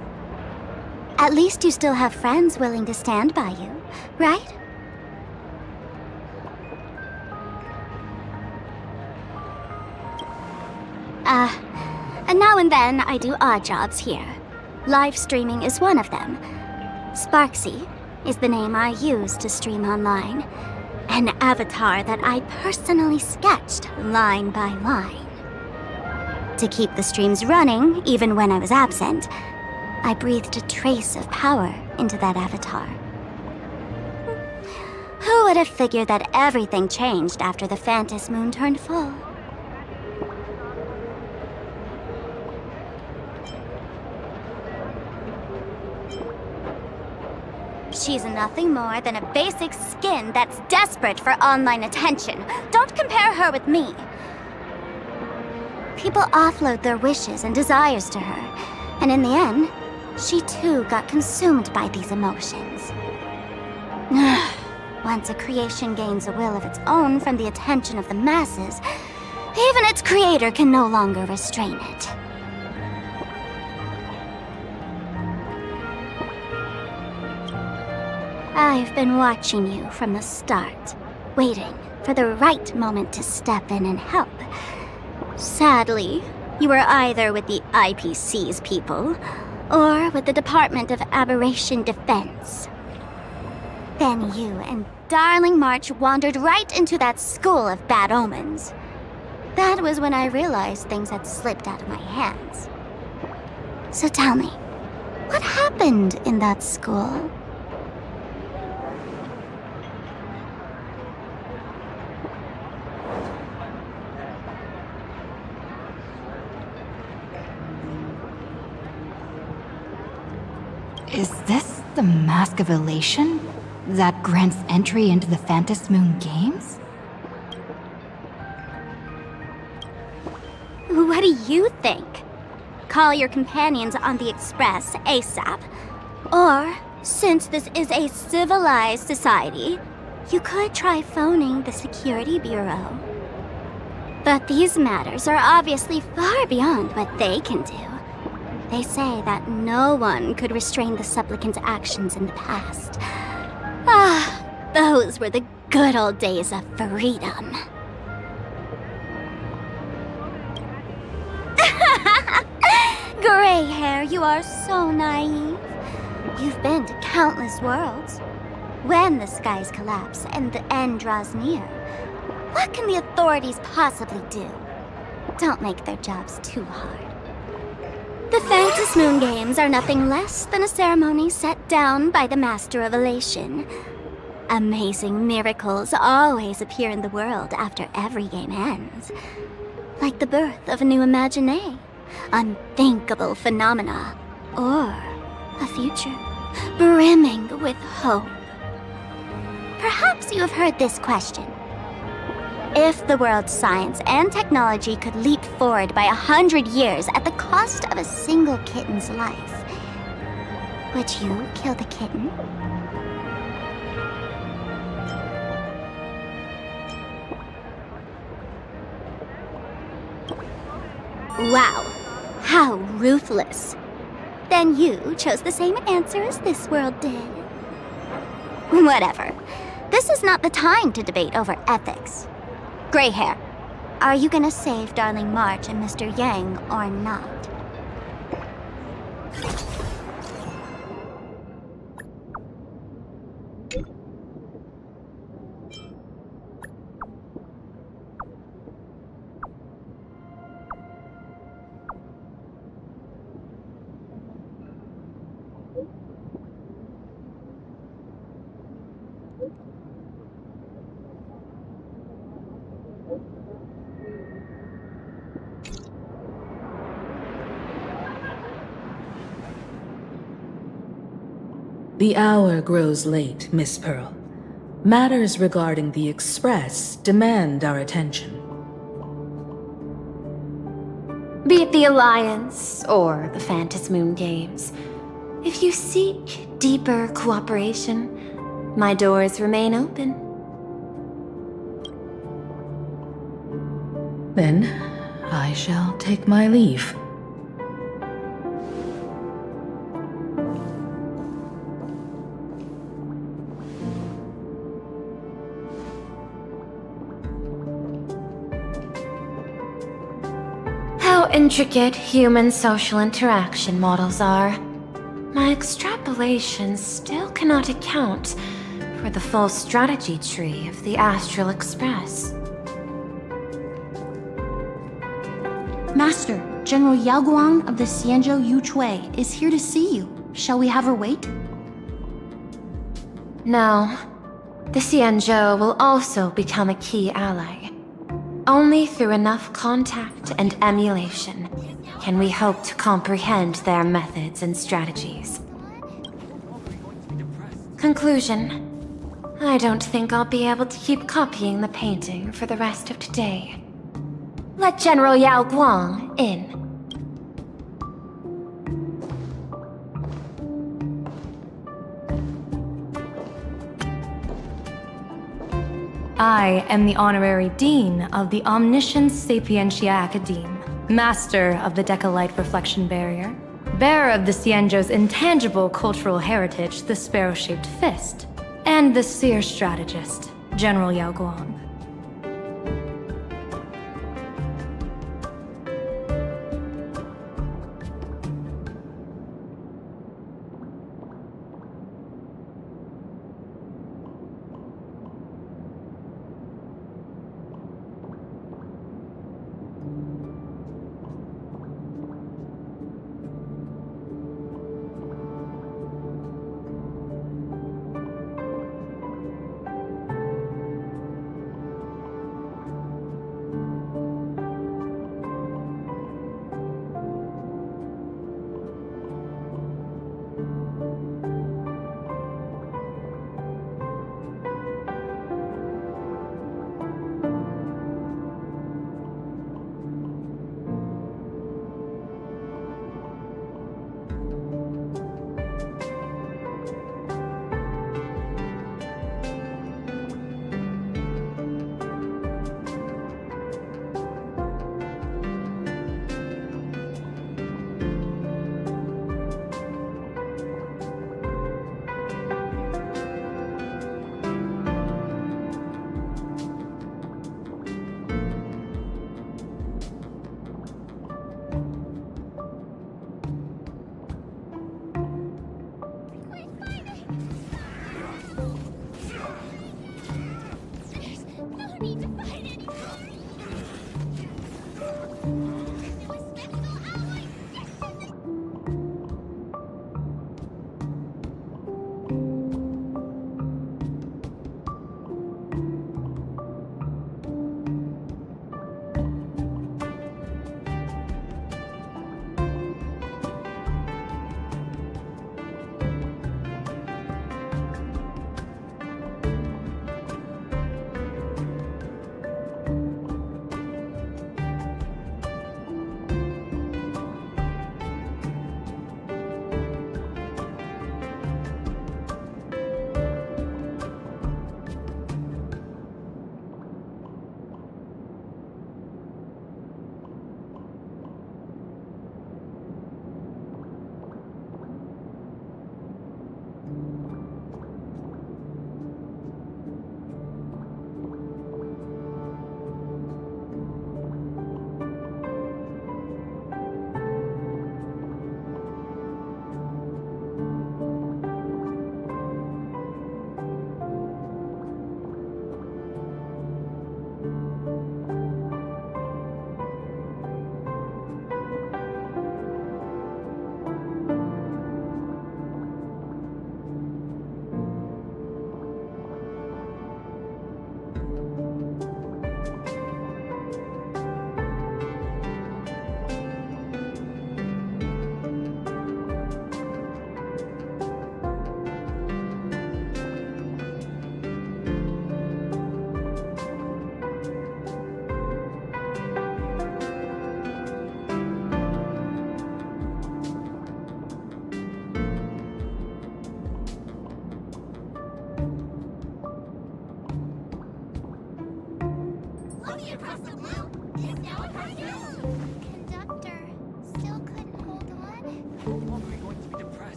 At least you still have friends willing to stand by you, right? And now and then I do odd jobs here. Live streaming is one of them. Sparksy is the name I use to stream online. An avatar that I personally sketched line by line. To keep the streams running, even when I was absent, I breathed a trace of power into that avatar. Who would have figured that everything changed after the Phantom Moon turned full? She's nothing more than a basic skin that's desperate for online attention. Don't compare her with me. People offload their wishes and desires to her, and in the end, she too got consumed by these emotions. Once a creation gains a will of its own from the attention of the masses, even its creator can no longer restrain it. I've been watching you from the start, waiting for the right moment to step in and help. Sadly, you were either with the IPC's people, or with the Department of Aberration Defense. Then you and Darling March wandered right into that school of bad omens. That was when I realized things had slipped out of my hands. So tell me, what happened in that school? Is this the Mask of Elation that grants entry into the Phantom Moon Games? What do you think? Call your companions on the Express ASAP. Or, since this is a civilized society, you could try phoning the Security Bureau. But these matters are obviously far beyond what they can do. They say that no one could restrain the supplicant's actions in the past. Ah, those were the good old days of freedom. Gray hair, you are so naive. You've been to countless worlds. When the skies collapse and the end draws near, what can the authorities possibly do? Don't make their jobs too hard. The Phantom Moon Games are nothing less than a ceremony set down by the Master of Elation. Amazing miracles always appear in the world after every game ends. Like the birth of a new imagination, unthinkable phenomena, or a future brimming with hope. Perhaps you have heard this question. If the world's science and technology could leap forward by 100 years at the cost of a single kitten's life, would you kill the kitten? Wow, how ruthless. Then you chose the same answer as this world did. Whatever. This is not the time to debate over ethics. Gray hair, are you gonna save Darling March and Mr. Yang or not? The hour grows late, Miss Pearl. Matters regarding the Express demand our attention. Be it the Alliance or the Phantom Moon Games, if you seek deeper cooperation, my doors remain open. Then, I shall take my leave. How intricate human social interaction models are. My extrapolations still cannot account for the full strategy tree of the Astral Express. Master, General Yao Guang of the Xianzhou Yuchui is here to see you. Shall we have her wait? No. The Xianzhou will also become a key ally. Only through enough contact and emulation can we hope to comprehend their methods and strategies. Conclusion. I don't think I'll be able to keep copying the painting for the rest of today. Let General Yao Guang in. I am the Honorary Dean of the Omniscience Sapientia Academe, Master of the Decalite Reflection Barrier, bearer of the Xianzhou's intangible cultural heritage, the Sparrow-Shaped Fist, and the Seer Strategist, General Yao Guang.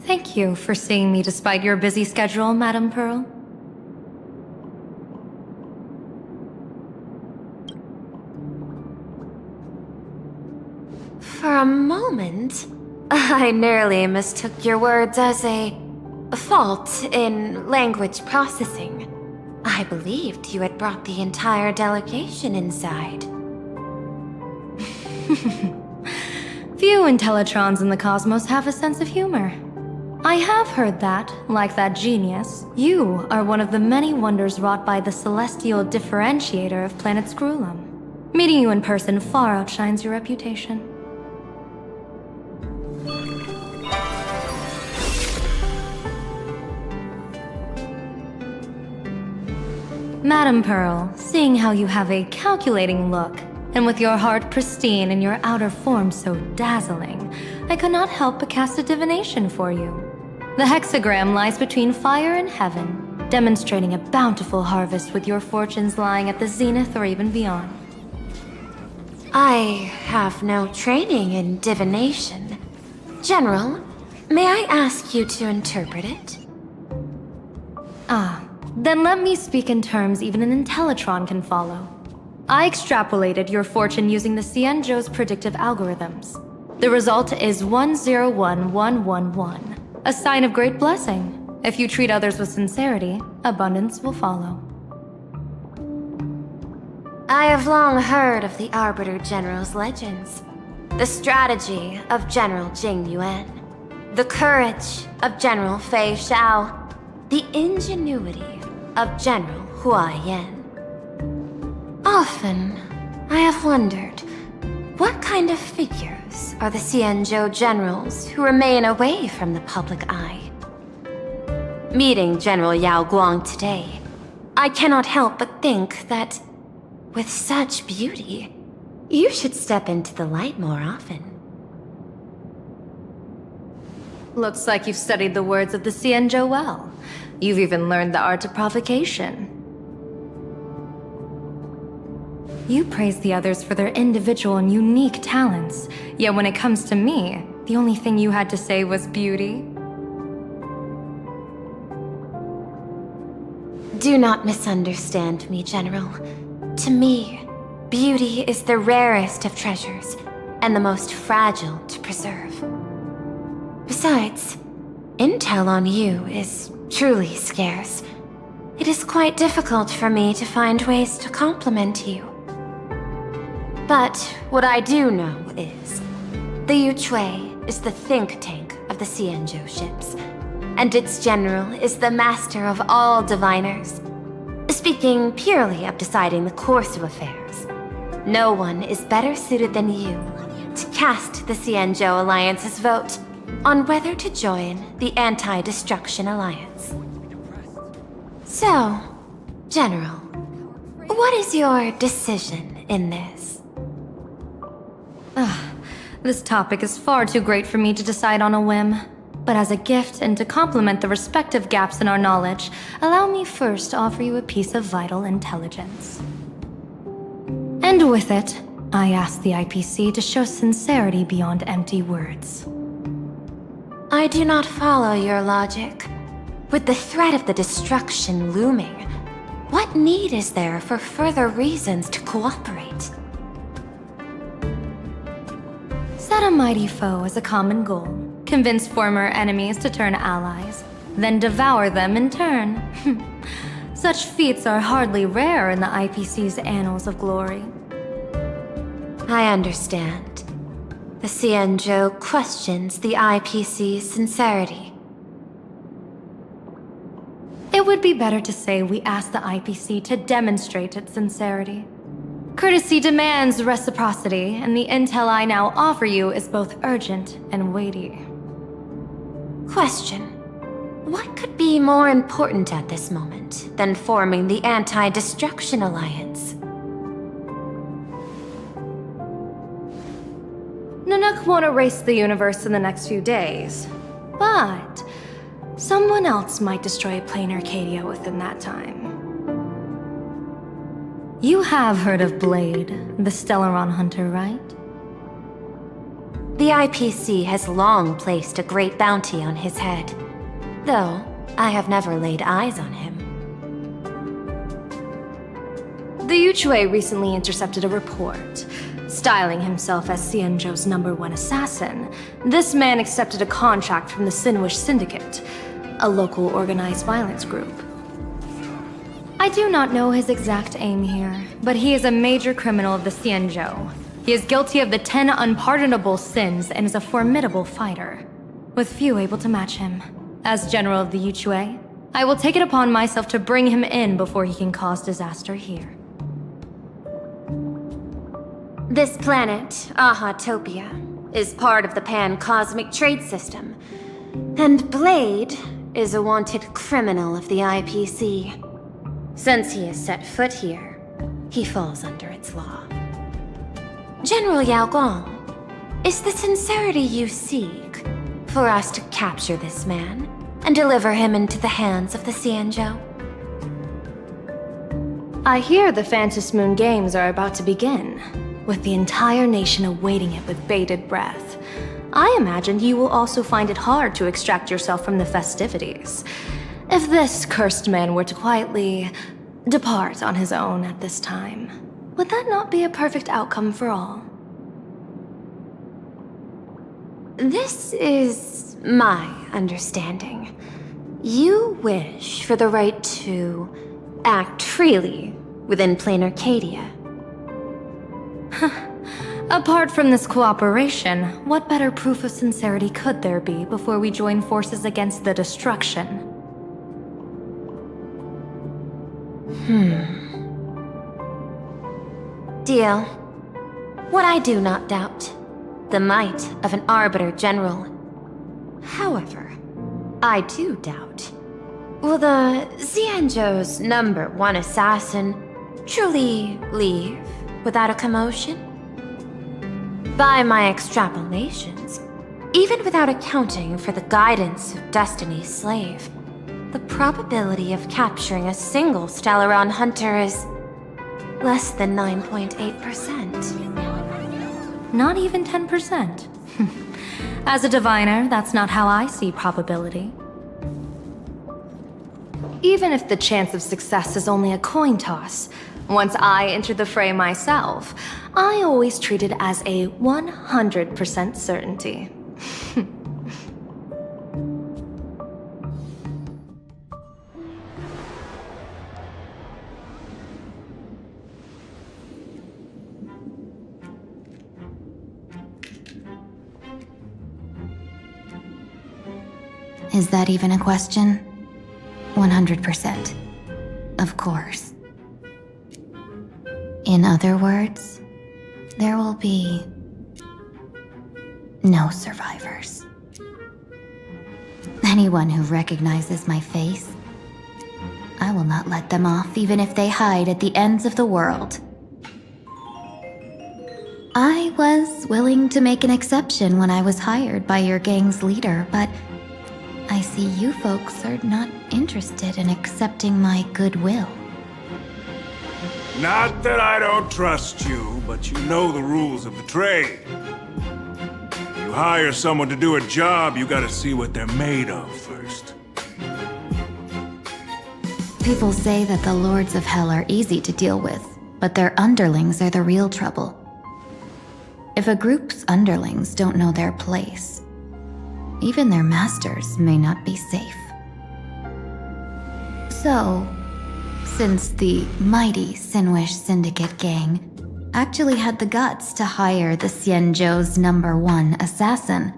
Thank you for seeing me despite your busy schedule, Madam Pearl. For a moment, I nearly mistook your words as a fault in language processing. I believed you had brought the entire delegation inside. Few Intellitrons in the cosmos have a sense of humor. I have heard that, like that genius, you are one of the many wonders wrought by the celestial differentiator of planet Screwlum. Meeting you in person far outshines your reputation. Madam Pearl, seeing how you have a calculating look, and with your heart pristine and your outer form so dazzling, I could not help but cast a divination for you. The hexagram lies between fire and heaven, demonstrating a bountiful harvest with your fortunes lying at the zenith or even beyond. I have no training in divination. General, may I ask you to interpret it? Then let me speak in terms even an Intellitron can follow. I extrapolated your fortune using the Cienjo's predictive algorithms. The result is 101111, a sign of great blessing. If you treat others with sincerity, abundance will follow. I have long heard of the Arbiter General's legends. The strategy of General Jing Yuan. The courage of General Fei Xiao. The ingenuity of General Hua Yan. Often, I have wondered, what kind of figures are the Cienjo generals who remain away from the public eye? Meeting General Yao Guang today, I cannot help but think that, with such beauty, you should step into the light more often. Looks like you've studied the words of the Cienjo well. You've even learned the art of provocation. You praise the others for their individual and unique talents, yet when it comes to me, the only thing you had to say was beauty. Do not misunderstand me, General. To me, beauty is the rarest of treasures, and the most fragile to preserve. Besides, intel on you is truly scarce. It is quite difficult for me to find ways to compliment you. But what I do know is, the Yuchui is the think tank of the Cienjo ships, and its general is the master of all diviners. Speaking purely of deciding the course of affairs, no one is better suited than you to cast the Cienjo Alliance's vote on whether to join the Anti-Destruction Alliance. So, General, what is your decision in this? This topic is far too great for me to decide on a whim. But as a gift and to complement the respective gaps in our knowledge, allow me first to offer you a piece of vital intelligence. And with it, I ask the IPC to show sincerity beyond empty words. I do not follow your logic. With the threat of the destruction looming, what need is there for further reasons to cooperate? Set a mighty foe as a common goal. Convince former enemies to turn allies, then devour them in turn. Such feats are hardly rare in the IPC's annals of glory. I understand. The Cienjo questions the IPC's sincerity. It would be better to say we ask the IPC to demonstrate its sincerity. Courtesy demands reciprocity, and the intel I now offer you is both urgent and weighty. Question. What could be more important at this moment than forming the Anti-Destruction Alliance? Nanook won't erase the universe in the next few days, but someone else might destroy plain Arcadia within that time. You have heard of Blade, the Stellaron hunter, right? The The IPC has long placed a great bounty on his head, though I have never laid eyes on him. The Yuchue recently intercepted a report. Styling himself as Xianzhou's #1 assassin, this man accepted a contract from the Sinwish Syndicate, a local organized violence group. I do not know his exact aim here, but he is a major criminal of the Xianzhou. He is guilty of the 10 unpardonable sins and is a formidable fighter, with few able to match him. As General of the Yuchue, I will take it upon myself to bring him in before he can cause disaster here. This planet, Ahatopia, is part of the Pan-Cosmic Trade System, and Blade is a wanted criminal of the IPC. Since he has set foot here, he falls under its law. General Yao Gong, is the sincerity you seek for us to capture this man and deliver him into the hands of the Xianzhou? I hear the Phantom Moon Games are about to begin, with the entire nation awaiting it with bated breath. I imagine you will also find it hard to extract yourself from the festivities. If this cursed man were to quietly depart on his own at this time, would that not be a perfect outcome for all? This is my understanding. You wish for the right to act freely within Plain Arcadia. Apart from this cooperation, what better proof of sincerity could there be before we join forces against the destruction? Deal. What I do not doubt, the might of an Arbiter General. However, I do doubt, will the Xianzhou's #1 assassin truly leave without a commotion? By my extrapolations, even without accounting for the guidance of Destiny's slave, the probability of capturing a single Stellaron hunter is less than 9.8%. Not even 10%. As a diviner, that's not how I see probability. Even if the chance of success is only a coin toss, once I enter the fray myself, I always treat it as a 100% certainty. Is that even a question? 100%. Of course. In other words, there will be no survivors. Anyone who recognizes my face, I will not let them off even if they hide at the ends of the world. I was willing to make an exception when I was hired by your gang's leader, but I see you folks are not interested in accepting my goodwill. Not that I don't trust you, but you know the rules of the trade. You hire someone to do a job, you gotta see what they're made of first. People say that the Lords of Hell are easy to deal with, but their underlings are the real trouble. If a group's underlings don't know their place, even their masters may not be safe. So, since the mighty Sinwish Syndicate gang actually had the guts to hire the Xianzhou's #1 assassin,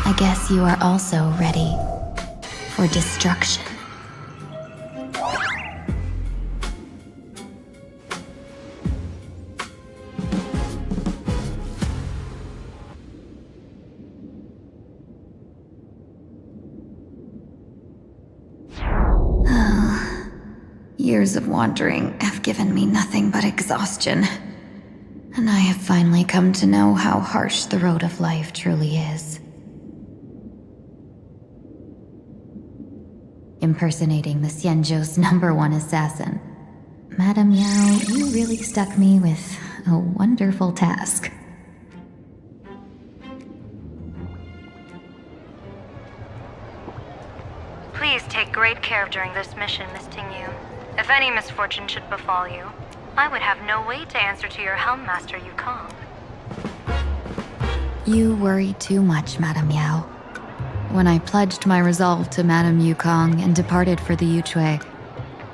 I guess you are also ready for destruction. Years of wandering have given me nothing but exhaustion, and I have finally come to know how harsh the road of life truly is. Impersonating the Xianzhou's #1 assassin. Madame Yao, you really stuck me with a wonderful task. Please take great care during this mission, Miss Tingyu. If any misfortune should befall you, I would have no way to answer to your Helm Master Yukong. You worry too much, Madame Yao. When I pledged my resolve to Madame Yukong and departed for the Yuchue,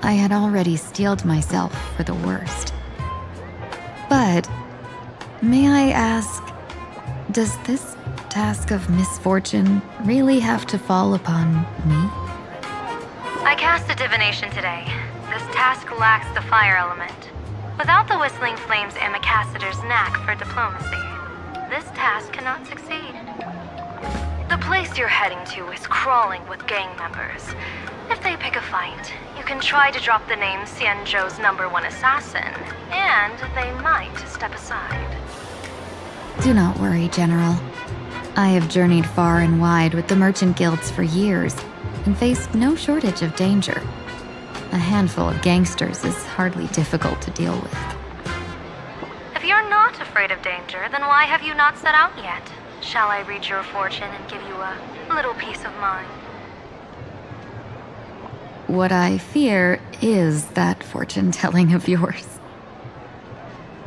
I had already steeled myself for the worst. But, may I ask, does this task of misfortune really have to fall upon me? I cast a divination today. This task lacks the fire element. Without the Whistling Flames Ambassador's knack for diplomacy, this task cannot succeed. The place you're heading to is crawling with gang members. If they pick a fight, you can try to drop the name Xianzhou's #1 assassin, and they might step aside. Do not worry, General. I have journeyed far and wide with the merchant guilds for years and faced no shortage of danger. A handful of gangsters is hardly difficult to deal with. If you're not afraid of danger, then why have you not set out yet? Shall I read your fortune and give you a little peace of mind? What I fear is that fortune-telling of yours.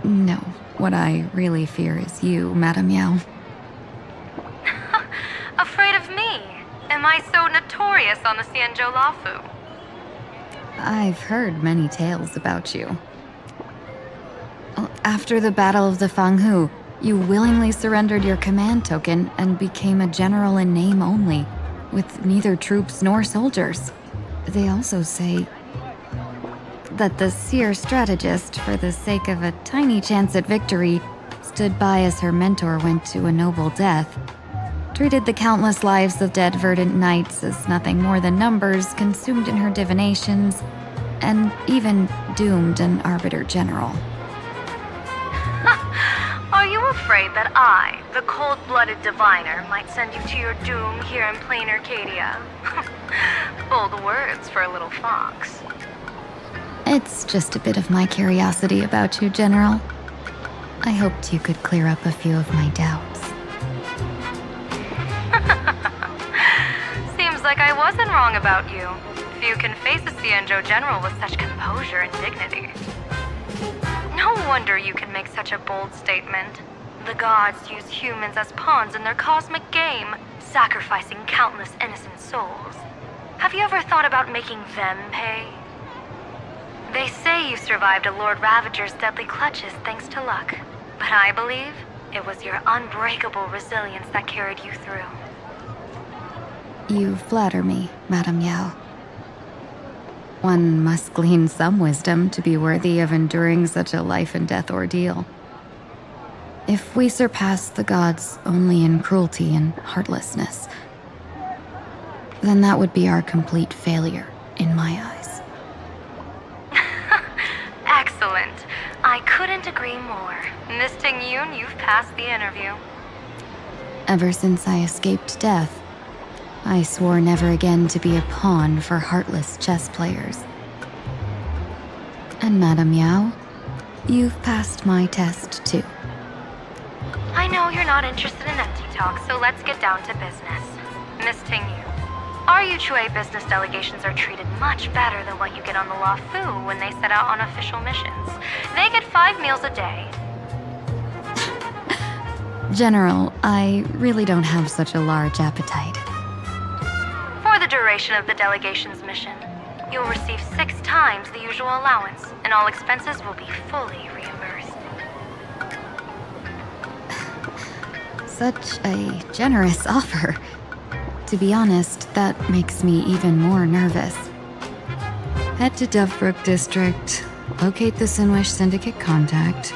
No, what I really fear is you, Madame Yao. Afraid of me? Am I so notorious on the Xianzhou Lafu? I've heard many tales about you. After the Battle of the Fanghu, you willingly surrendered your command token and became a general in name only, with neither troops nor soldiers. They also say that the seer strategist, for the sake of a tiny chance at victory, stood by as her mentor went to a noble death, treated the countless lives of dead verdant knights as nothing more than numbers consumed in her divinations, and even doomed an arbiter general. Are you afraid that I, the cold-blooded diviner, might send you to your doom here in plain Arcadia? Bold words for a little fox. It's just a bit of my curiosity about you, General. I hoped you could clear up a few of my doubts. Seems like I wasn't wrong about you. Few can face a Xianzhou general with such composure and dignity. No wonder you can make such a bold statement. The gods use humans as pawns in their cosmic game, sacrificing countless innocent souls. Have you ever thought about making them pay? They say you survived a Lord Ravager's deadly clutches thanks to luck, but I believe it was your unbreakable resilience that carried you through. You flatter me, Madame Yao. One must glean some wisdom to be worthy of enduring such a life-and-death ordeal. If we surpass the gods only in cruelty and heartlessness, then that would be our complete failure in my eyes. Excellent. I couldn't agree more. Miss Tingyun, you've passed the interview. Ever since I escaped death, I swore never again to be a pawn for heartless chess players. And Madame Yao, you've passed my test too. I know you're not interested in empty talk, so let's get down to business. Miss Tingyu, our Yuchue business delegations are treated much better than what you get on the Lafu when they set out on official missions. They get 5 meals a day. General, I really don't have such a large appetite. For the duration of the delegation's mission, you'll receive 6 times the usual allowance, and all expenses will be fully reimbursed. Such a generous offer. To be honest, that makes me even more nervous. Head to Dovebrook District, locate the Sinwish Syndicate contact,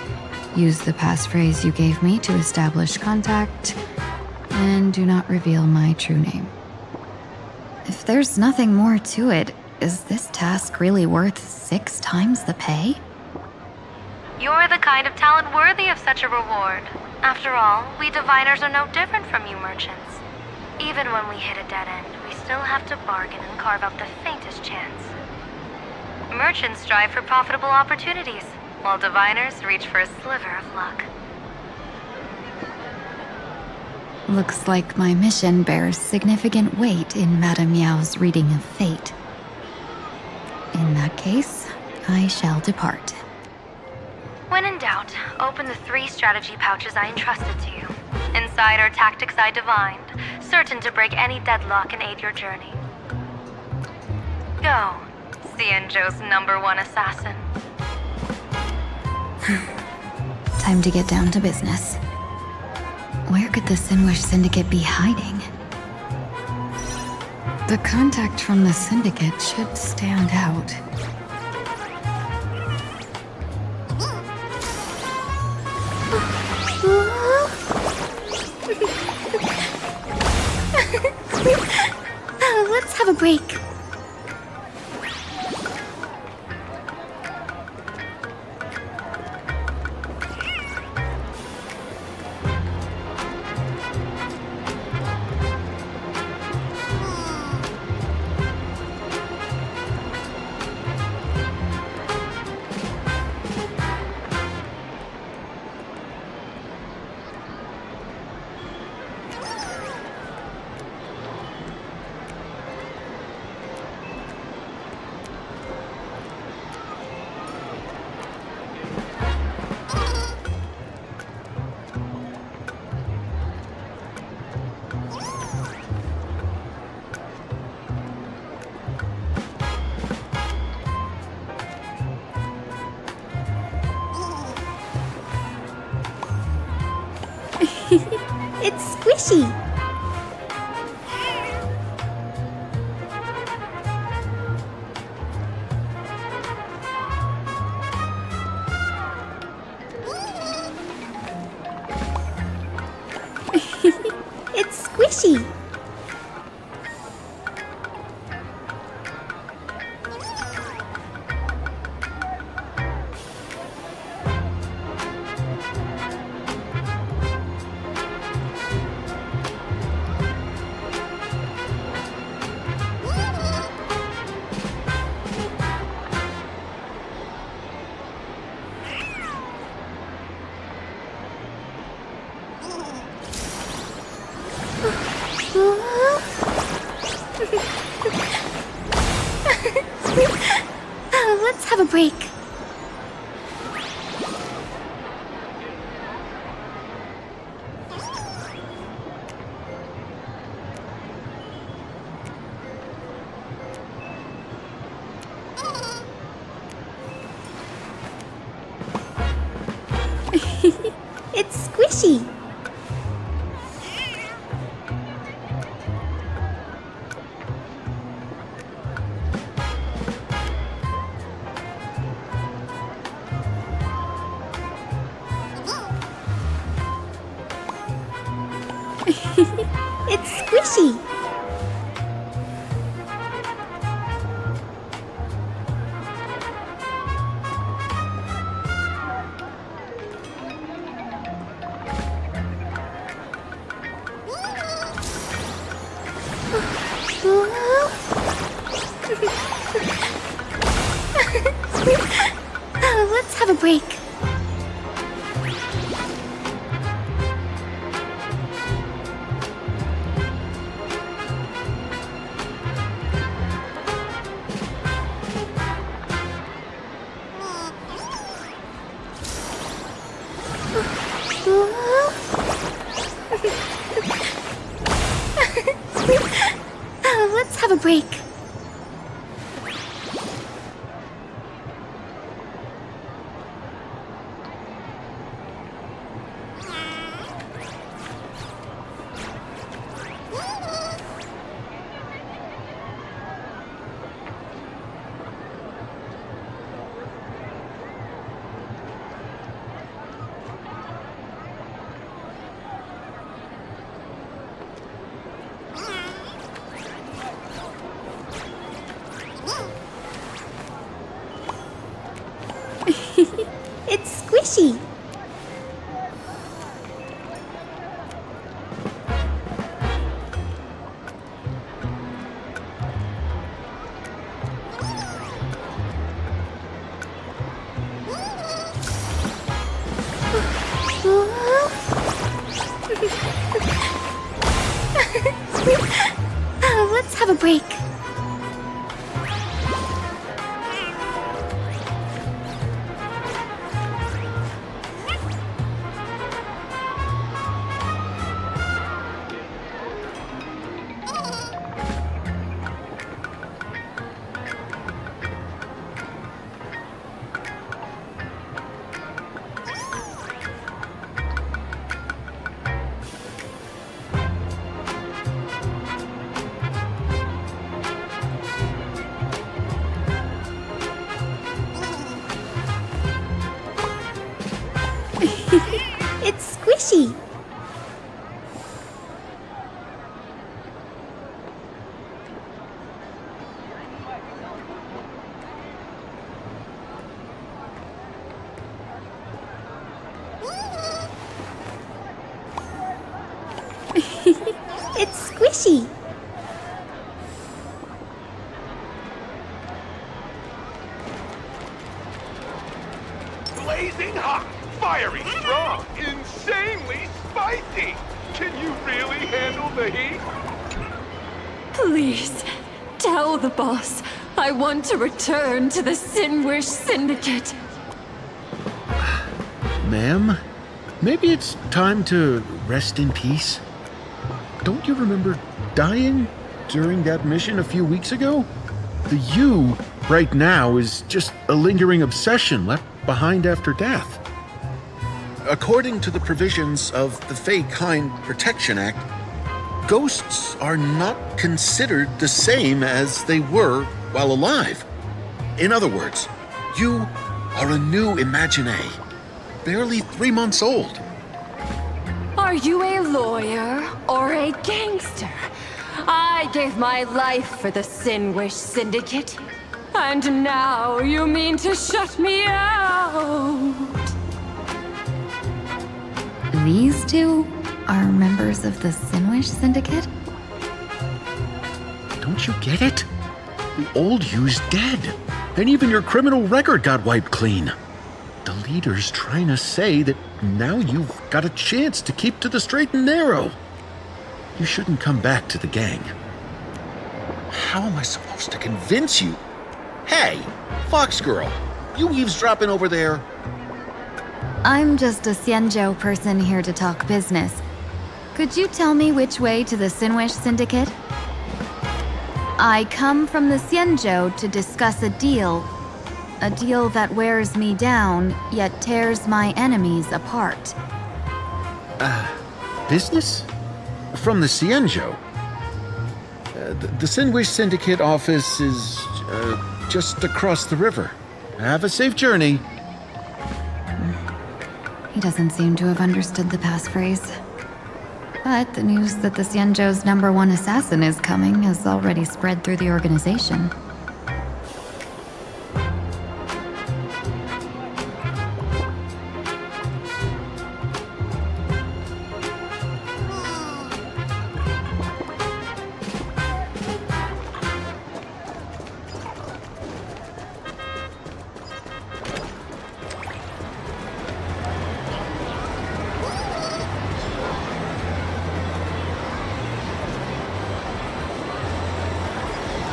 use the passphrase you gave me to establish contact, and do not reveal my true name. If there's nothing more to it, is this task really worth 6 times the pay? You're the kind of talent worthy of such a reward. After all, we diviners are no different from you merchants. Even when we hit a dead end, we still have to bargain and carve out the faintest chance. Merchants strive for profitable opportunities. while diviners reach for a sliver of luck. Looks like my mission bears significant weight in Madame Meow's reading of fate. In that case, I shall depart. When in doubt, open the 3 strategy pouches I entrusted to you. Inside are tactics I divined, certain to break any deadlock and aid your journey. Go, Xianzhou's #1 assassin. Time to get down to business. Where could the Sinwish Syndicate be hiding? The contact from the Syndicate should stand out. Let's have a break. It's squishy. It's squishy. Let's have a break. It's squishy. It's squishy. Let's have a break. Let's have a break. It's squishy. Let's have a break. It's squishy. It's squishy. Blazing hot, fiery strong, insanely spicy! Can you really handle the heat? Please, tell the boss I want to return to the Sinwish Syndicate. Ma'am, maybe it's time to rest in peace? Don't you remember dying during that mission a few weeks ago? The you right now is just a lingering obsession left behind after death. According to the provisions of the Fey Kind Protection Act, ghosts are not considered the same as they were while alive. In other words, you are a new Imagine, barely 3 months old. Are you a lawyer or a gangster? I gave my life for the Sinwish Syndicate, and now you mean to shut me out? These two are members of the Sinwish Syndicate? Don't you get it? The old you's dead, and even your criminal record got wiped clean. The leader's trying to say that now you've got a chance to keep to the straight and narrow. You shouldn't come back to the gang. How am I supposed to convince you? Hey, Fox Girl, you eavesdropping over there? I'm just a Xianzhou person here to talk business. Could you tell me which way to the Sinwish Syndicate? I come from the Xianzhou to discuss a deal that wears me down, yet tears my enemies apart. Business? From the Xianzhou? The Sinwish Syndicate office is just across the river. Have a safe journey. He doesn't seem to have understood the passphrase. But the news that the Xianzhou's #1 assassin is coming has already spread through the organization.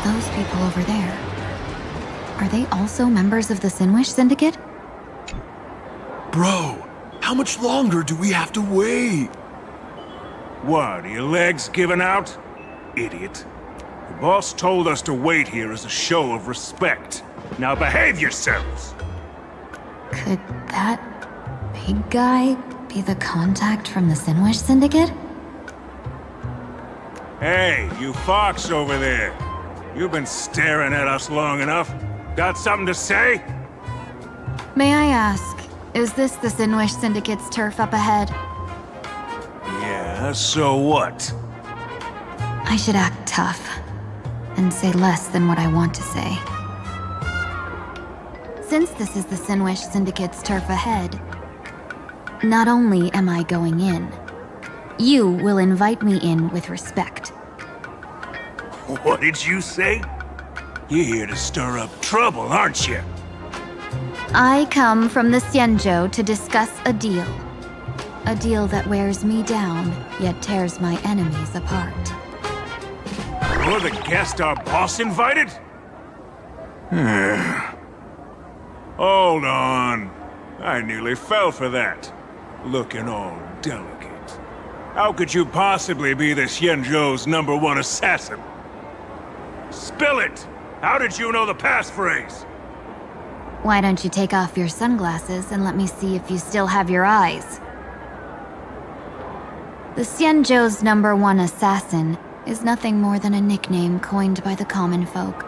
Those people over there, are they also members of the Sinwish Syndicate? Bro, how much longer do we have to wait? What, are your legs giving out? Idiot. The boss told us to wait here as a show of respect. Now behave yourselves! Could that big guy be the contact from the Sinwish Syndicate? Hey, you fox over there. You've been staring at us long enough. Got something to say? May I ask, is this the Sinwish Syndicate's turf up ahead? Yeah, so what? I should act tough and say less than what I want to say. Since this is the Sinwish Syndicate's turf ahead, not only am I going in, you will invite me in with respect. What did you say? You're here to stir up trouble, aren't you? I come from the Xianzhou to discuss a deal. A deal that wears me down, yet tears my enemies apart. You're the guest our boss invited? Hold on. I nearly fell for that. Looking all delicate. How could you possibly be the Xianzhou's #1 assassin? Spill it! How did you know the passphrase? Why don't you take off your sunglasses and let me see if you still have your eyes? The Xianzhou's #1 assassin is nothing more than a nickname coined by the common folk.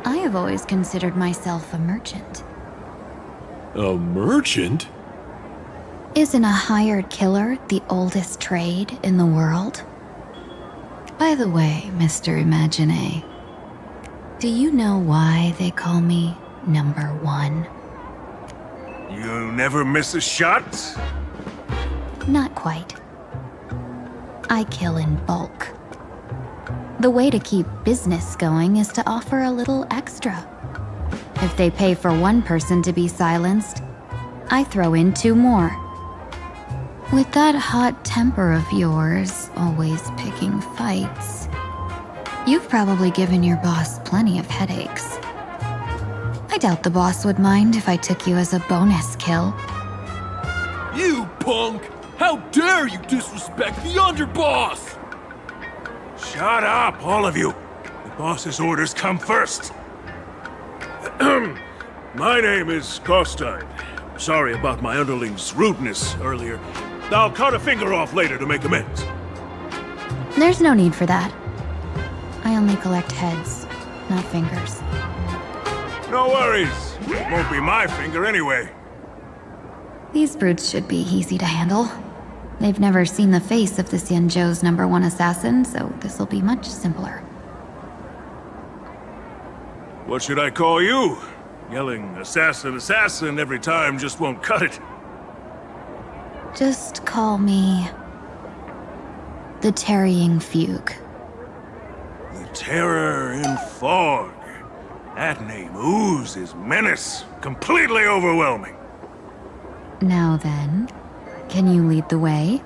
I have always considered myself a merchant. A merchant? Isn't a hired killer the oldest trade in the world? By the way, Mr. Imagine, do you know why they call me #1? You never miss a shot? Not quite. I kill in bulk. The way to keep business going is to offer a little extra. If they pay for one person to be silenced, I throw in 2 more. With that hot temper of yours, always picking fights, you've probably given your boss plenty of headaches. I doubt the boss would mind if I took you as a bonus kill. You punk! How dare you disrespect the underboss! Shut up, all of you! The boss's orders come first. My name is Kostein. Sorry about my underling's rudeness earlier. I'll cut a finger off later to make amends. There's no need for that. I only collect heads, not fingers. No worries. It won't be my finger anyway. These brutes should be easy to handle. They've never seen the face of the Xianzhou's #1 assassin, so this'll be much simpler. What should I call you? Yelling assassin, assassin every time just won't cut it. Just call me the Tarrying Fugue. The Terror in Fog. That name oozes menace. Completely overwhelming. Now then, can you lead the way?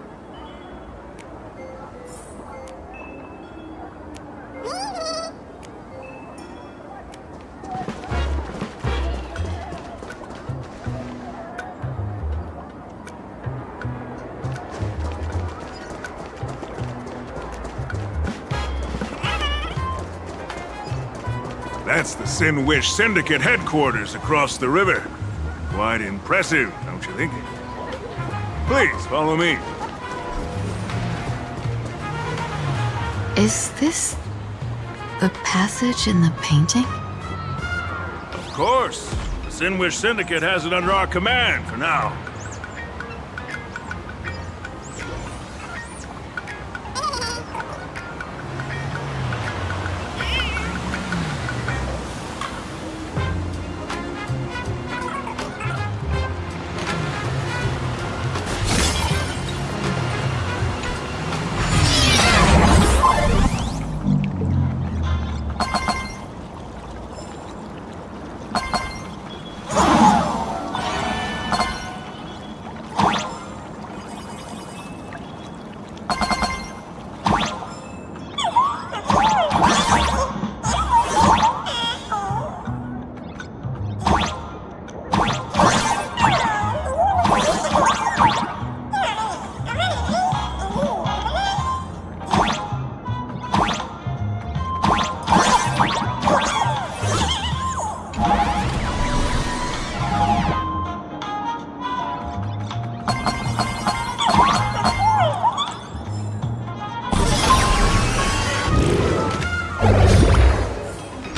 That's the Sin Wish Syndicate headquarters across the river. Quite impressive, don't you think? Please, follow me. Is this the passage in the painting? Of course. The Sin Wish Syndicate has it under our command for now.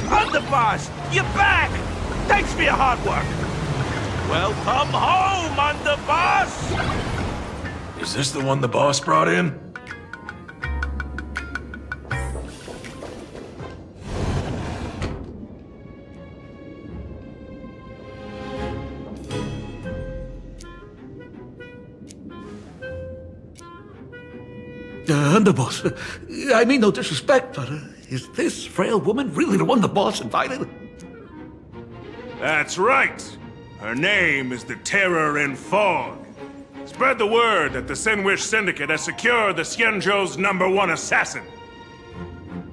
Underboss, you're back! Thanks for your hard work. Welcome home, Underboss! Is this the one the boss brought in? Underboss, I mean no disrespect, but is this frail woman really the one the boss invited? That's right. Her name is the Terror in Fog. Spread the word that the Sinwish Syndicate has secured the Xianzhou's #1 assassin.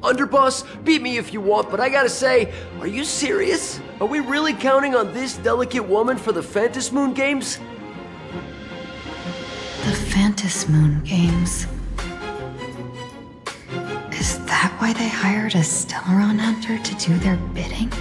Underboss, beat me if you want, but I gotta say, are you serious? Are we really counting on this delicate woman for the Phantas Moon Games? The Phantas Moon Games. Is that why they hired a Stellaron hunter to do their bidding?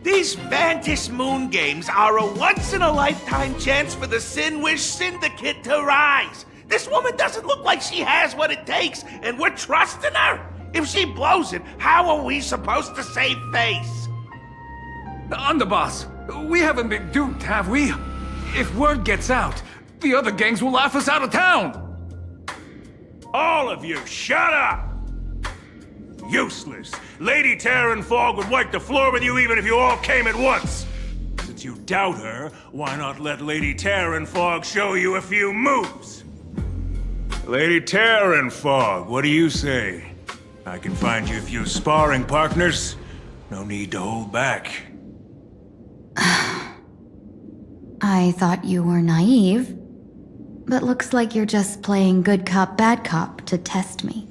These Phantas Moon Games are a once-in-a-lifetime chance for the Sinwish Syndicate to rise. This woman doesn't look like she has what it takes, and we're trusting her. If she blows it, how are we supposed to save face? Underboss, we haven't been duped, have we? If word gets out, the other gangs will laugh us out of town. All of you, shut up! Useless. Lady Terran Fog would wipe the floor with you even if you all came at once. Since you doubt her, why not let Lady Terran Fog show you a few moves? Lady Terran Fog, what do you say? I can find you a few sparring partners. No need to hold back. I thought you were naive, but looks like you're just playing good cop, bad cop to test me.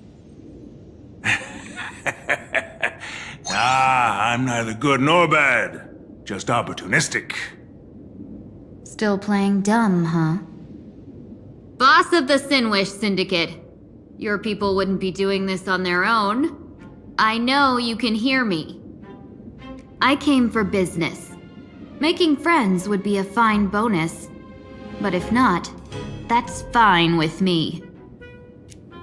I'm neither good nor bad. Just opportunistic. Still playing dumb, huh? Boss of the Sinwish Syndicate. Your people wouldn't be doing this on their own. I know you can hear me. I came for business. Making friends would be a fine bonus. But if not, that's fine with me.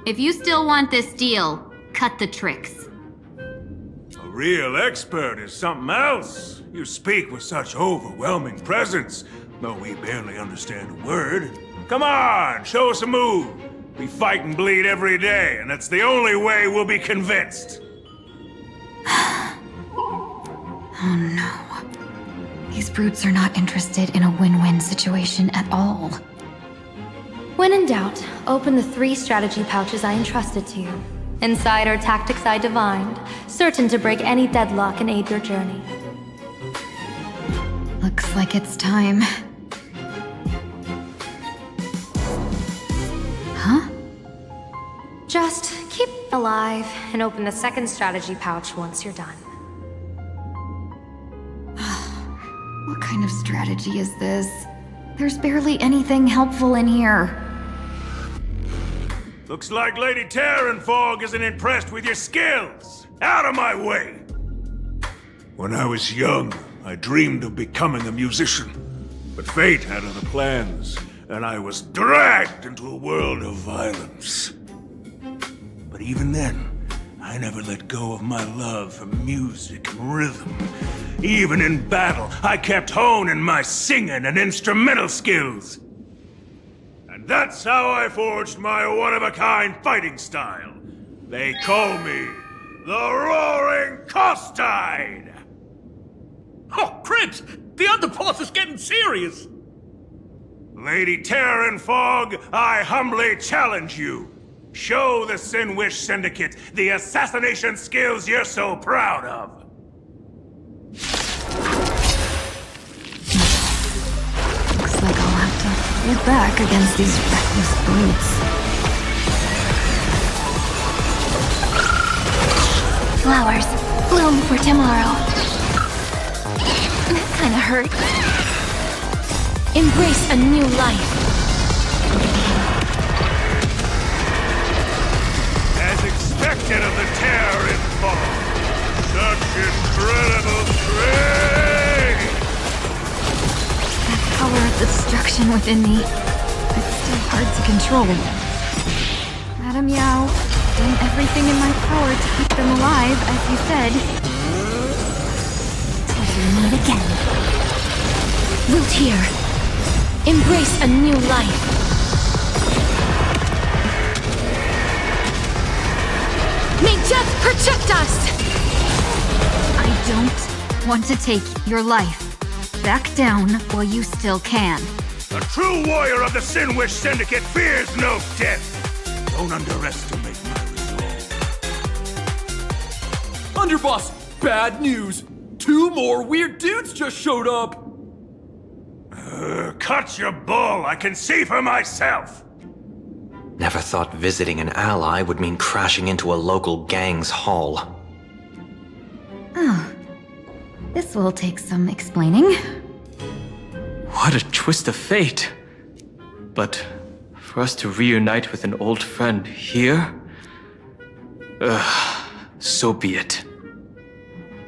If you still want this deal, cut the tricks. A real expert is something else. You speak with such overwhelming presence, though we barely understand a word. Come on, show us a move. We fight and bleed every day, and that's the only way we'll be convinced. Oh no. These brutes are not interested in a win-win situation at all. When in doubt, open the 3 strategy pouches I entrusted to you. Inside are tactics I divined, certain to break any deadlock and aid your journey. Looks like it's time. Huh? Just keep alive and open the 2nd strategy pouch once you're done. What kind of strategy is this? There's barely anything helpful in here. Looks like Lady Terran Fog isn't impressed with your skills. Out of my way! When I was young, I dreamed of becoming a musician. But fate had other plans, and I was dragged into a world of violence. But even then, I never let go of my love for music and rhythm. Even in battle, I kept honing my singing and instrumental skills. And that's how I forged my one-of-a-kind fighting style. They call me the Roaring Costide! Oh, Prince! The underboss is getting serious! Lady Terran Fog, I humbly challenge you. Show the Sinwish Syndicate the assassination skills you're so proud of. Looks like I'll have to hold back against these reckless brutes. Flowers bloom for tomorrow. That kinda hurt. Embrace a new life. As expected of the Terran Fog. Such incredible strength! That power of destruction within me. It's still hard to control. Madam Yao, doing everything in my power to keep them alive, as you said. Till we meet again. Root here. Embrace a new life. May death protect us! I don't want to take your life. Back down while you still can. A true warrior of the Sinwish Syndicate fears no death. Don't underestimate my resolve. Underboss, bad news! 2 more weird dudes just showed up! Cut your bull! I can see for myself! Never thought visiting an ally would mean crashing into a local gang's hall. Oh. This will take some explaining. What a twist of fate. But for us to reunite with an old friend here? So be it.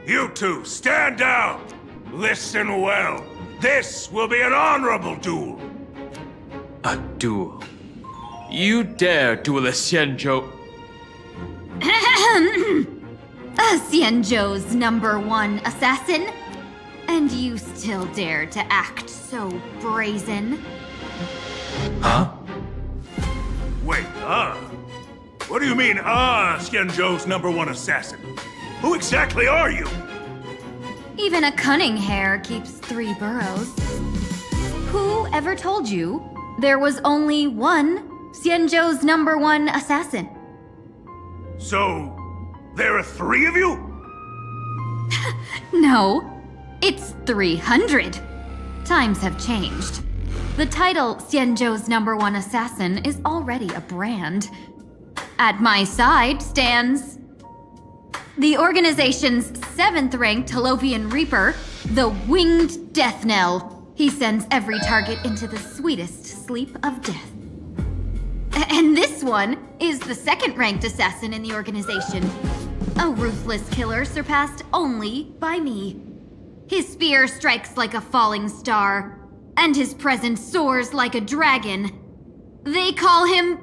You two, stand down! Listen well. This will be an honorable duel. A duel? You dare duel a Xianzhou? Xianzhou's #1 assassin? And you still dare to act so brazen? Huh? Wait, What do you mean, Xianzhou's #1 assassin? Who exactly are you? Even a cunning hare keeps 3 burrows. Who ever told you there was only one Xianzhou's #1 assassin? So, there are 3 of you? No, it's 300. Times have changed. The title Xianzhou's #1 assassin is already a brand. At my side stands the organization's 7th-ranked Talovian Reaper, the Winged Death Knell. He sends every target into the sweetest sleep of death. And this one is the 2nd-ranked assassin in the organization. A ruthless killer surpassed only by me. His spear strikes like a falling star, and his presence soars like a dragon. They call him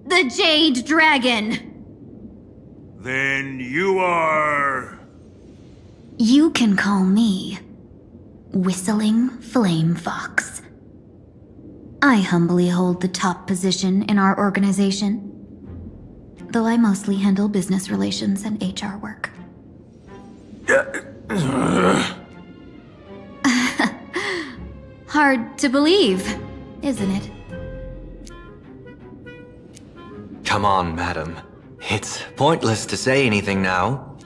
the Jade Dragon. Then you are... You can call me Whistling Flame Fox. I humbly hold the top position in our organization, though I mostly handle business relations and HR work. Hard to believe, isn't it? Come on, madam. It's pointless to say anything now.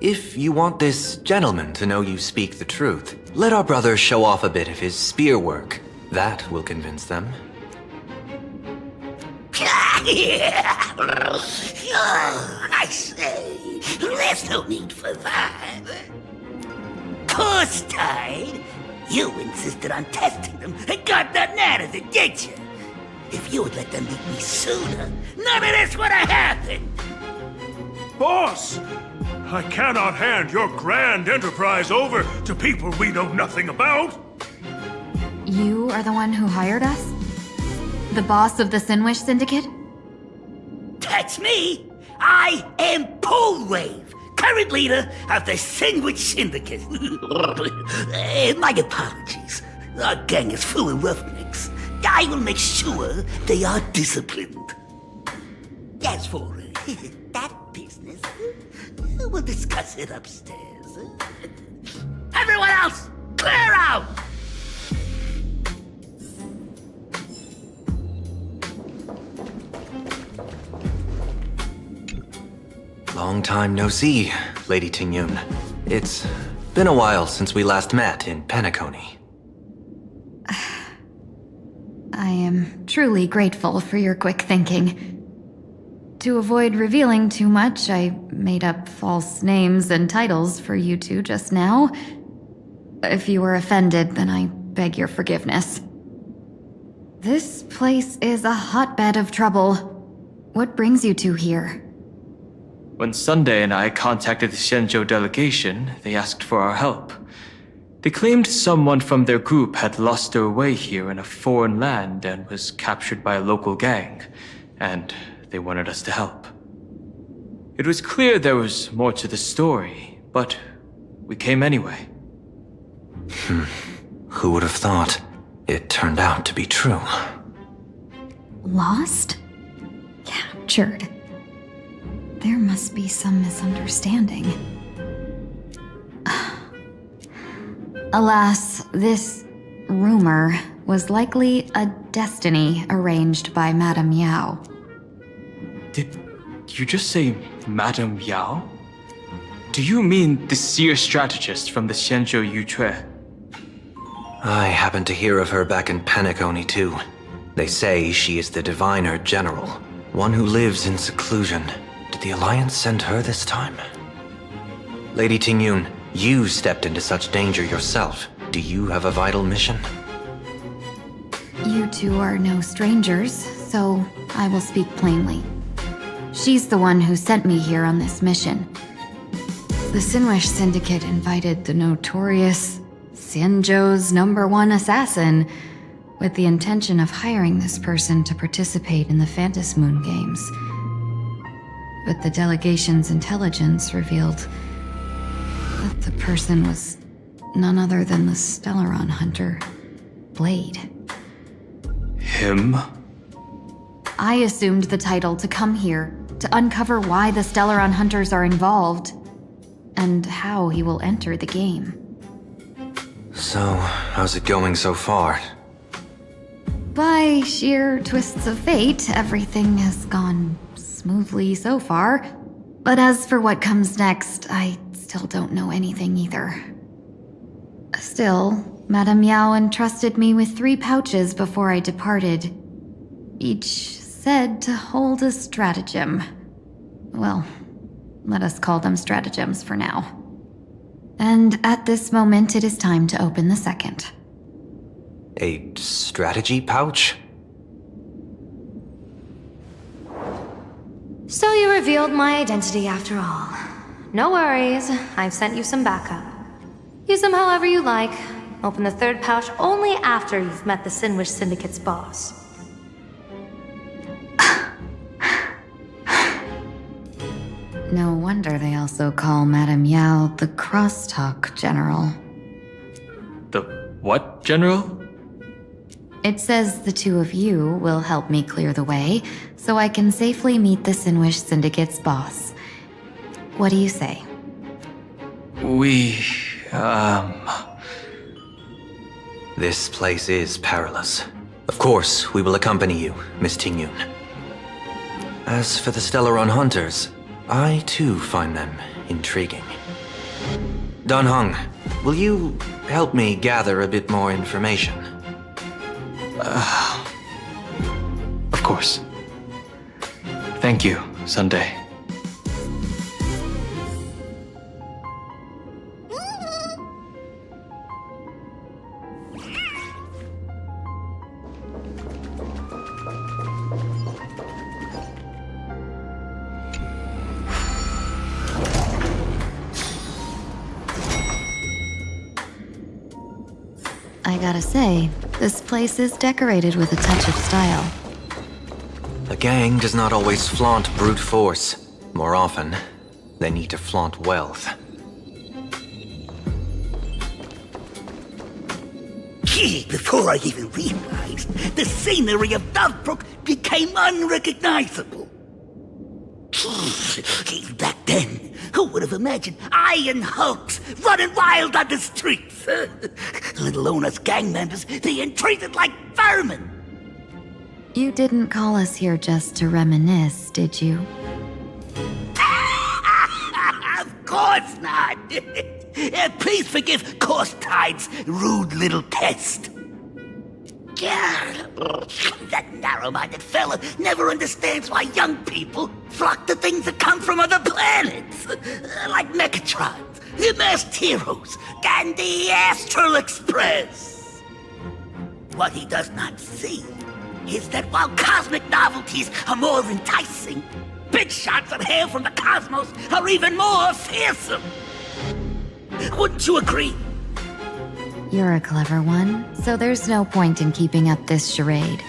If you want this gentleman to know you speak the truth, let our brother show off a bit of his spear work. That will convince them. I say, there's no need for that. Course tied. You insisted on testing them and got nothing out of it, did you? If you would let them meet me sooner, none of this would have happened. Boss! I cannot hand your grand enterprise over to people we know nothing about. You are the one who hired us? The boss of the Sinwish Syndicate? That's me. I am Polewave, current leader of the Sandwich Syndicate. My apologies. Our gang is full of roughnecks. I will make sure they are disciplined. As for that business, we'll discuss it upstairs. Everyone else, clear out! Long time no see, Lady Tingyun. It's been a while since we last met in Penacony. I am truly grateful for your quick thinking. To avoid revealing too much, I made up false names and titles for you two just now. If you were offended, then I beg your forgiveness. This place is a hotbed of trouble. What brings you two here? When Sunday and I contacted the Xianzhou delegation, they asked for our help. They claimed someone from their group had lost their way here in a foreign land and was captured by a local gang, and they wanted us to help. It was clear there was more to the story, but we came anyway. Who would have thought? It turned out to be true. Lost? Captured. There must be some misunderstanding. Alas, this rumor was likely a destiny arranged by Madame Yao. Did you just say Madame Yao? Do you mean the seer strategist from the Xianzhou Yuchue? I happened to hear of her back in Penacony too. They say she is the Diviner General, one who lives in seclusion. Did the Alliance send her this time? Lady Tingyun, you stepped into such danger yourself. Do you have a vital mission? You two are no strangers, so I will speak plainly. She's the one who sent me here on this mission. The Sinwish Syndicate invited the notorious Xianzhou's #1 assassin with the intention of hiring this person to participate in the Phantom Moon Games. But the delegation's intelligence revealed that the person was none other than the Stellaron hunter, Blade. Him? I assumed the title to come here, to uncover why the Stellaron hunters are involved, and how he will enter the game. So, how's it going so far? By sheer twists of fate, everything has gone smoothly so far. But as for what comes next, I still don't know anything either. Still, Madame Yao entrusted me with 3 pouches before I departed. Each said to hold a stratagem. Well, let us call them stratagems for now. And at this moment, it is time to open the second. A strategy pouch? So you revealed my identity after all. No worries, I've sent you some backup. Use them however you like. Open the 3rd pouch only after you've met the Sinwish Syndicate's boss. No wonder they also call Madame Yao the Crosstalk General. The what, General? It says the 2 of you will help me clear the way, so I can safely meet the Sinwish Syndicate's boss. What do you say? This place is perilous. Of course, we will accompany you, Miss Tingyun. As for the Stellaron hunters, I too find them intriguing. Dan Heng, will you help me gather a bit more information? Of course. Thank you, Sunday. I gotta say, this place is decorated with a touch of style. A gang does not always flaunt brute force. More often, they need to flaunt wealth. Gee, before I even realized, the scenery of Dovebrook became unrecognizable. Back then, who would have imagined iron hulks running wild on the streets? Let alone us gang members being treated like vermin. You didn't call us here just to reminisce, did you? Of course not. Please forgive Korstide's rude little test. That narrow-minded fella never understands why young people flock to things that come from other planets. Like Mechatrons, the Masked Heroes, and the Astral Express. What he does not see is that while cosmic novelties are more enticing, big shots that hail from the cosmos are even more fearsome. Wouldn't you agree? You're a clever one, so there's no point in keeping up this charade.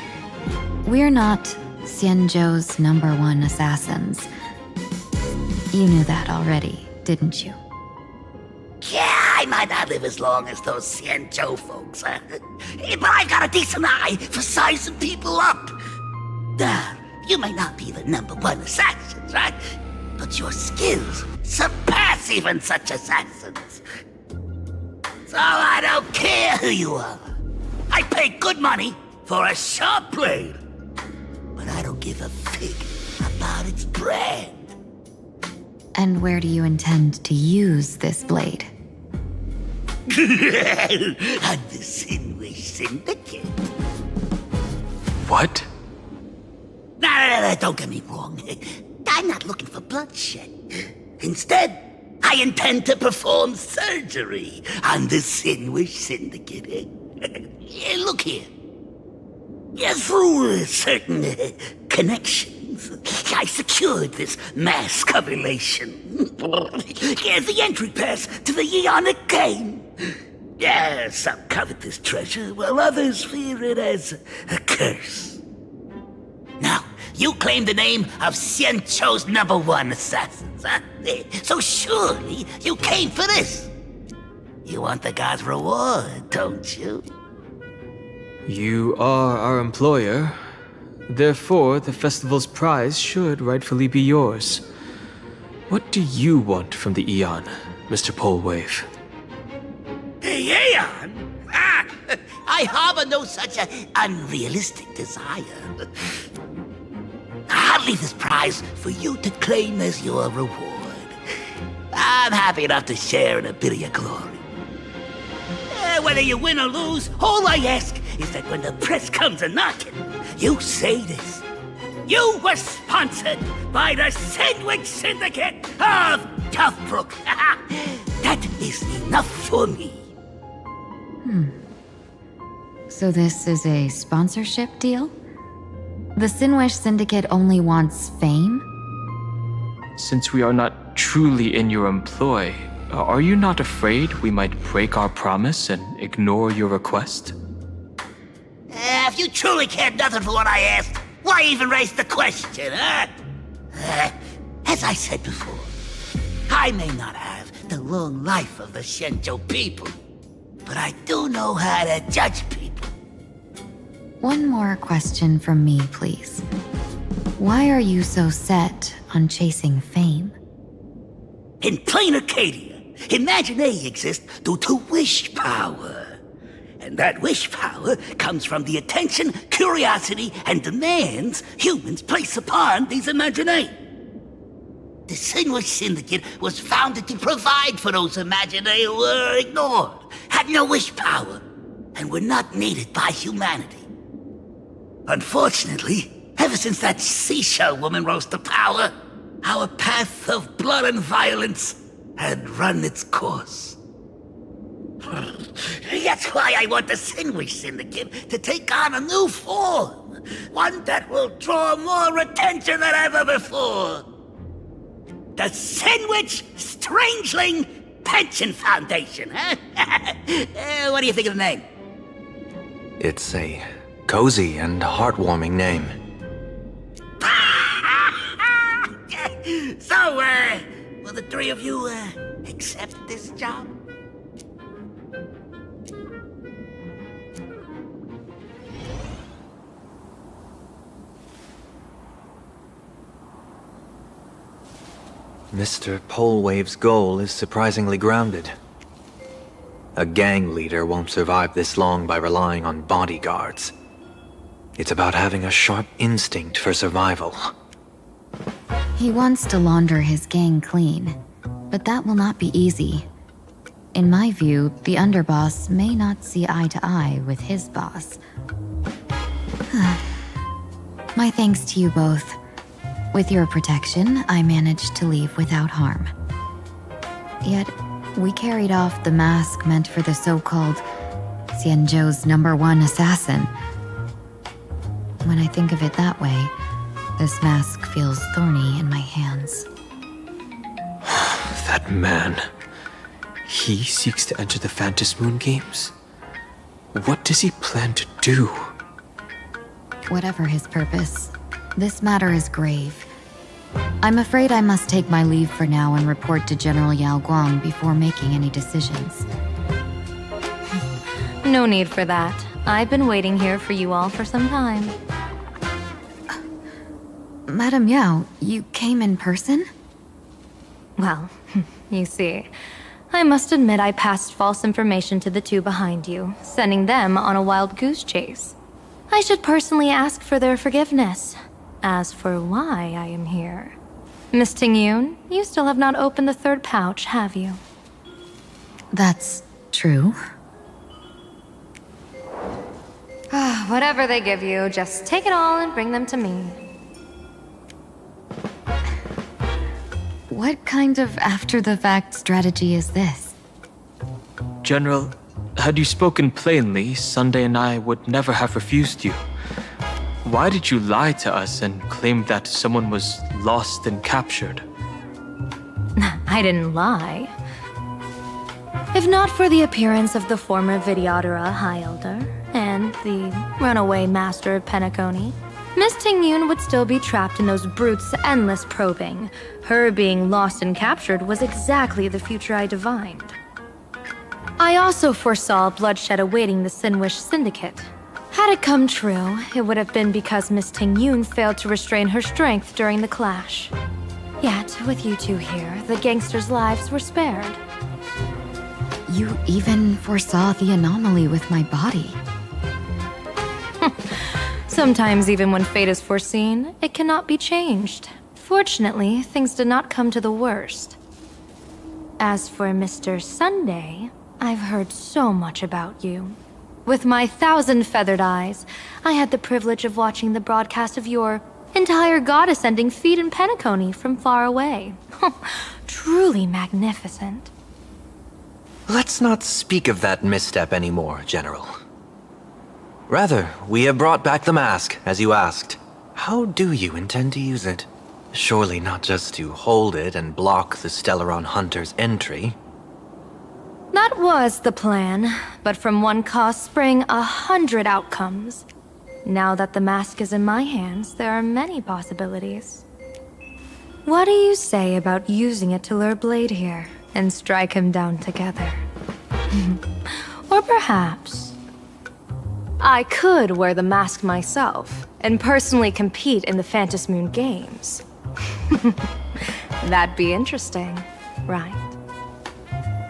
We're not Xianzhou's #1 assassins. You knew that already, didn't you? Yeah, I might not live as long as those Xianzhou folks, but I've got a decent eye for sizing people up. You may not be the #1 assassins, right? But your skills surpass even such assassins. So I don't care who you are. I pay good money for a sharp blade. But I don't give a fig about its brand. And where do you intend to use this blade? And the Sinwish Syndicate. What? No, don't get me wrong. I'm not looking for bloodshed. Instead, I intend to perform surgery on the Sinwish Syndicate. Look here. Through certain connections, I secured this mass correlation. The entry pass to the Eonic game. Some covet this treasure, while others fear it as a curse. Now, you claim the name of Xianzhou's #1 assassins, huh? So surely you came for this. You want the god's reward, don't you? You are our employer. Therefore, the festival's prize should rightfully be yours. What do you want from the Eon, Mr. Polewave? Aeon? I harbor no such unrealistic desire. I'll leave this prize for you to claim as your reward. I'm happy enough to share in a bit of your glory. Whether you win or lose, all I ask is that when the press comes a-knocking, you say this. You were sponsored by the Sandwich Syndicate of Toughbrook. That is enough for me. So this is a sponsorship deal? The Sinwish Syndicate only wants fame? Since we are not truly in your employ, are you not afraid we might break our promise and ignore your request? If you truly cared nothing for what I asked, why even raise the question, huh? As I said before, I may not have the long life of the Shenzhou people, but I do know how to judge people. One more question from me, please. Why are you so set on chasing fame? In plain Arcadia, Imagination exists due to wish power. And that wish power comes from the attention, curiosity, and demands humans place upon these imaginae. The Sinwish Syndicate was founded to provide for those imaginae who were ignored, had no wish power, and were not needed by humanity. Unfortunately, ever since that seashell woman rose to power, our path of blood and violence had run its course. That's why I want the Sinwish Syndicate to take on a new form. One that will draw more attention than ever before. The Sinwich Strangeling Pension Foundation, huh? What do you think of the name? It's a cozy and heartwarming name. So, will the three of you, accept this job? Mr. Polewave's goal is surprisingly grounded. A gang leader won't survive this long by relying on bodyguards. It's about having a sharp instinct for survival. He wants to launder his gang clean, but that will not be easy. In my view, the underboss may not see eye to eye with his boss. My thanks to you both. With your protection, I managed to leave without harm. Yet, we carried off the mask meant for the so-called Xianzhou's #1 assassin. When I think of it that way, this mask feels thorny in my hands. That man. He seeks to enter the Phantasmoon Games? What does he plan to do? Whatever his purpose, this matter is grave. I'm afraid I must take my leave for now and report to General Yao Guang before making any decisions. No need for that. I've been waiting here for you all for some time. Madam Yao, you came in person? Well, you see, I must admit I passed false information to the two behind you, sending them on a wild goose chase. I should personally ask for their forgiveness. As for why I am here, Miss Tingyun, you still have not opened the third pouch, have you? That's True. Whatever they give you, just take it all and bring them to me. What kind of after-the-fact strategy is this? General, had you spoken plainly, Sunday and I would never have refused you. Why did you lie to us and claim that someone was lost and captured? I didn't lie. If not for the appearance of the former Vidyadhara High Elder and the runaway Master of Penacony, Miss Tingyun would still be trapped in those brutes' endless probing. Her being lost and captured was exactly the future I divined. I also foresaw bloodshed awaiting the Sinwish Syndicate. Had it come true, it would have been because Miss Tingyun failed to restrain her strength during the clash. Yet, with you two here, the gangsters' lives were spared. You even foresaw the anomaly with my body. Sometimes even when fate is foreseen, it cannot be changed. Fortunately, things did not come to the worst. As for Mr. Sunday, I've heard so much about you. With my 1,000 feathered eyes, I had the privilege of watching the broadcast of your entire god-ascending feat in Penacony from far away. Truly magnificent. Let's not speak of that misstep anymore, General. Rather, we have brought back the mask, as you asked. How do you intend to use it? Surely not just to hold it and block the Stellaron Hunter's entry. That was the plan, but from one cause sprang 100 outcomes. Now that the mask is in my hands, there are many possibilities. What do you say about using it to lure Blade here and strike him down together? Or perhaps I could wear the mask myself and personally compete in the Phantom Moon Games. That'd be interesting, right?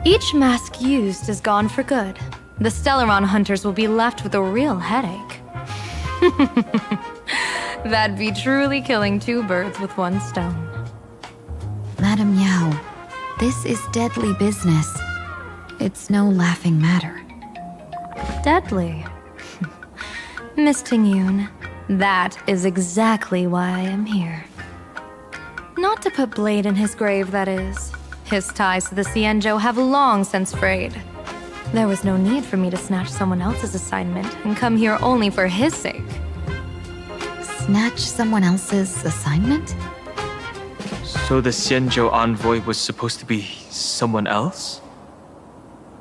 Each mask used is gone for good. The Stellaron hunters will be left with a real headache. That'd be truly killing two birds with one stone. Madam Yao, this is deadly business. It's no laughing matter. Deadly? Miss Tingyun, that is exactly why I am here. Not to put Blade in his grave, that is. His ties to the Xianzhou have long since frayed. There was no need for me to snatch someone else's assignment and come here only for his sake. Snatch someone else's assignment? So the Xianzhou envoy was supposed to be someone else?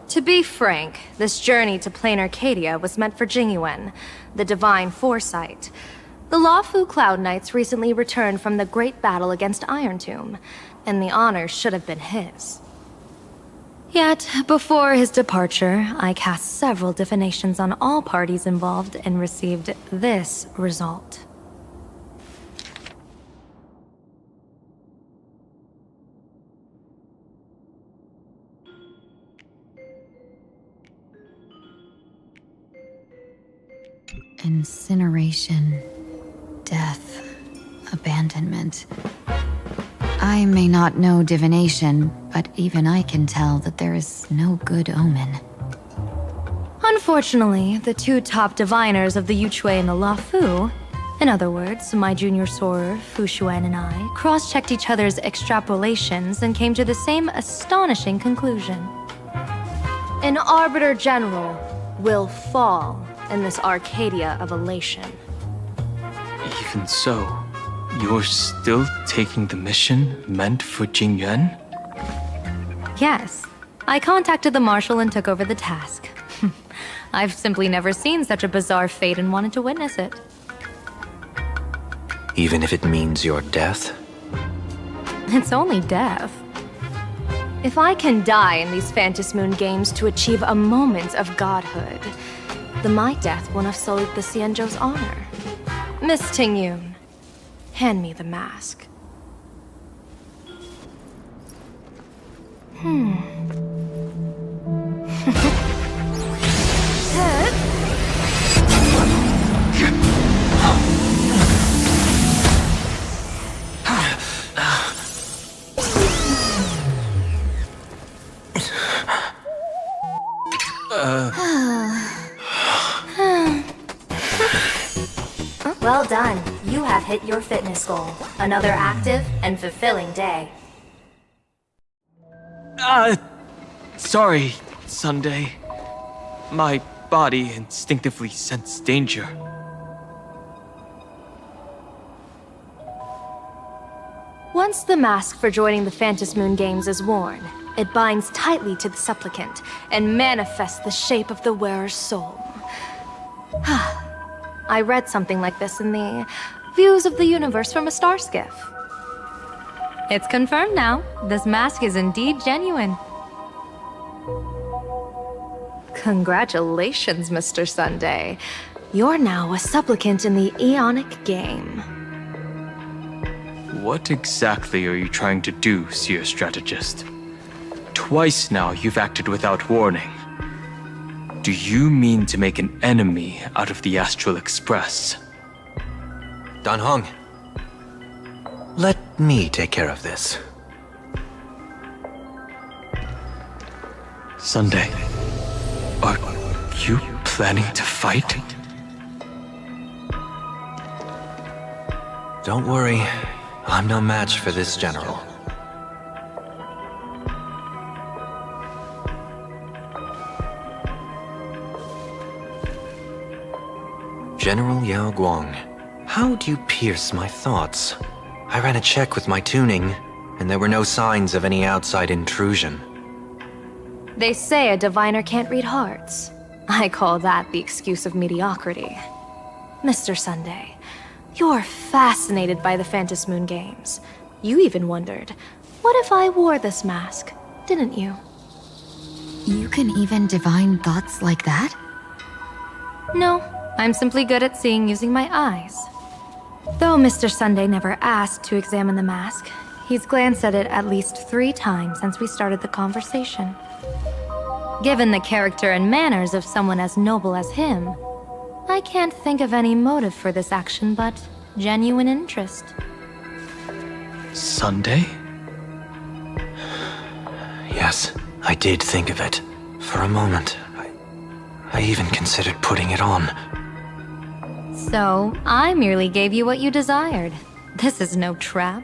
To be frank, this journey to Plain Arcadia was meant for Jingyuan, the divine foresight. The Lawfu Cloud Knights recently returned from the great battle against Iron Tomb, and the honor should have been his. Yet, before his departure, I cast several divinations on all parties involved and received this result. Incineration, death, abandonment. I may not know divination, but even I can tell that there is no good omen. Unfortunately, the two top diviners of the Yuchui and the Lafu, in other words, my junior sorer, Fu Xuan, and I, cross-checked each other's extrapolations and came to the same astonishing conclusion. An Arbiter General will fall in this Arcadia of elation. Even so, you're still taking the mission meant for Jingyuan? Yes. I contacted the Marshal and took over the task. I've simply never seen such a bizarre fate and wanted to witness it. Even if it means your death? It's only death. If I can die in these Phantom Moon Games to achieve a moment of godhood, then my death won't have sullied the Xianzhou's honor. Miss Tingyun, hand me the mask. hit your fitness goal. Another active and fulfilling day. Sorry, Sunday. My body instinctively sensed danger. Once the mask for joining the Phantom Moon Games is worn, it binds tightly to the supplicant and manifests the shape of the wearer's soul. I read something like this in the Views of the Universe from a Star Skiff. It's confirmed now. This mask is indeed genuine. Congratulations, Mr. Sunday. You're now a supplicant in the Aeonic game. What exactly are you trying to do, Seer Strategist? Twice now you've acted without warning. Do you mean to make an enemy out of the Astral Express? Dan Hong, let me take care of this. Sunday, are you planning to fight? Don't worry, I'm no match for this general. General Yao Guang, how do you pierce my thoughts? I ran a check with my tuning, and there were no signs of any outside intrusion. They say a diviner can't read hearts. I call that the excuse of mediocrity. Mr. Sunday, you're fascinated by the Phantom Moon Games. You even wondered, what if I wore this mask, didn't you? You can even divine thoughts like that? No, I'm simply good at seeing using my eyes. Though Mr. Sunday never asked to examine the mask, he's glanced at it at least 3 times since we started the conversation. Given the character and manners of someone as noble as him, I can't think of any motive for this action but genuine interest. Sunday? Yes, I did think of it. For a moment, I even considered putting it on. So, I merely gave you what you desired. This is no trap.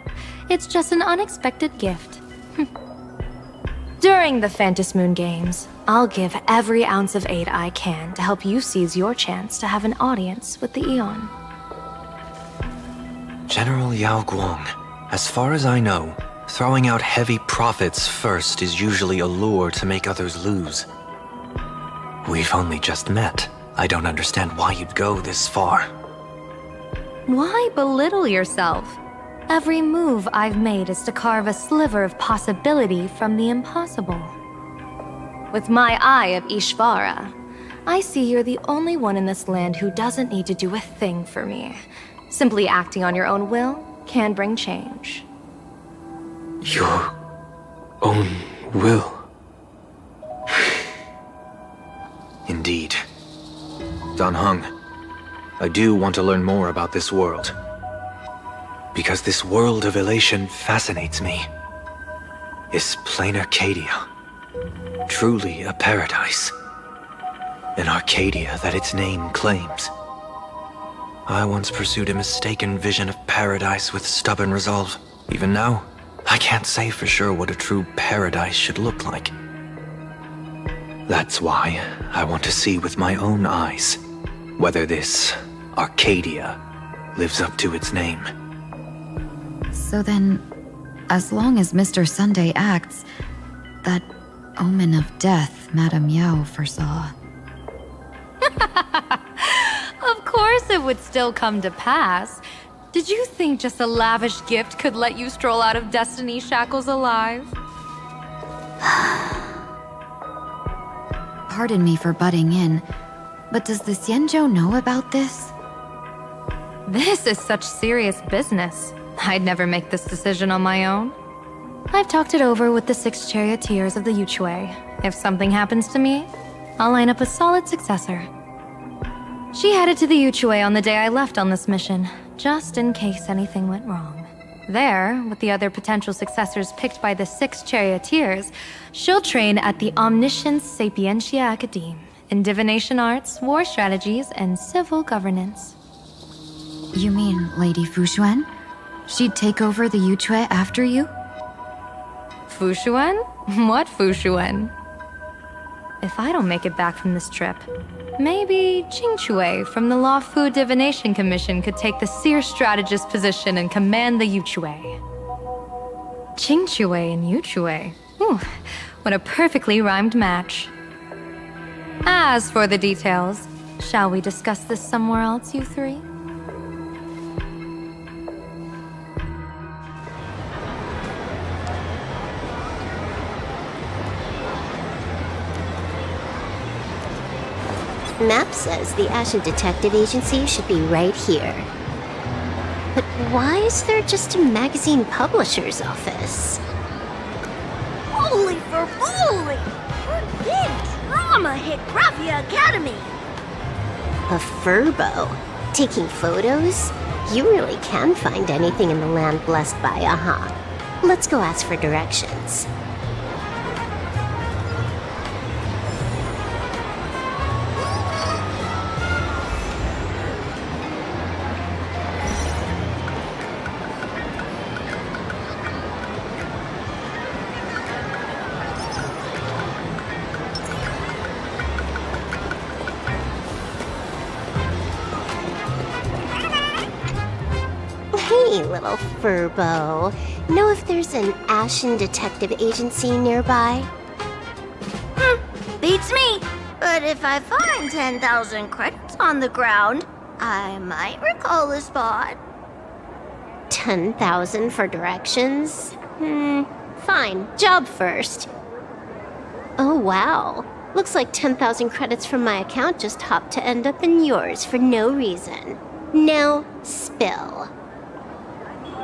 It's just an unexpected gift. During the Phantom Moon Games, I'll give every ounce of aid I can to help you seize your chance to have an audience with the Eon. General Yao Guang, as far as I know, throwing out heavy profits first is usually a lure to make others lose. We've only just met. I don't understand why you'd go this far. Why belittle yourself? Every move I've made is to carve a sliver of possibility from the impossible. With my eye of Ishvara, I see you're the only one in this land who doesn't need to do a thing for me. Simply acting on your own will can bring change. Your own will? Indeed. Dan Heng, I do want to learn more about this world. Because this world of elation fascinates me. Is plain Arcadia truly a paradise? An Arcadia that its name claims. I once pursued a mistaken vision of paradise with stubborn resolve. Even now, I can't say for sure what a true paradise should look like. That's why I want to see with my own eyes whether this Arcadia lives up to its name. So then, as long as Mr. Sunday acts, that omen of death Madame Yao foresaw. Of course it would still come to pass. Did you think just a lavish gift could let you stroll out of Destiny's shackles alive? Pardon me for butting in, but does the Xianzhou know about this? This is such serious business. I'd never make this decision on my own. I've talked it over with the 6 charioteers of the Yuchui. If something happens to me, I'll line up a solid successor. She headed to the Yuchui on the day I left on this mission, just in case anything went wrong. There, with the other potential successors picked by the 6 charioteers, she'll train at the Omniscience Sapientia Academe in divination arts, war strategies, and civil governance. You mean Lady Fushuan? She'd take over the Yuchue after you? Fushuan? What Fushuan? If I don't make it back from this trip, maybe Qingchue from the Law Fu Divination Commission could take the seer strategist position and command the Yuchue. Qingchue and Yuchue. Ooh, what a perfectly rhymed match. As for the details, shall we discuss this somewhere else, you three? Map says the Ashen Detective Agency should be right here. But why is there just a magazine publisher's office? Holy for holy! Big drama hit Raffia Academy! A furbo? Taking photos? You really can find anything in the land blessed by Aha. Let's go ask for directions. Hey, little furbo. Know if there's an Ashen Detective Agency nearby? Beats me! But if I find 10,000 credits on the ground, I might recall the spot. 10,000 for directions? Fine. Job first. Oh, wow. Looks like 10,000 credits from my account just hopped to end up in yours for no reason. Now, spill.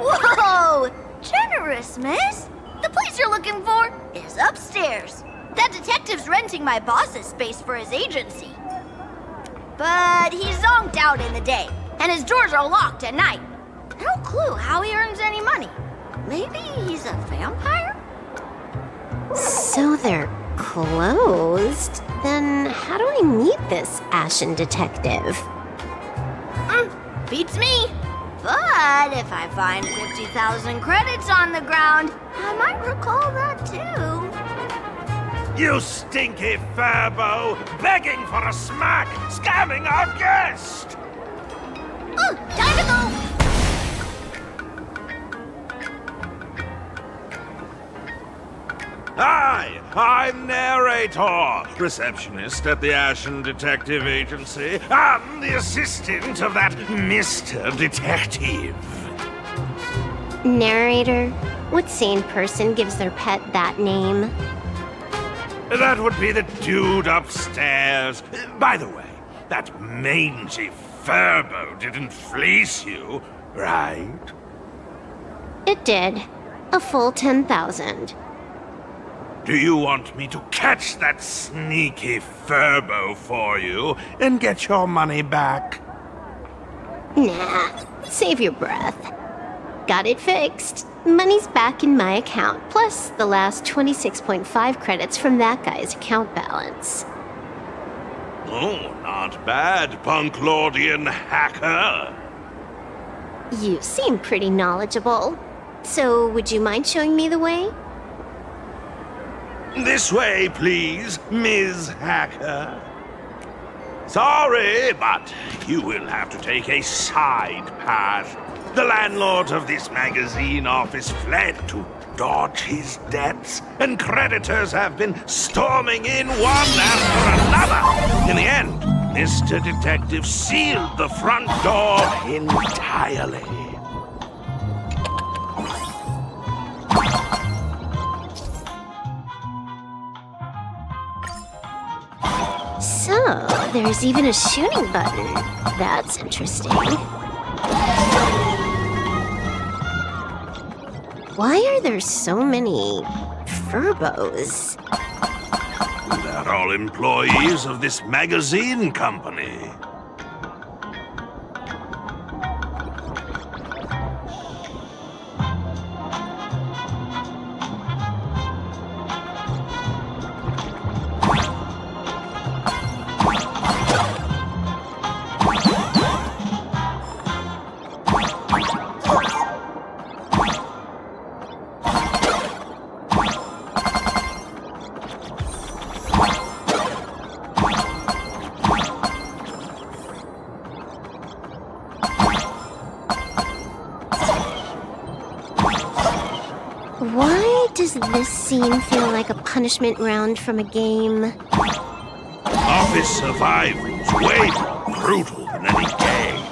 Whoa! Generous, miss! The place you're looking for is upstairs. That detective's renting my boss's space for his agency. But he's zonked out in the day, and his doors are locked at night. No clue how he earns any money. Maybe he's a vampire? So they're closed? Then how do I meet this Ashen Detective? Beats me! But if I find 50,000 credits on the ground, I might recall that too. You stinky furbo! Begging for a smack! Scamming our guest! Time to go! Hi, I'm Narrator, receptionist at the Ashen Detective Agency. I'm the assistant of that Mr. Detective. Narrator? What sane person gives their pet that name? That would be the dude upstairs. By the way, that mangy furbo didn't fleece you, right? It did. A full 10,000. Do you want me to catch that sneaky furbo for you and get your money back? Nah, save your breath. Got it fixed. Money's back in my account, plus the last 26.5 credits from that guy's account balance. Oh, not bad, Punklordian hacker. You seem pretty knowledgeable. So, would you mind showing me the way? This way, please, Ms. Hacker. Sorry, but you will have to take a side path. The landlord of this magazine office fled to dodge his debts, and creditors have been storming in one after another. In the end, Mr. Detective sealed the front door entirely. So, there's even a shooting button. That's interesting. Why are there so many furbos? They're all employees of this magazine company. Why does this scene feel like a punishment round from a game? Office survival's way more brutal than any game.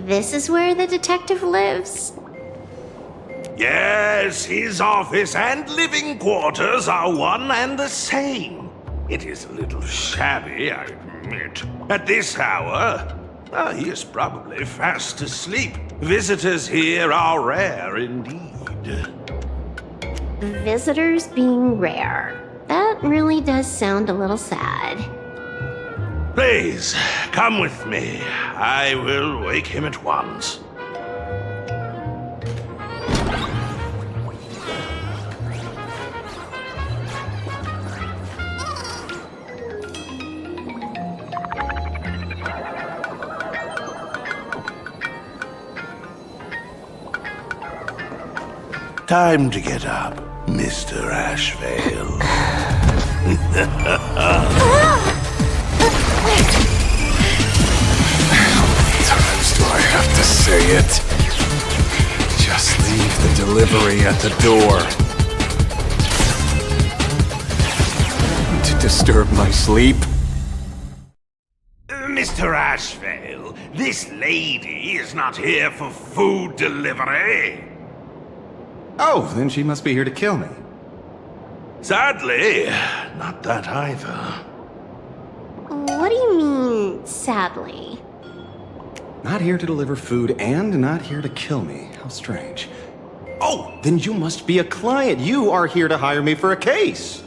This is where the detective lives? Yes, his office and living quarters are one and the same. It is a little shabby, I admit. At this hour, he is probably fast asleep. Visitors here are rare indeed. Visitors being rare. That really does sound a little sad. Please, come with me. I will wake him at once. Time to get up, Mr. Ashvale. Times do I have to say it? Just leave the delivery at the door. To disturb my sleep? Mr. Ashvale, this lady is not here for food delivery. Oh, then she must be here to kill me. Sadly, not that either. What do you mean, sadly? Not here to deliver food and not here to kill me. How strange. Oh, then you must be a client. You are here to hire me for a case.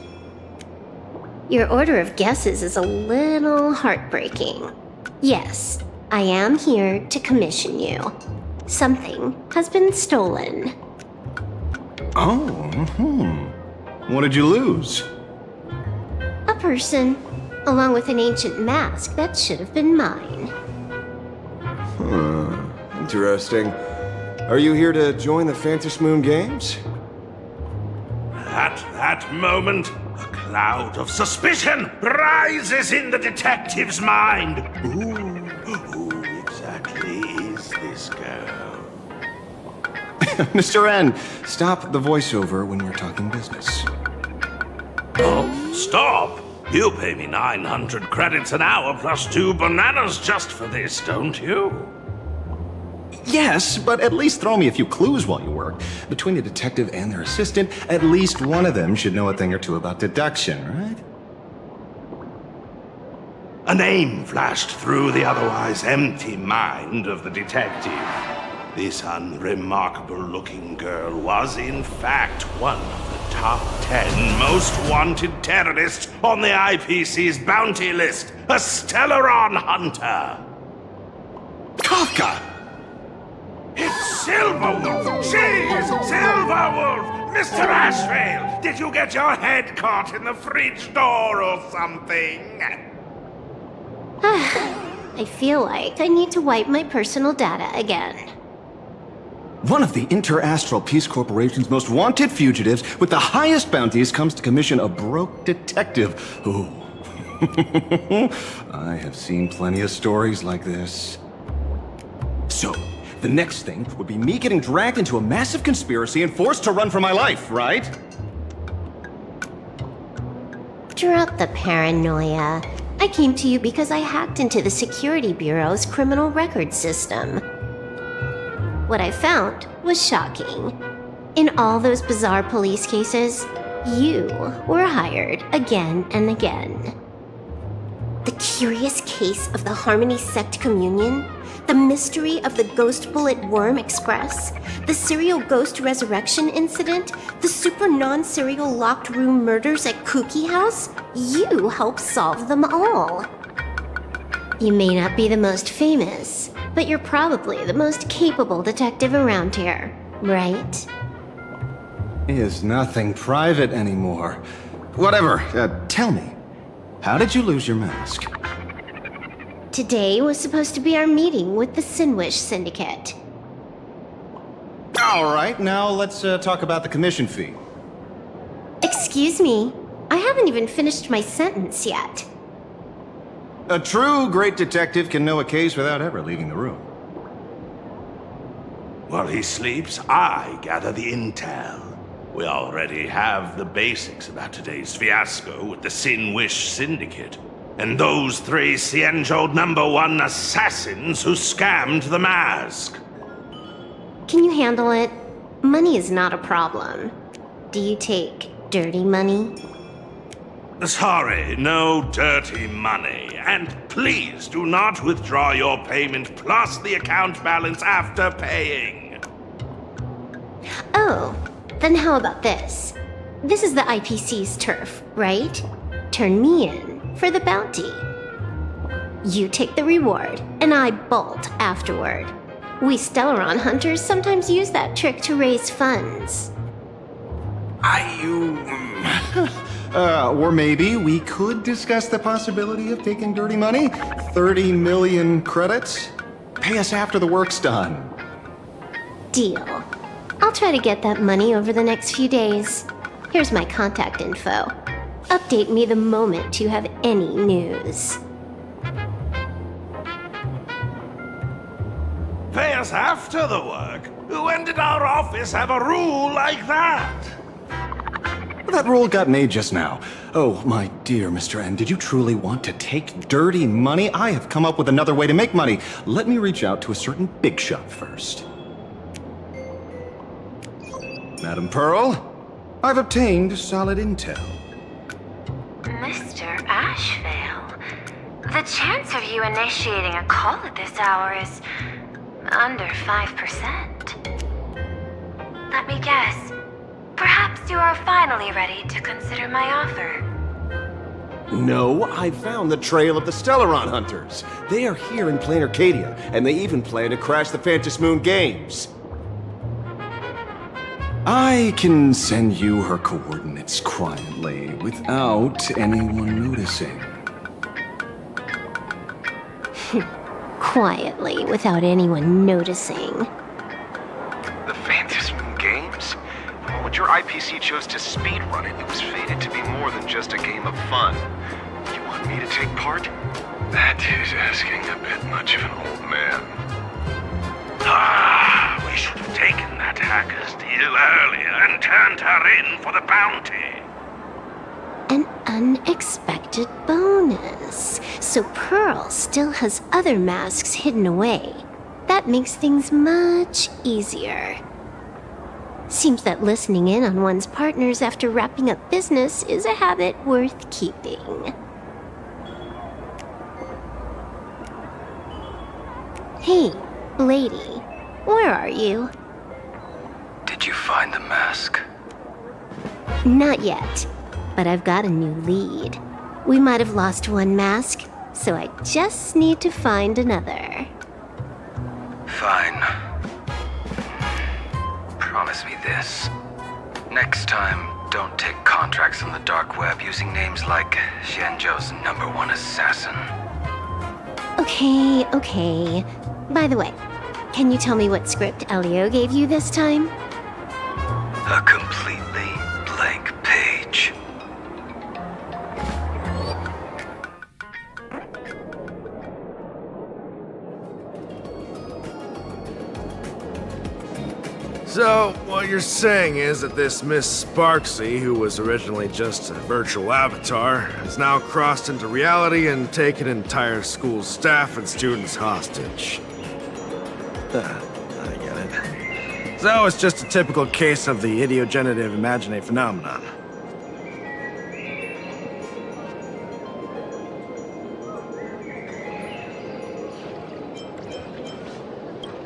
Your order of guesses is a little heartbreaking. Yes, I am here to commission you. Something has been stolen. Oh, What did you lose? A person, along with an ancient mask that should have been mine. Interesting. Are you here to join the Fantasy Moon Games? At that moment, a cloud of suspicion rises in the detective's mind. Who exactly is this girl? Mr. N, stop the voiceover when we're talking business. Oh, stop! You pay me 900 credits an hour plus 2 bananas just for this, don't you? Yes, but at least throw me a few clues while you work. Between the detective and their assistant, at least one of them should know a thing or two about deduction, right? A name flashed through the otherwise empty mind of the detective. This unremarkable-looking girl was, in fact, one of the top 10 most wanted terrorists on the IPC's bounty list, a Stellaron hunter. Kafka! It's Silverwolf! She's Silverwolf! Mr. Ashvale, did you get your head caught in the fridge door or something? I feel like I need to wipe my personal data again. One of the Interastral Peace Corporation's most wanted fugitives with the highest bounties comes to commission a broke detective. Ooh. I have seen plenty of stories like this. So, The next thing would be me getting dragged into a massive conspiracy and forced to run for my life, right? Drop the paranoia. I came to you because I hacked into the Security Bureau's criminal record system. What I found was shocking. In all those bizarre police cases, you were hired again and again. The curious case of the Harmony Sect Communion, the mystery of the Ghost Bullet Worm Express, the serial ghost resurrection incident, the super non-serial locked room murders at Kooky House, you helped solve them all. You may not be the most famous, but you're probably the most capable detective around here, right? Is nothing private anymore. Whatever, tell me, how did you lose your mask? Today was supposed to be our meeting with the Sinwish Syndicate. All right, now let's talk about the commission fee. Excuse me, I haven't even finished my sentence yet. A true great detective can know a case without ever leaving the room. While he sleeps, I gather the intel. We already have the basics about today's fiasco with the Sinwish Syndicate, and those 3 Xianzhou #1 assassins who scammed the mask. Can you handle it? Money is not a problem. Do you take dirty money? Sorry, no dirty money. And please do not withdraw your payment plus the account balance after paying. Oh, then how about this? This is the IPC's turf, right? Turn me in for the bounty. You take the reward, and I bolt afterward. We Stellaron hunters sometimes use that trick to raise funds. Or maybe we could discuss the possibility of taking dirty money? 30 million credits? Pay us after the work's done. Deal. I'll try to get that money over the next few days. Here's my contact info. Update me the moment you have any news. Pay us after the work? When did our office have a rule like that? That rule got made just now. Oh, my dear Mr. N, did you truly want to take dirty money? I have come up with another way to make money. Let me reach out to a certain big shot first. Madam Pearl, I've obtained solid intel. Mr. Ashvale, the chance of you initiating a call at this hour is under 5%. Let me guess. Perhaps you are finally ready to consider my offer. No, I found the trail of the Stellaron hunters. They are here in plain Arcadia, and they even plan to crash the Phantom Moon Games. I can send you her coordinates quietly, without anyone noticing. Quietly, without anyone noticing. The Phantom Moon Games? Well, when your IPC chose to speedrun it, it was fated to be more than just a game of fun. You want me to take part? That is asking a bit much of an old man. We should have taken that hacker's deal earlier and turned her in for the bounty. An unexpected bonus. So Pearl still has other masks hidden away. That makes things much easier. Seems that listening in on one's partners after wrapping up business is a habit worth keeping. Hey, lady, where are you? Did you find the mask? Not yet, but I've got a new lead. We might have lost one mask, so I just need to find another. Fine. Promise me this. Next time, don't take contracts on the dark web using names like Xianzhou's #1 assassin. Okay. By the way, can you tell me what script Elio gave you this time? A completely blank page. So, what you're saying is that this Miss Sparksy, who was originally just a virtual avatar, has now crossed into reality and taken entire school staff and students hostage. I get it. So, it's just a typical case of the idiogenerative imagine phenomenon.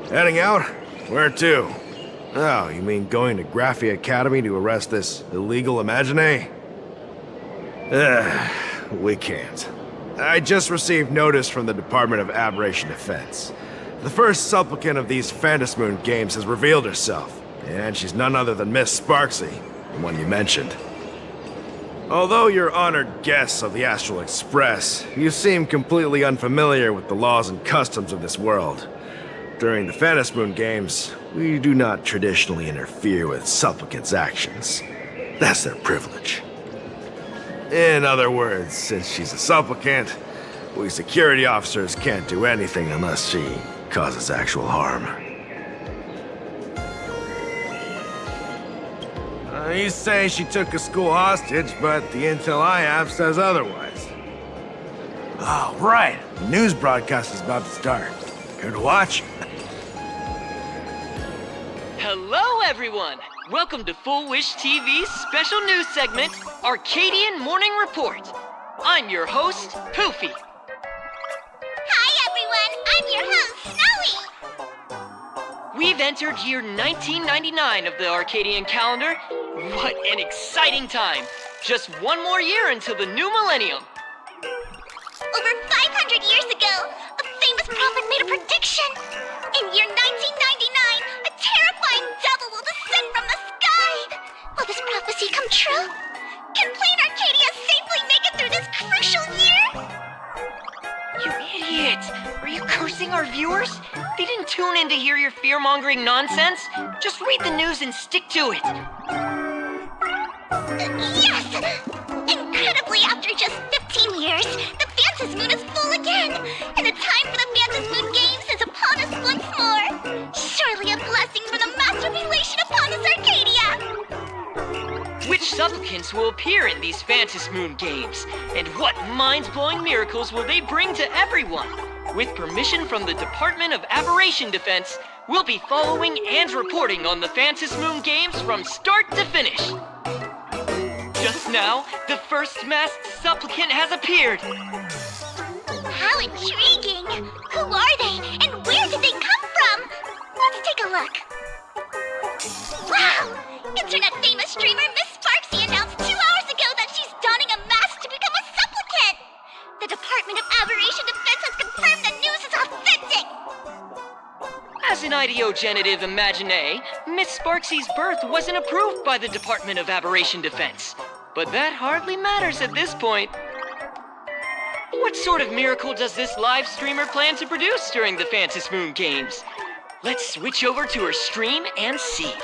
Heading out? Where to? Oh, you mean going to Graphy Academy to arrest this illegal imagine? We can't. I just received notice from the Department of Aberration Defense. The first supplicant of these Phantasmoon games has revealed herself, and she's none other than Miss Sparksy, the one you mentioned. Although you're honored guests of the Astral Express, you seem completely unfamiliar with the laws and customs of this world. During the Phantasmoon games, we do not traditionally interfere with supplicants' actions. That's their privilege. In other words, since she's a supplicant, we security officers can't do anything unless she causes actual harm. You say she took a school hostage, but the intel I have says otherwise. Oh, right. The news broadcast is about to start. Care to watch? Hello, everyone! Welcome to Full Wish TV's special news segment, Arcadian Morning Report. I'm your host, Poofy. Hi, everyone! I'm your host, Snowy! We've entered year 1999 of the Arcadian calendar. What an exciting time! Just one more year until the new millennium. Over 500 years ago, a famous prophet made a prediction. In year 1999, a terrifying devil will descend from the sky. Will this prophecy come true? Can Plain Arcadia safely make it through this crucial year? You idiot! Are you cursing our viewers? They didn't tune in to hear your fear-mongering nonsense. Just read the news and stick to it. Yes! Incredibly, after just 15 years, the Phantasmoon is full again, and the time for the Phantasmoon Games is upon us once more. Surely a blessing from the master relation upon us, Arcadia! Which supplicants will appear in these Phantasmoon Games? And what mind-blowing miracles will they bring to everyone? With permission from the Department of Aberration Defense, we'll be following and reporting on the Phantasmoon Games from start to finish. Just now, the first masked supplicant has appeared. How intriguing! Who are they, and where did they come from? Let's take a look. Wow! Internet-famous streamer Miss Sparksy announced 2 hours ago that she's donning a mask to become a supplicant! The Department of Aberration Defense has confirmed the news is authentic! As an ideogenitive imagine, Miss Sparksy's birth wasn't approved by the Department of Aberration Defense. But that hardly matters at this point. What sort of miracle does this live streamer plan to produce during the Phantasmoon Games? Let's switch over to her stream and see.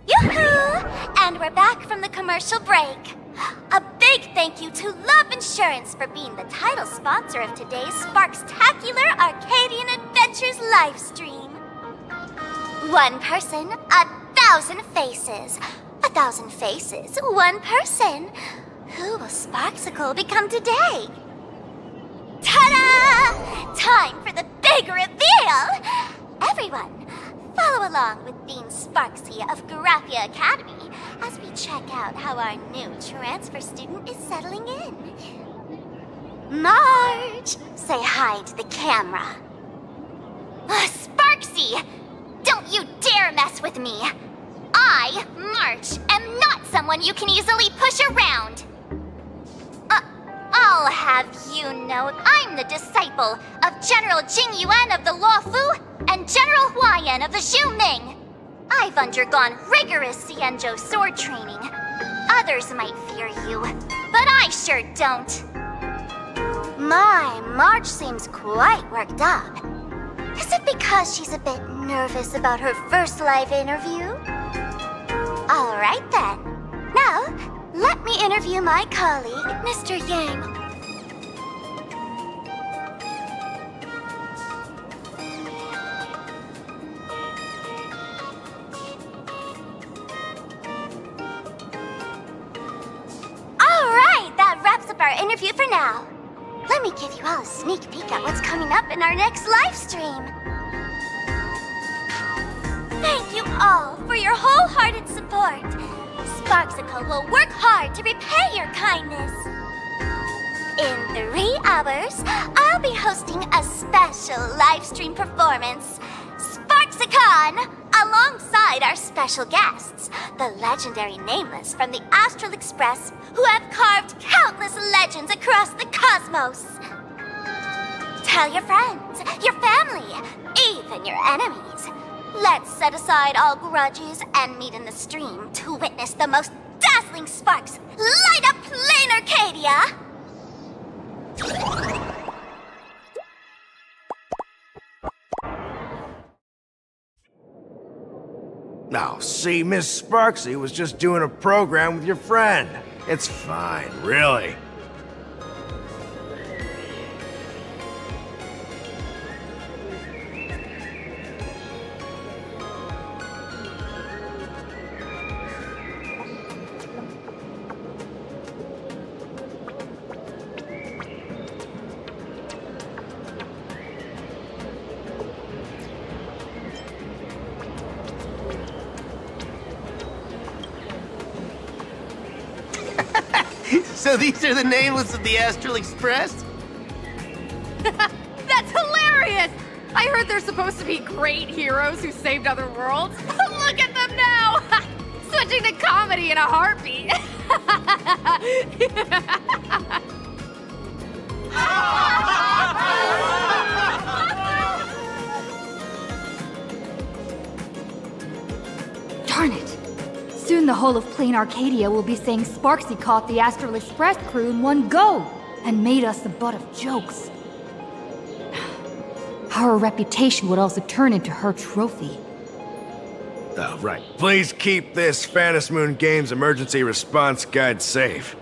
Yoo-hoo! And we're back from the commercial break. A big thank you to Love Insurance for being the title sponsor of today's Sparkstacular Arcadian Adventures livestream. One person, 1,000 faces. 1,000 faces, one person. Who will Sparksicle become today? Ta-da! Time for the big reveal! Everyone, follow along with Dean Sparksy of Graphia Academy as we check out how our new transfer student is settling in. Marge, say hi to the camera. Sparksy, don't you dare mess with me. I, Marge, am not someone you can easily push around. I'll have you know I'm the disciple of General Jing Yuan of the Luofu and General Huayan of the Zhu Ming. I've undergone rigorous Xianzhou sword training. Others might fear you, but I sure don't. My, Marge seems quite worked up. Is it because she's a bit nervous about her first live interview? All right then. Now, Let me interview my colleague, Mr. Yang. Alright, that wraps up our interview for now. Let me give you all a sneak peek at what's coming up in our next live stream. Thank you all for your wholehearted support. Sparksicle will work hard to repay your kindness. In 3 hours, I'll be hosting a special live stream performance, Sparksicon, alongside our special guests, the legendary Nameless from the Astral Express, who have carved countless legends across the cosmos. Tell your friends, your family, even your enemies. Let's set aside all grudges and meet in the stream to witness the most dazzling sparks light up Plain Arcadia! Now, see, Miss Sparksy was just doing a program with your friend. It's fine, really. So these are the Nameless of the Astral Express? That's hilarious! I heard they're supposed to be great heroes who saved other worlds. Look at them now! Switching to comedy in a heartbeat. Darn it! Soon the whole of Plain Arcadia will be saying Sparksy caught the Astral Express crew in one go and made us the butt of jokes. Our reputation would also turn into her trophy. Oh, right. Please keep this Phantom Moon Games emergency response guide safe.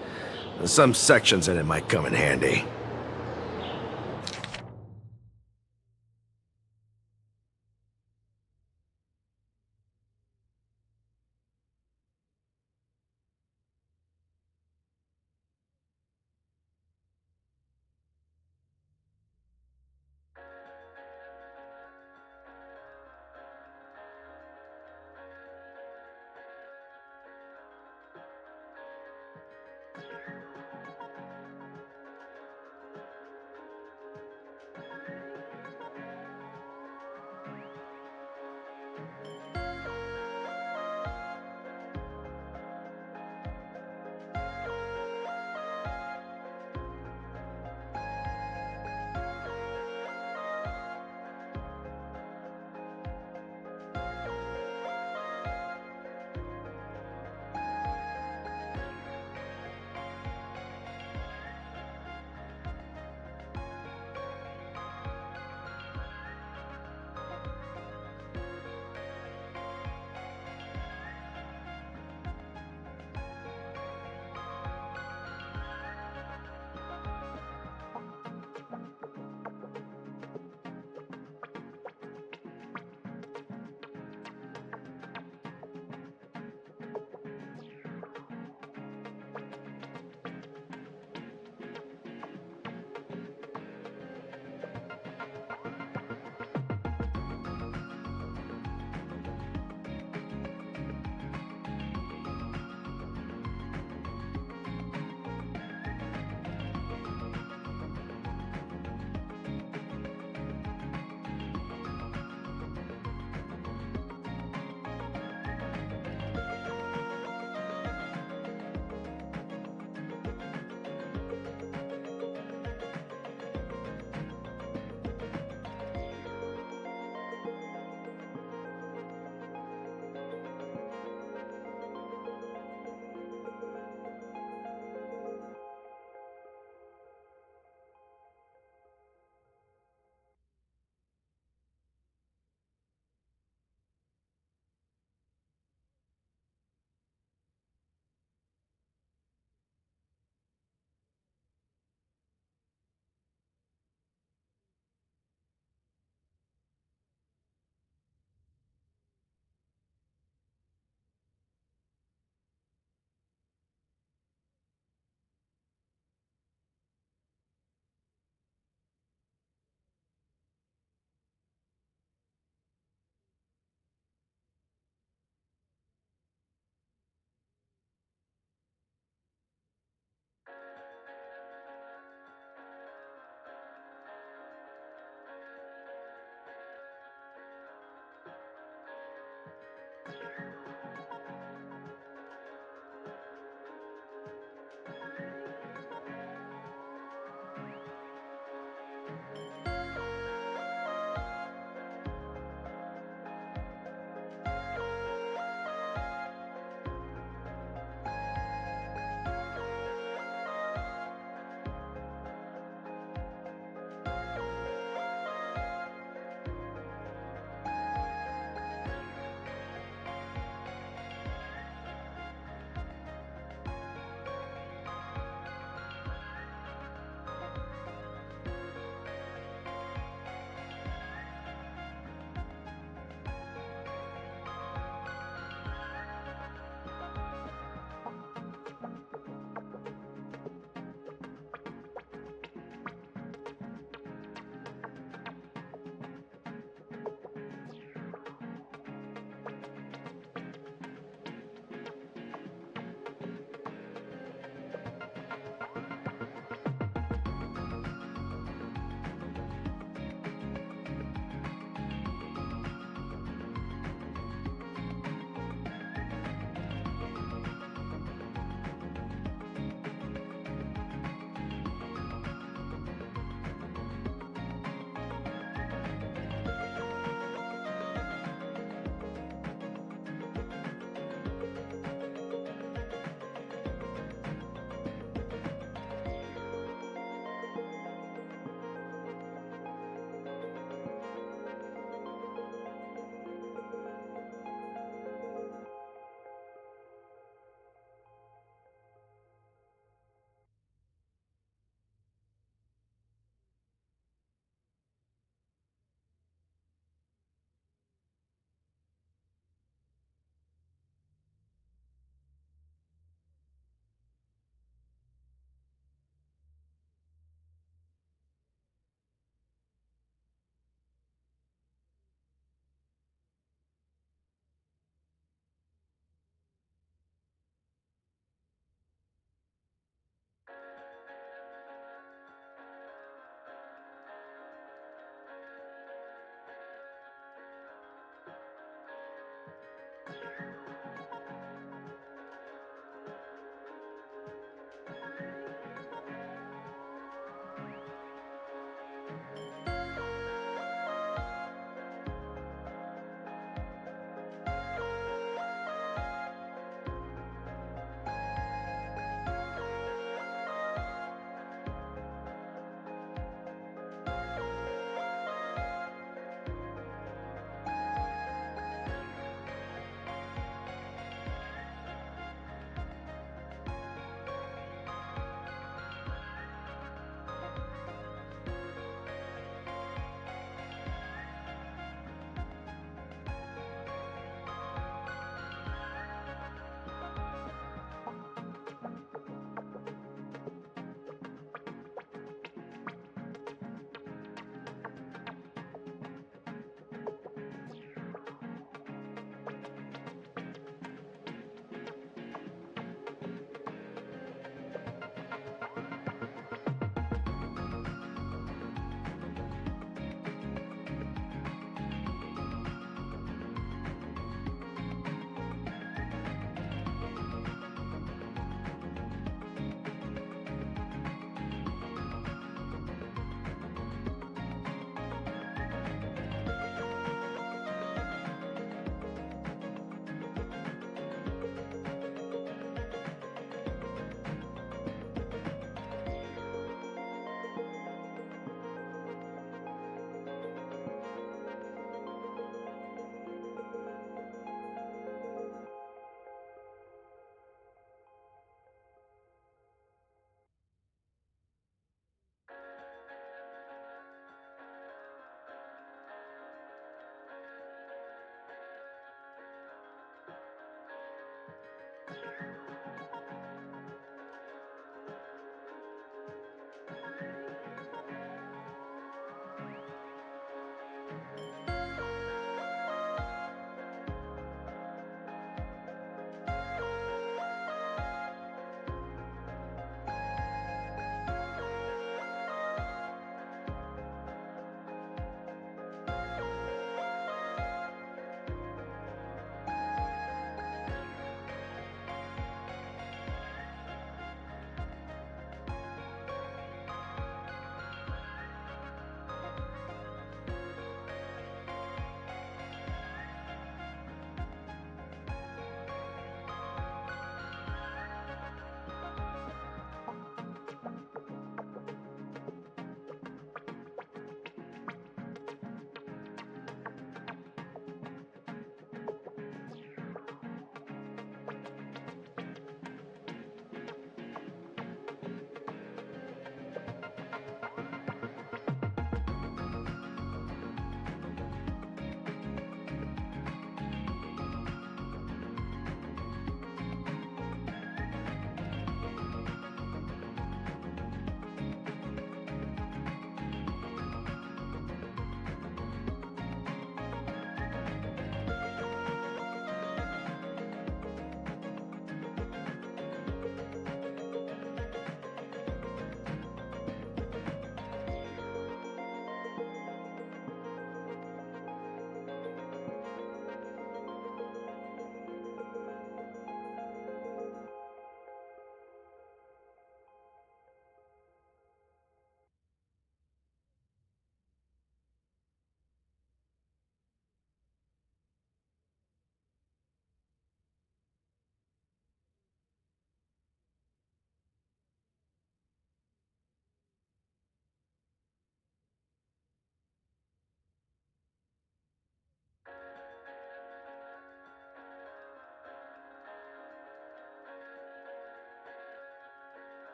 Some sections in it might come in handy.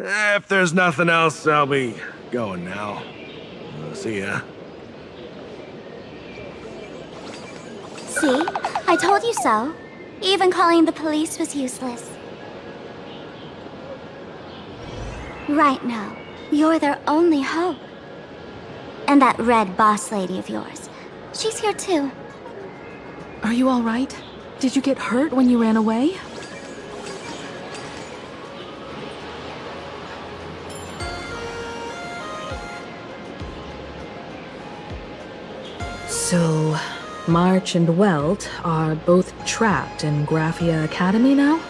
If there's nothing else, I'll be going now. See ya. See? I told you so. Even calling the police was useless. Right now, you're their only hope. And that red boss lady of yours. She's here too. Are you all right? Did you get hurt when you ran away? So, March and Welt are both trapped in Graphia Academy now?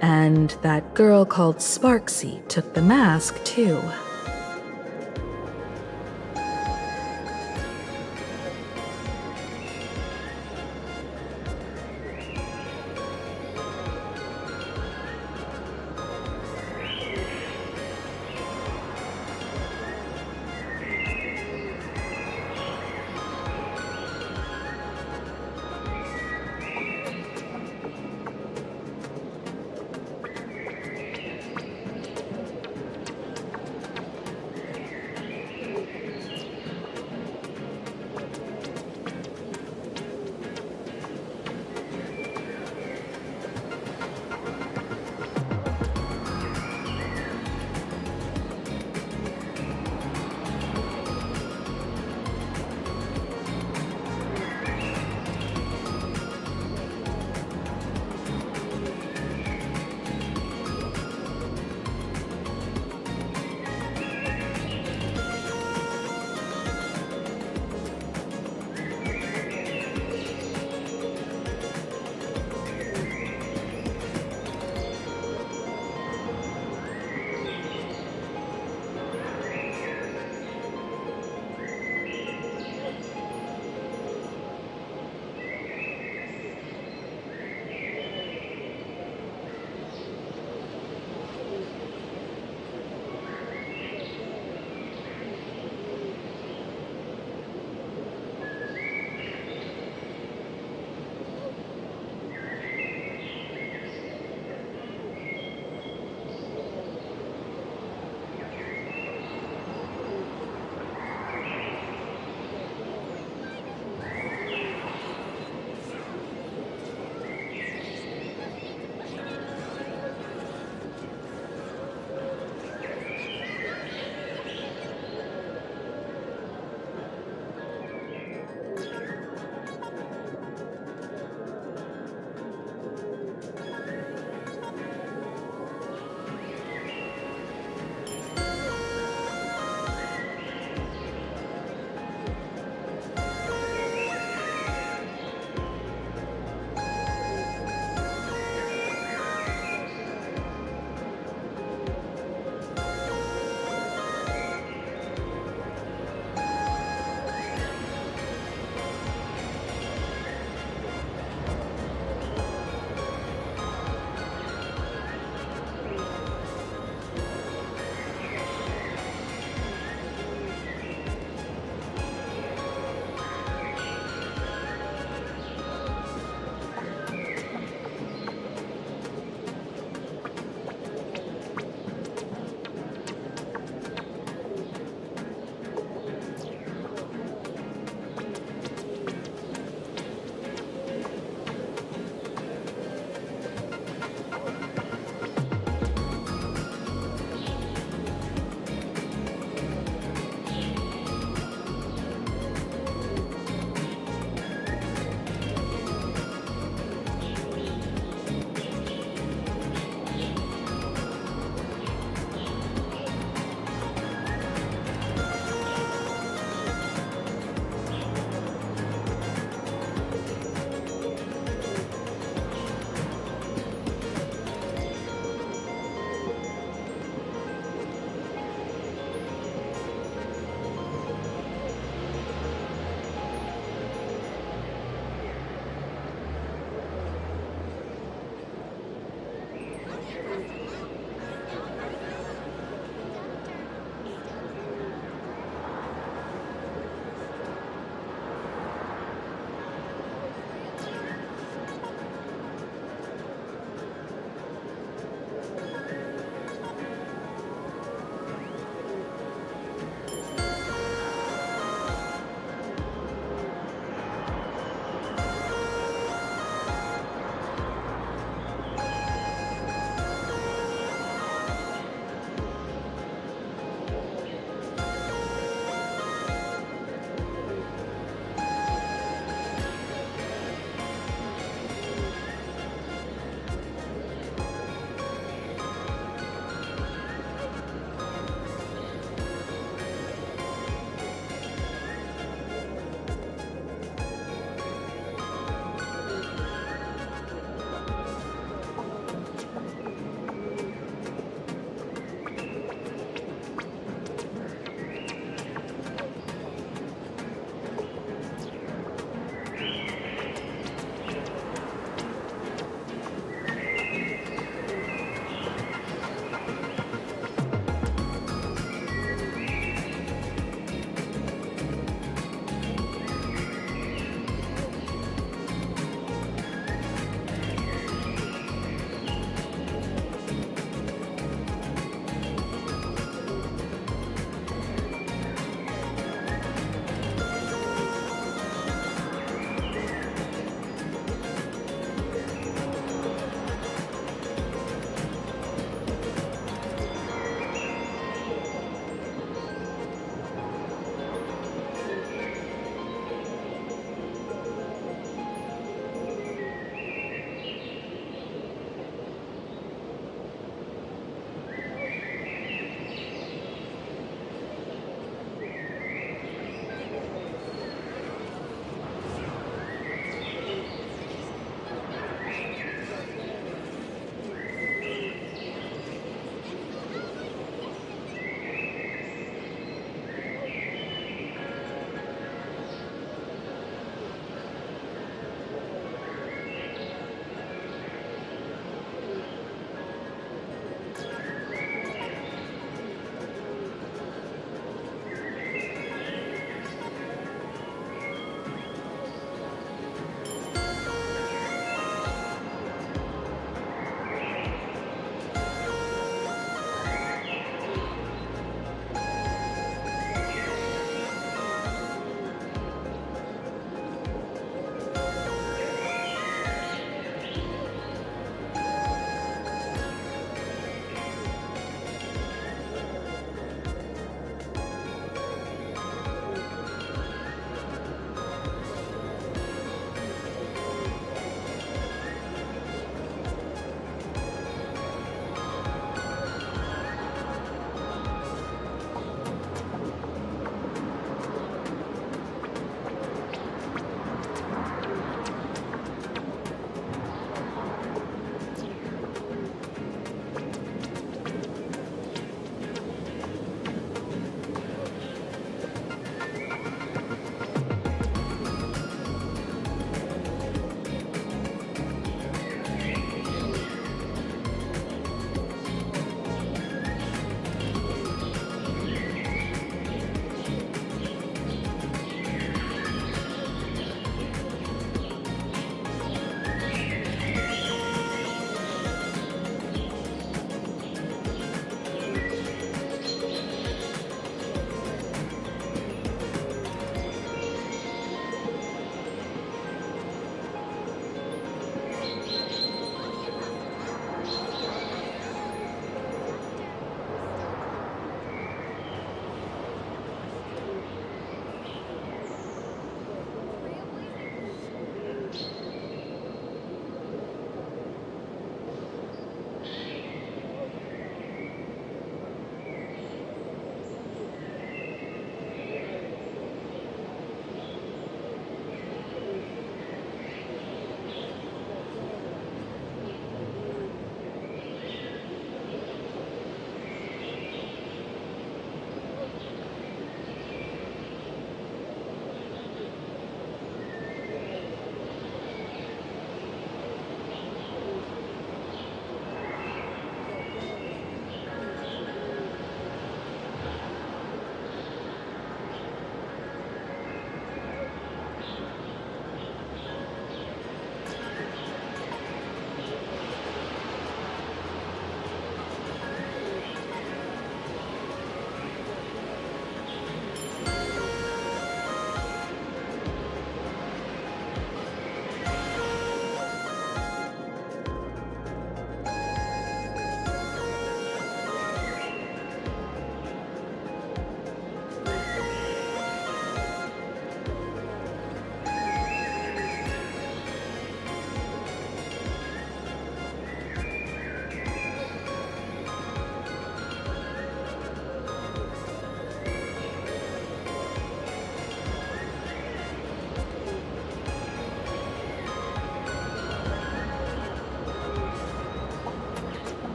And that girl called Sparksy took the mask, too.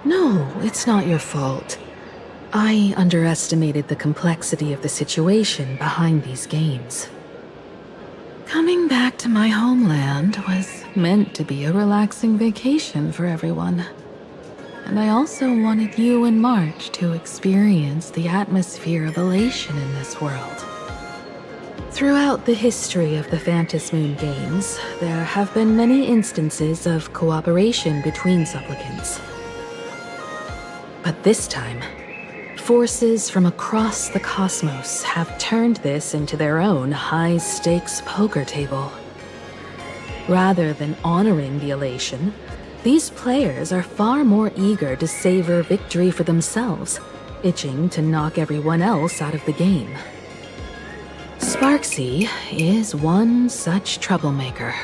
No, it's not your fault. I underestimated the complexity of the situation behind these games. Coming back to my homeland was meant to be a relaxing vacation for everyone. And I also wanted you and March to experience the atmosphere of elation in this world. Throughout the history of the Phantom Moon games, there have been many instances of cooperation between supplicants. But this time, forces from across the cosmos have turned this into their own high-stakes poker table. Rather than honoring the elation, these players are far more eager to savor victory for themselves, itching to knock everyone else out of the game. Sparksy is one such troublemaker.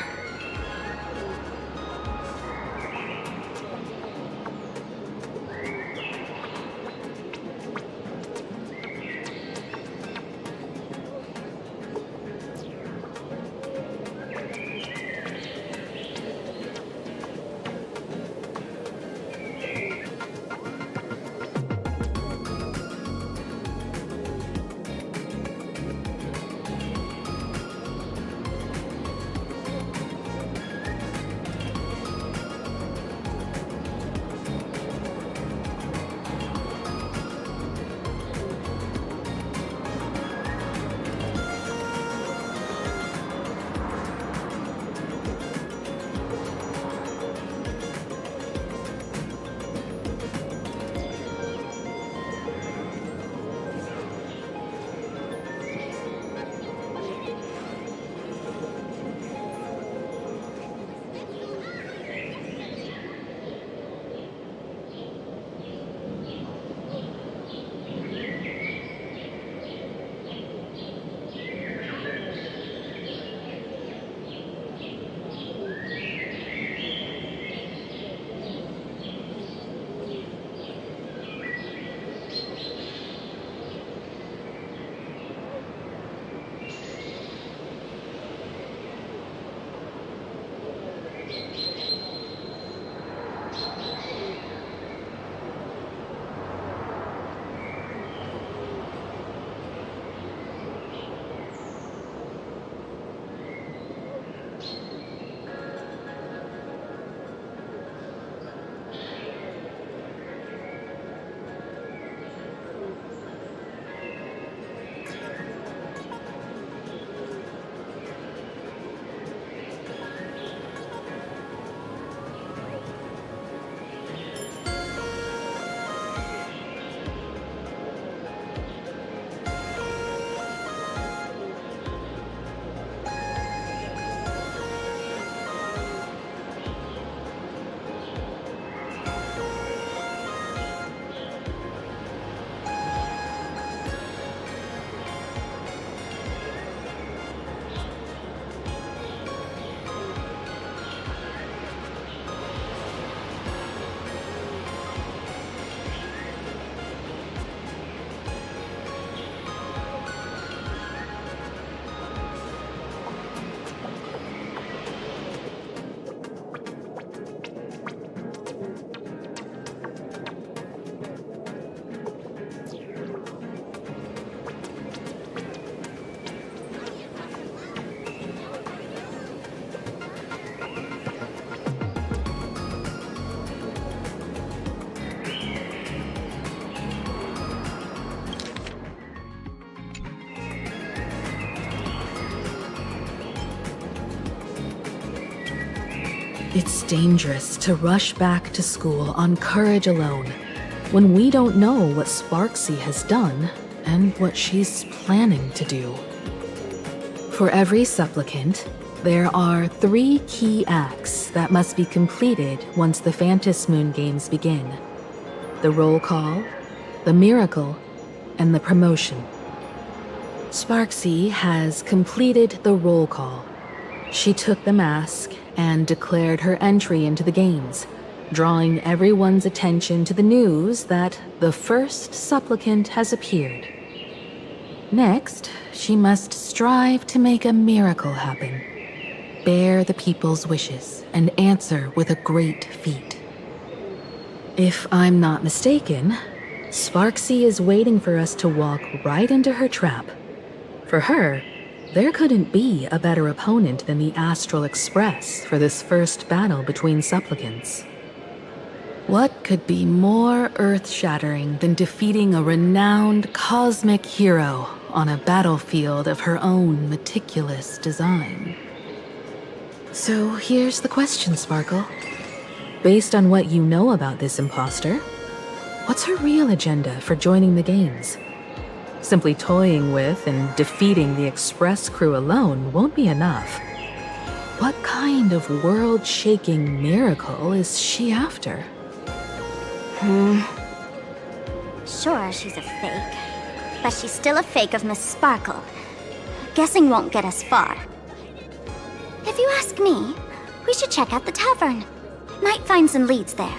It's dangerous to rush back to school on courage alone when we don't know what Sparksy has done and what she's planning to do. For every supplicant, there are 3 key acts that must be completed once the Phantom Moon games begin: the roll call, the miracle, and the promotion. Sparksy has completed the roll call. She took the mask and declared her entry into the games, drawing everyone's attention to the news that the first supplicant has appeared. Next, she must strive to make a miracle happen. bear the people's wishes and answer with a great feat. If I'm not mistaken, Sparksy is waiting for us to walk right into her trap. For her, there couldn't be a better opponent than the Astral Express for this first battle between supplicants. What could be more earth-shattering than defeating a renowned cosmic hero on a battlefield of her own meticulous design? So here's the question, Sparkle. Based on what you know about this imposter, what's her real agenda for joining the games? Simply toying with and defeating the Express crew alone won't be enough. What kind of world-shaking miracle is she after? Sure, she's a fake. But she's still a fake of Miss Sparkle. Guessing won't get us far. If you ask me, we should check out the tavern. Might find some leads there.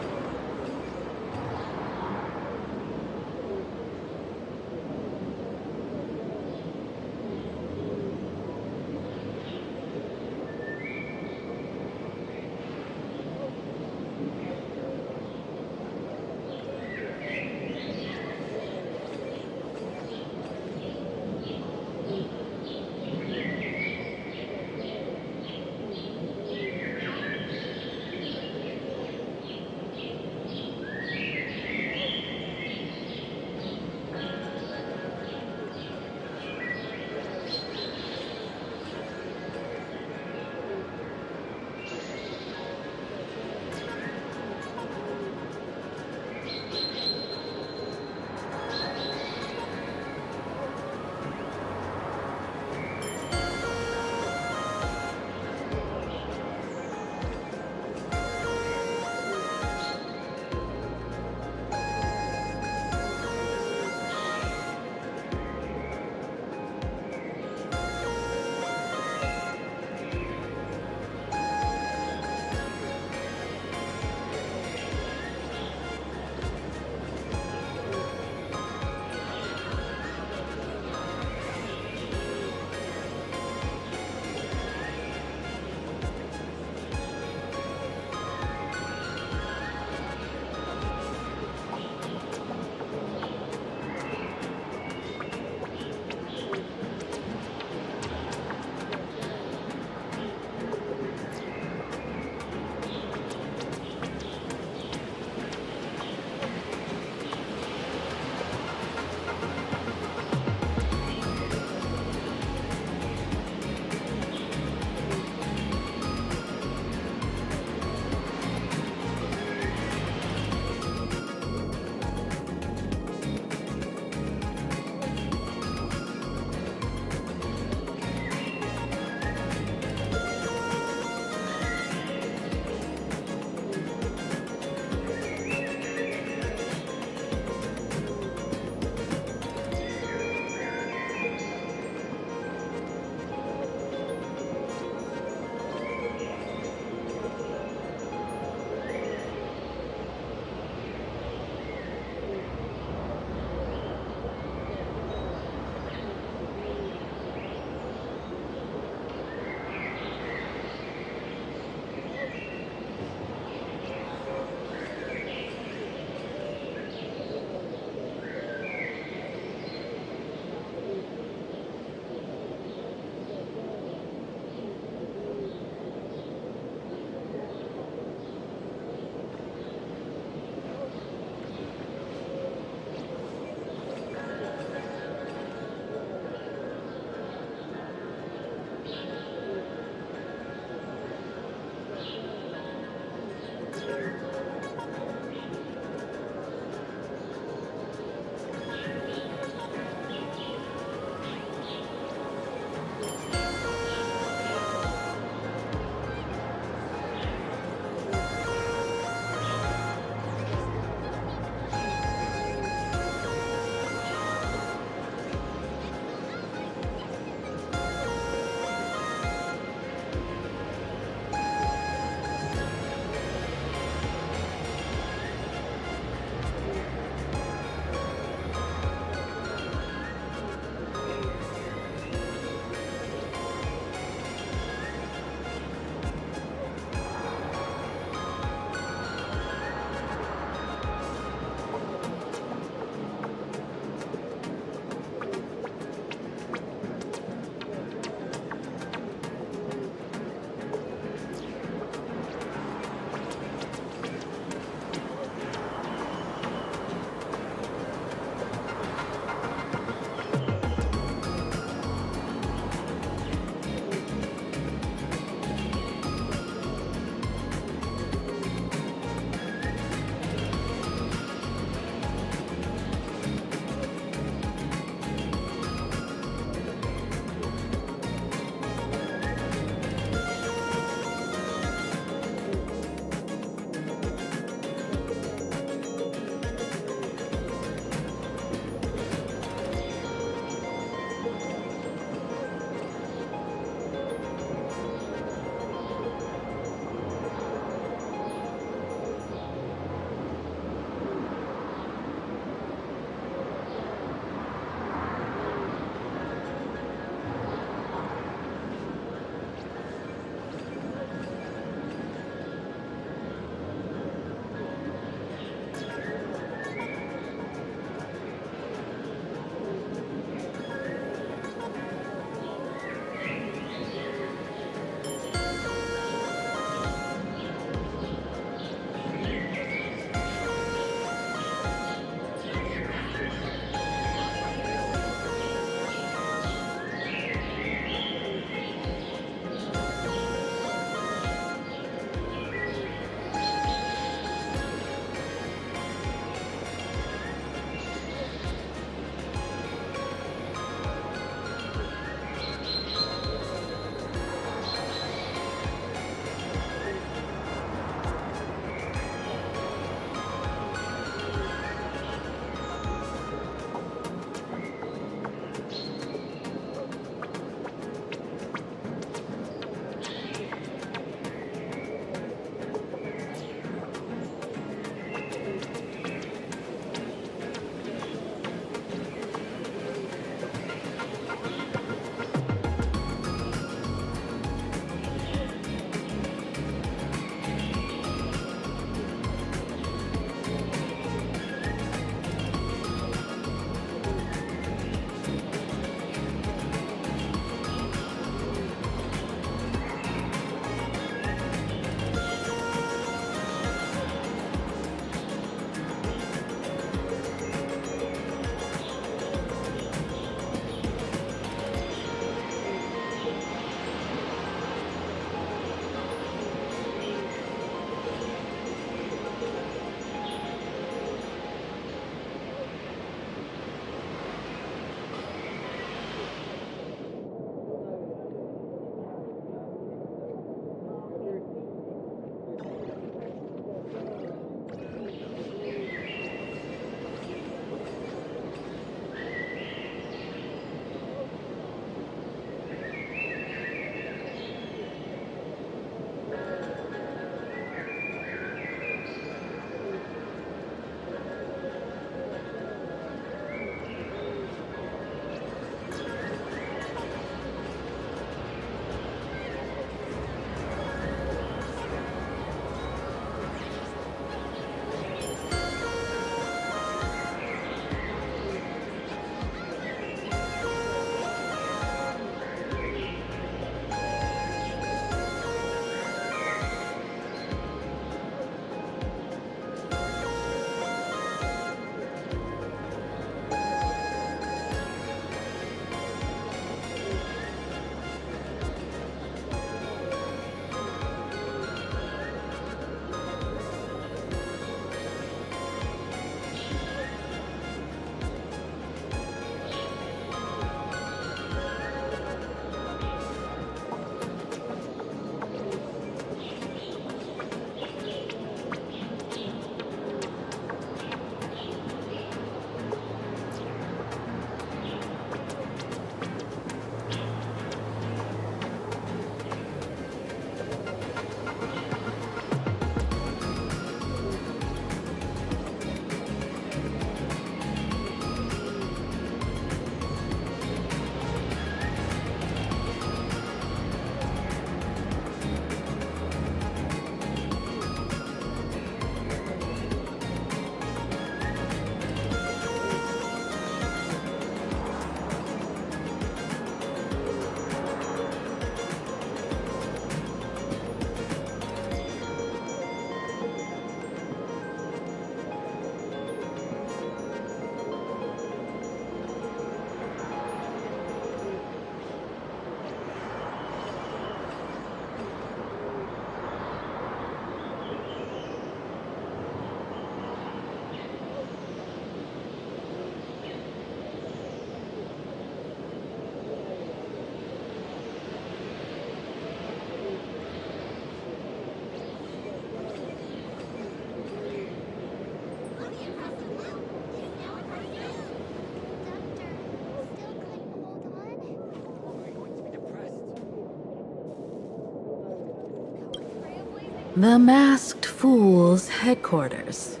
The Masked Fool's headquarters.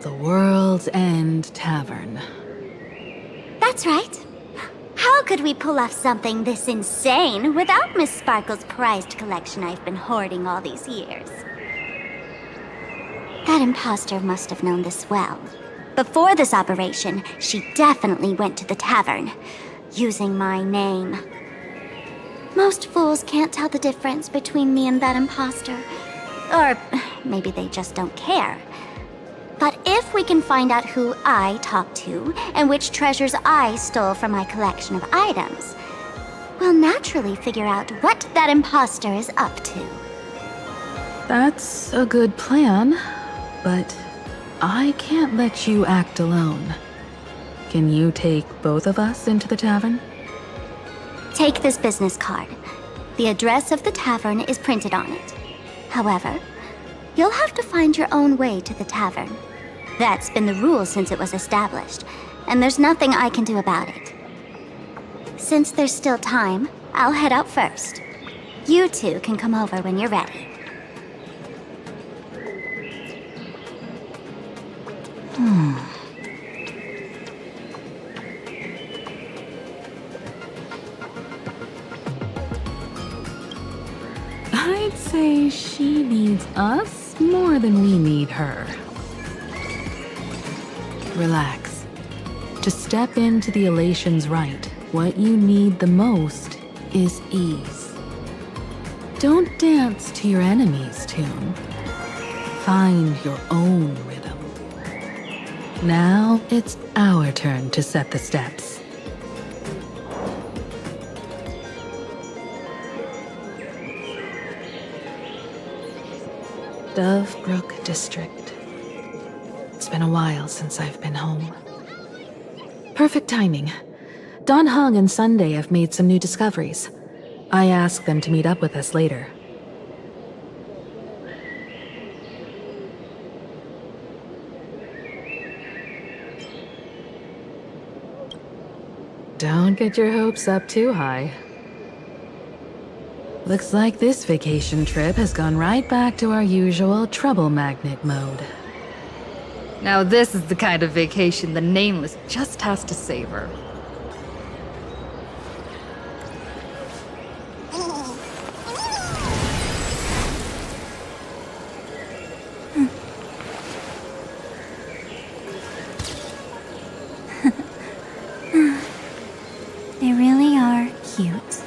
The World's End Tavern. That's right. How could we pull off something this insane without Miss Sparkle's prized collection I've been hoarding all these years? That imposter must have known this well. Before this operation, she definitely went to the tavern, using my name. Most fools can't tell the difference between me and that imposter. Or maybe they just don't care. But if we can find out who I talked to and which treasures I stole from my collection of items, we'll naturally figure out what that imposter is up to. That's a good plan, but I can't let you act alone. Can you take both of us into the tavern? Take this business card. The address of the tavern is printed on it. However, you'll have to find your own way to the tavern. That's been the rule since it was established, and there's nothing I can do about it. Since there's still time, I'll head out first. You two can come over when you're ready. I'd say she needs us more than we need her. Relax. To step into the Elation's right, what you need the most is ease. Don't dance to your enemy's tune. Find your own rhythm. Now it's our turn to set the steps. Dovebrook District. It's been a while since I've been home. Perfect timing. Don Hung and Sunday have made some new discoveries. I asked them to meet up with us later. Don't get your hopes up too high. Looks like this vacation trip has gone right back to our usual trouble magnet mode. Now this is the kind of vacation the Nameless just has to savor. They really are cute.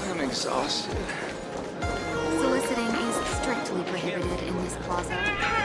I'm exhausted. Soliciting is strictly prohibited in this plaza.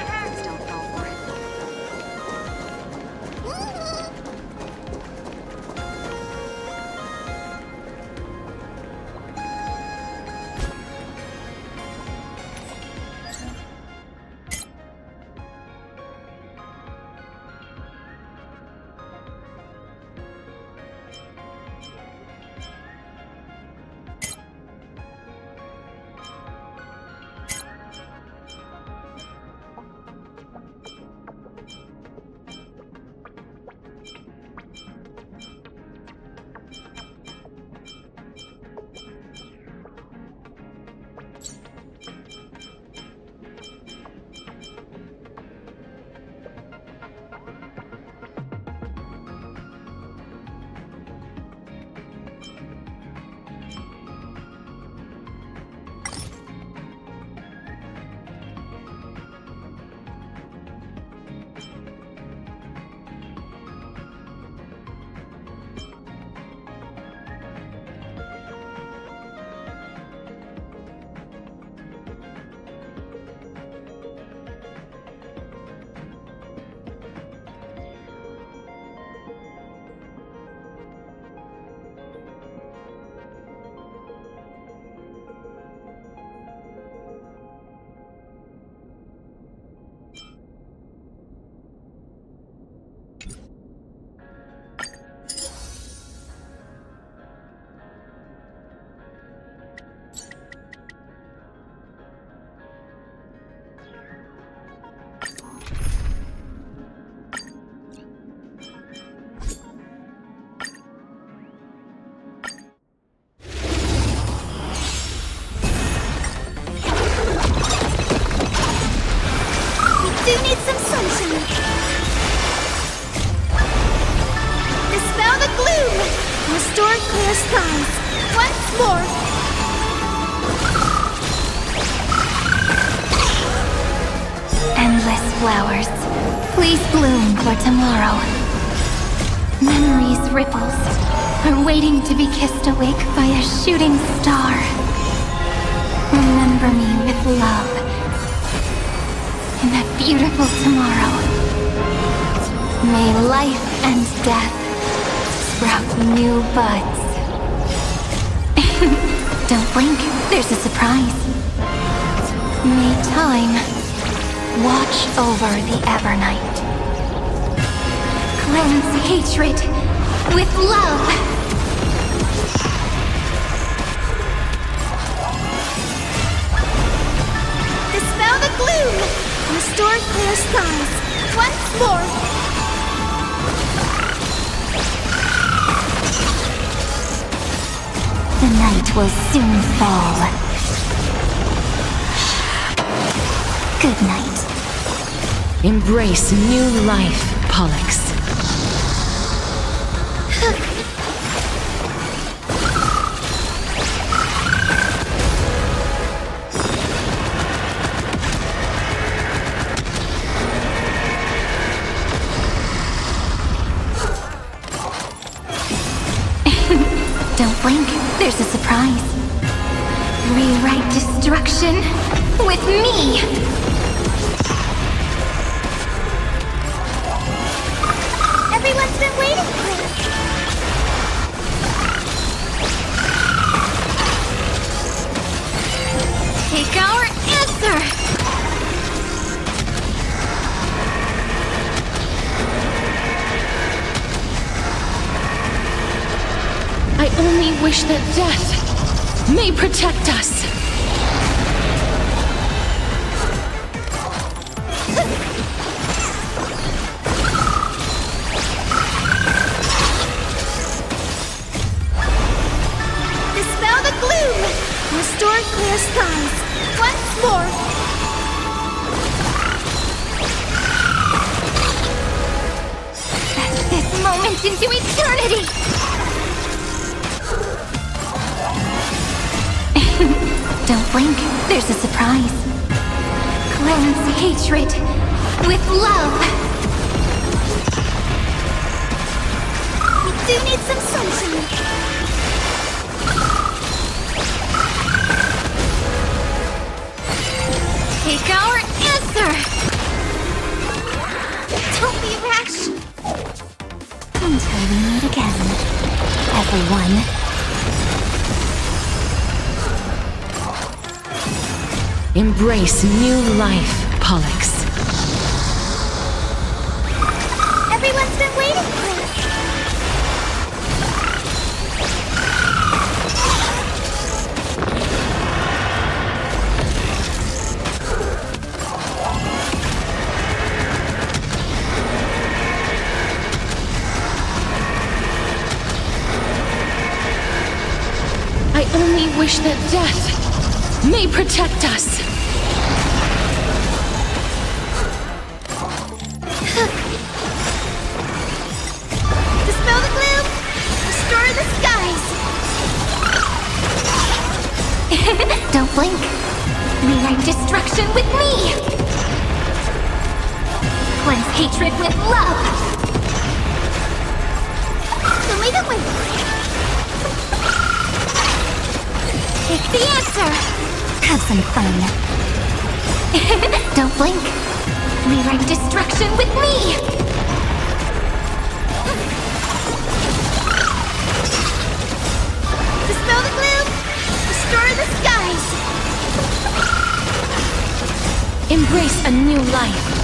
do need some sunshine. Dispel the gloom. Restore clear skies. Once more. Endless flowers, please bloom for tomorrow. Memories' ripples are waiting to be kissed awake by a shooting star. Remember me with love in that beautiful tomorrow. May life and death sprout new buds. Don't blink, there's a surprise. May time watch over the Evernight. Cleanse hatred with love. Dispel the gloom. Restore clear skies. Once more. The night will soon fall. Good night. Embrace new life, Pollux. Don't blink, there's a surprise. Rewrite destruction with me! Everyone's been waiting for this. Take our answer. I only wish that death may protect us. Dispel the gloom. Restore clear skies. Once more. That's this moment into eternity! Don't blink, there's a surprise. Cleanse hatred with love. We do need some sunshine. Take our answer. Don't be rash. Until we meet again, everyone. Embrace new life, Pollux. Everyone's been waiting for this. I only wish that death may protect us. Dispel the gloom. Restore the skies. Don't blink. Rewrite destruction with me. Cleanse hatred with love. Show me the way. Take the answer. Have some fun. Don't blink. Rewrite destruction with me. Dispel the gloom. Restore the skies. Embrace a new life.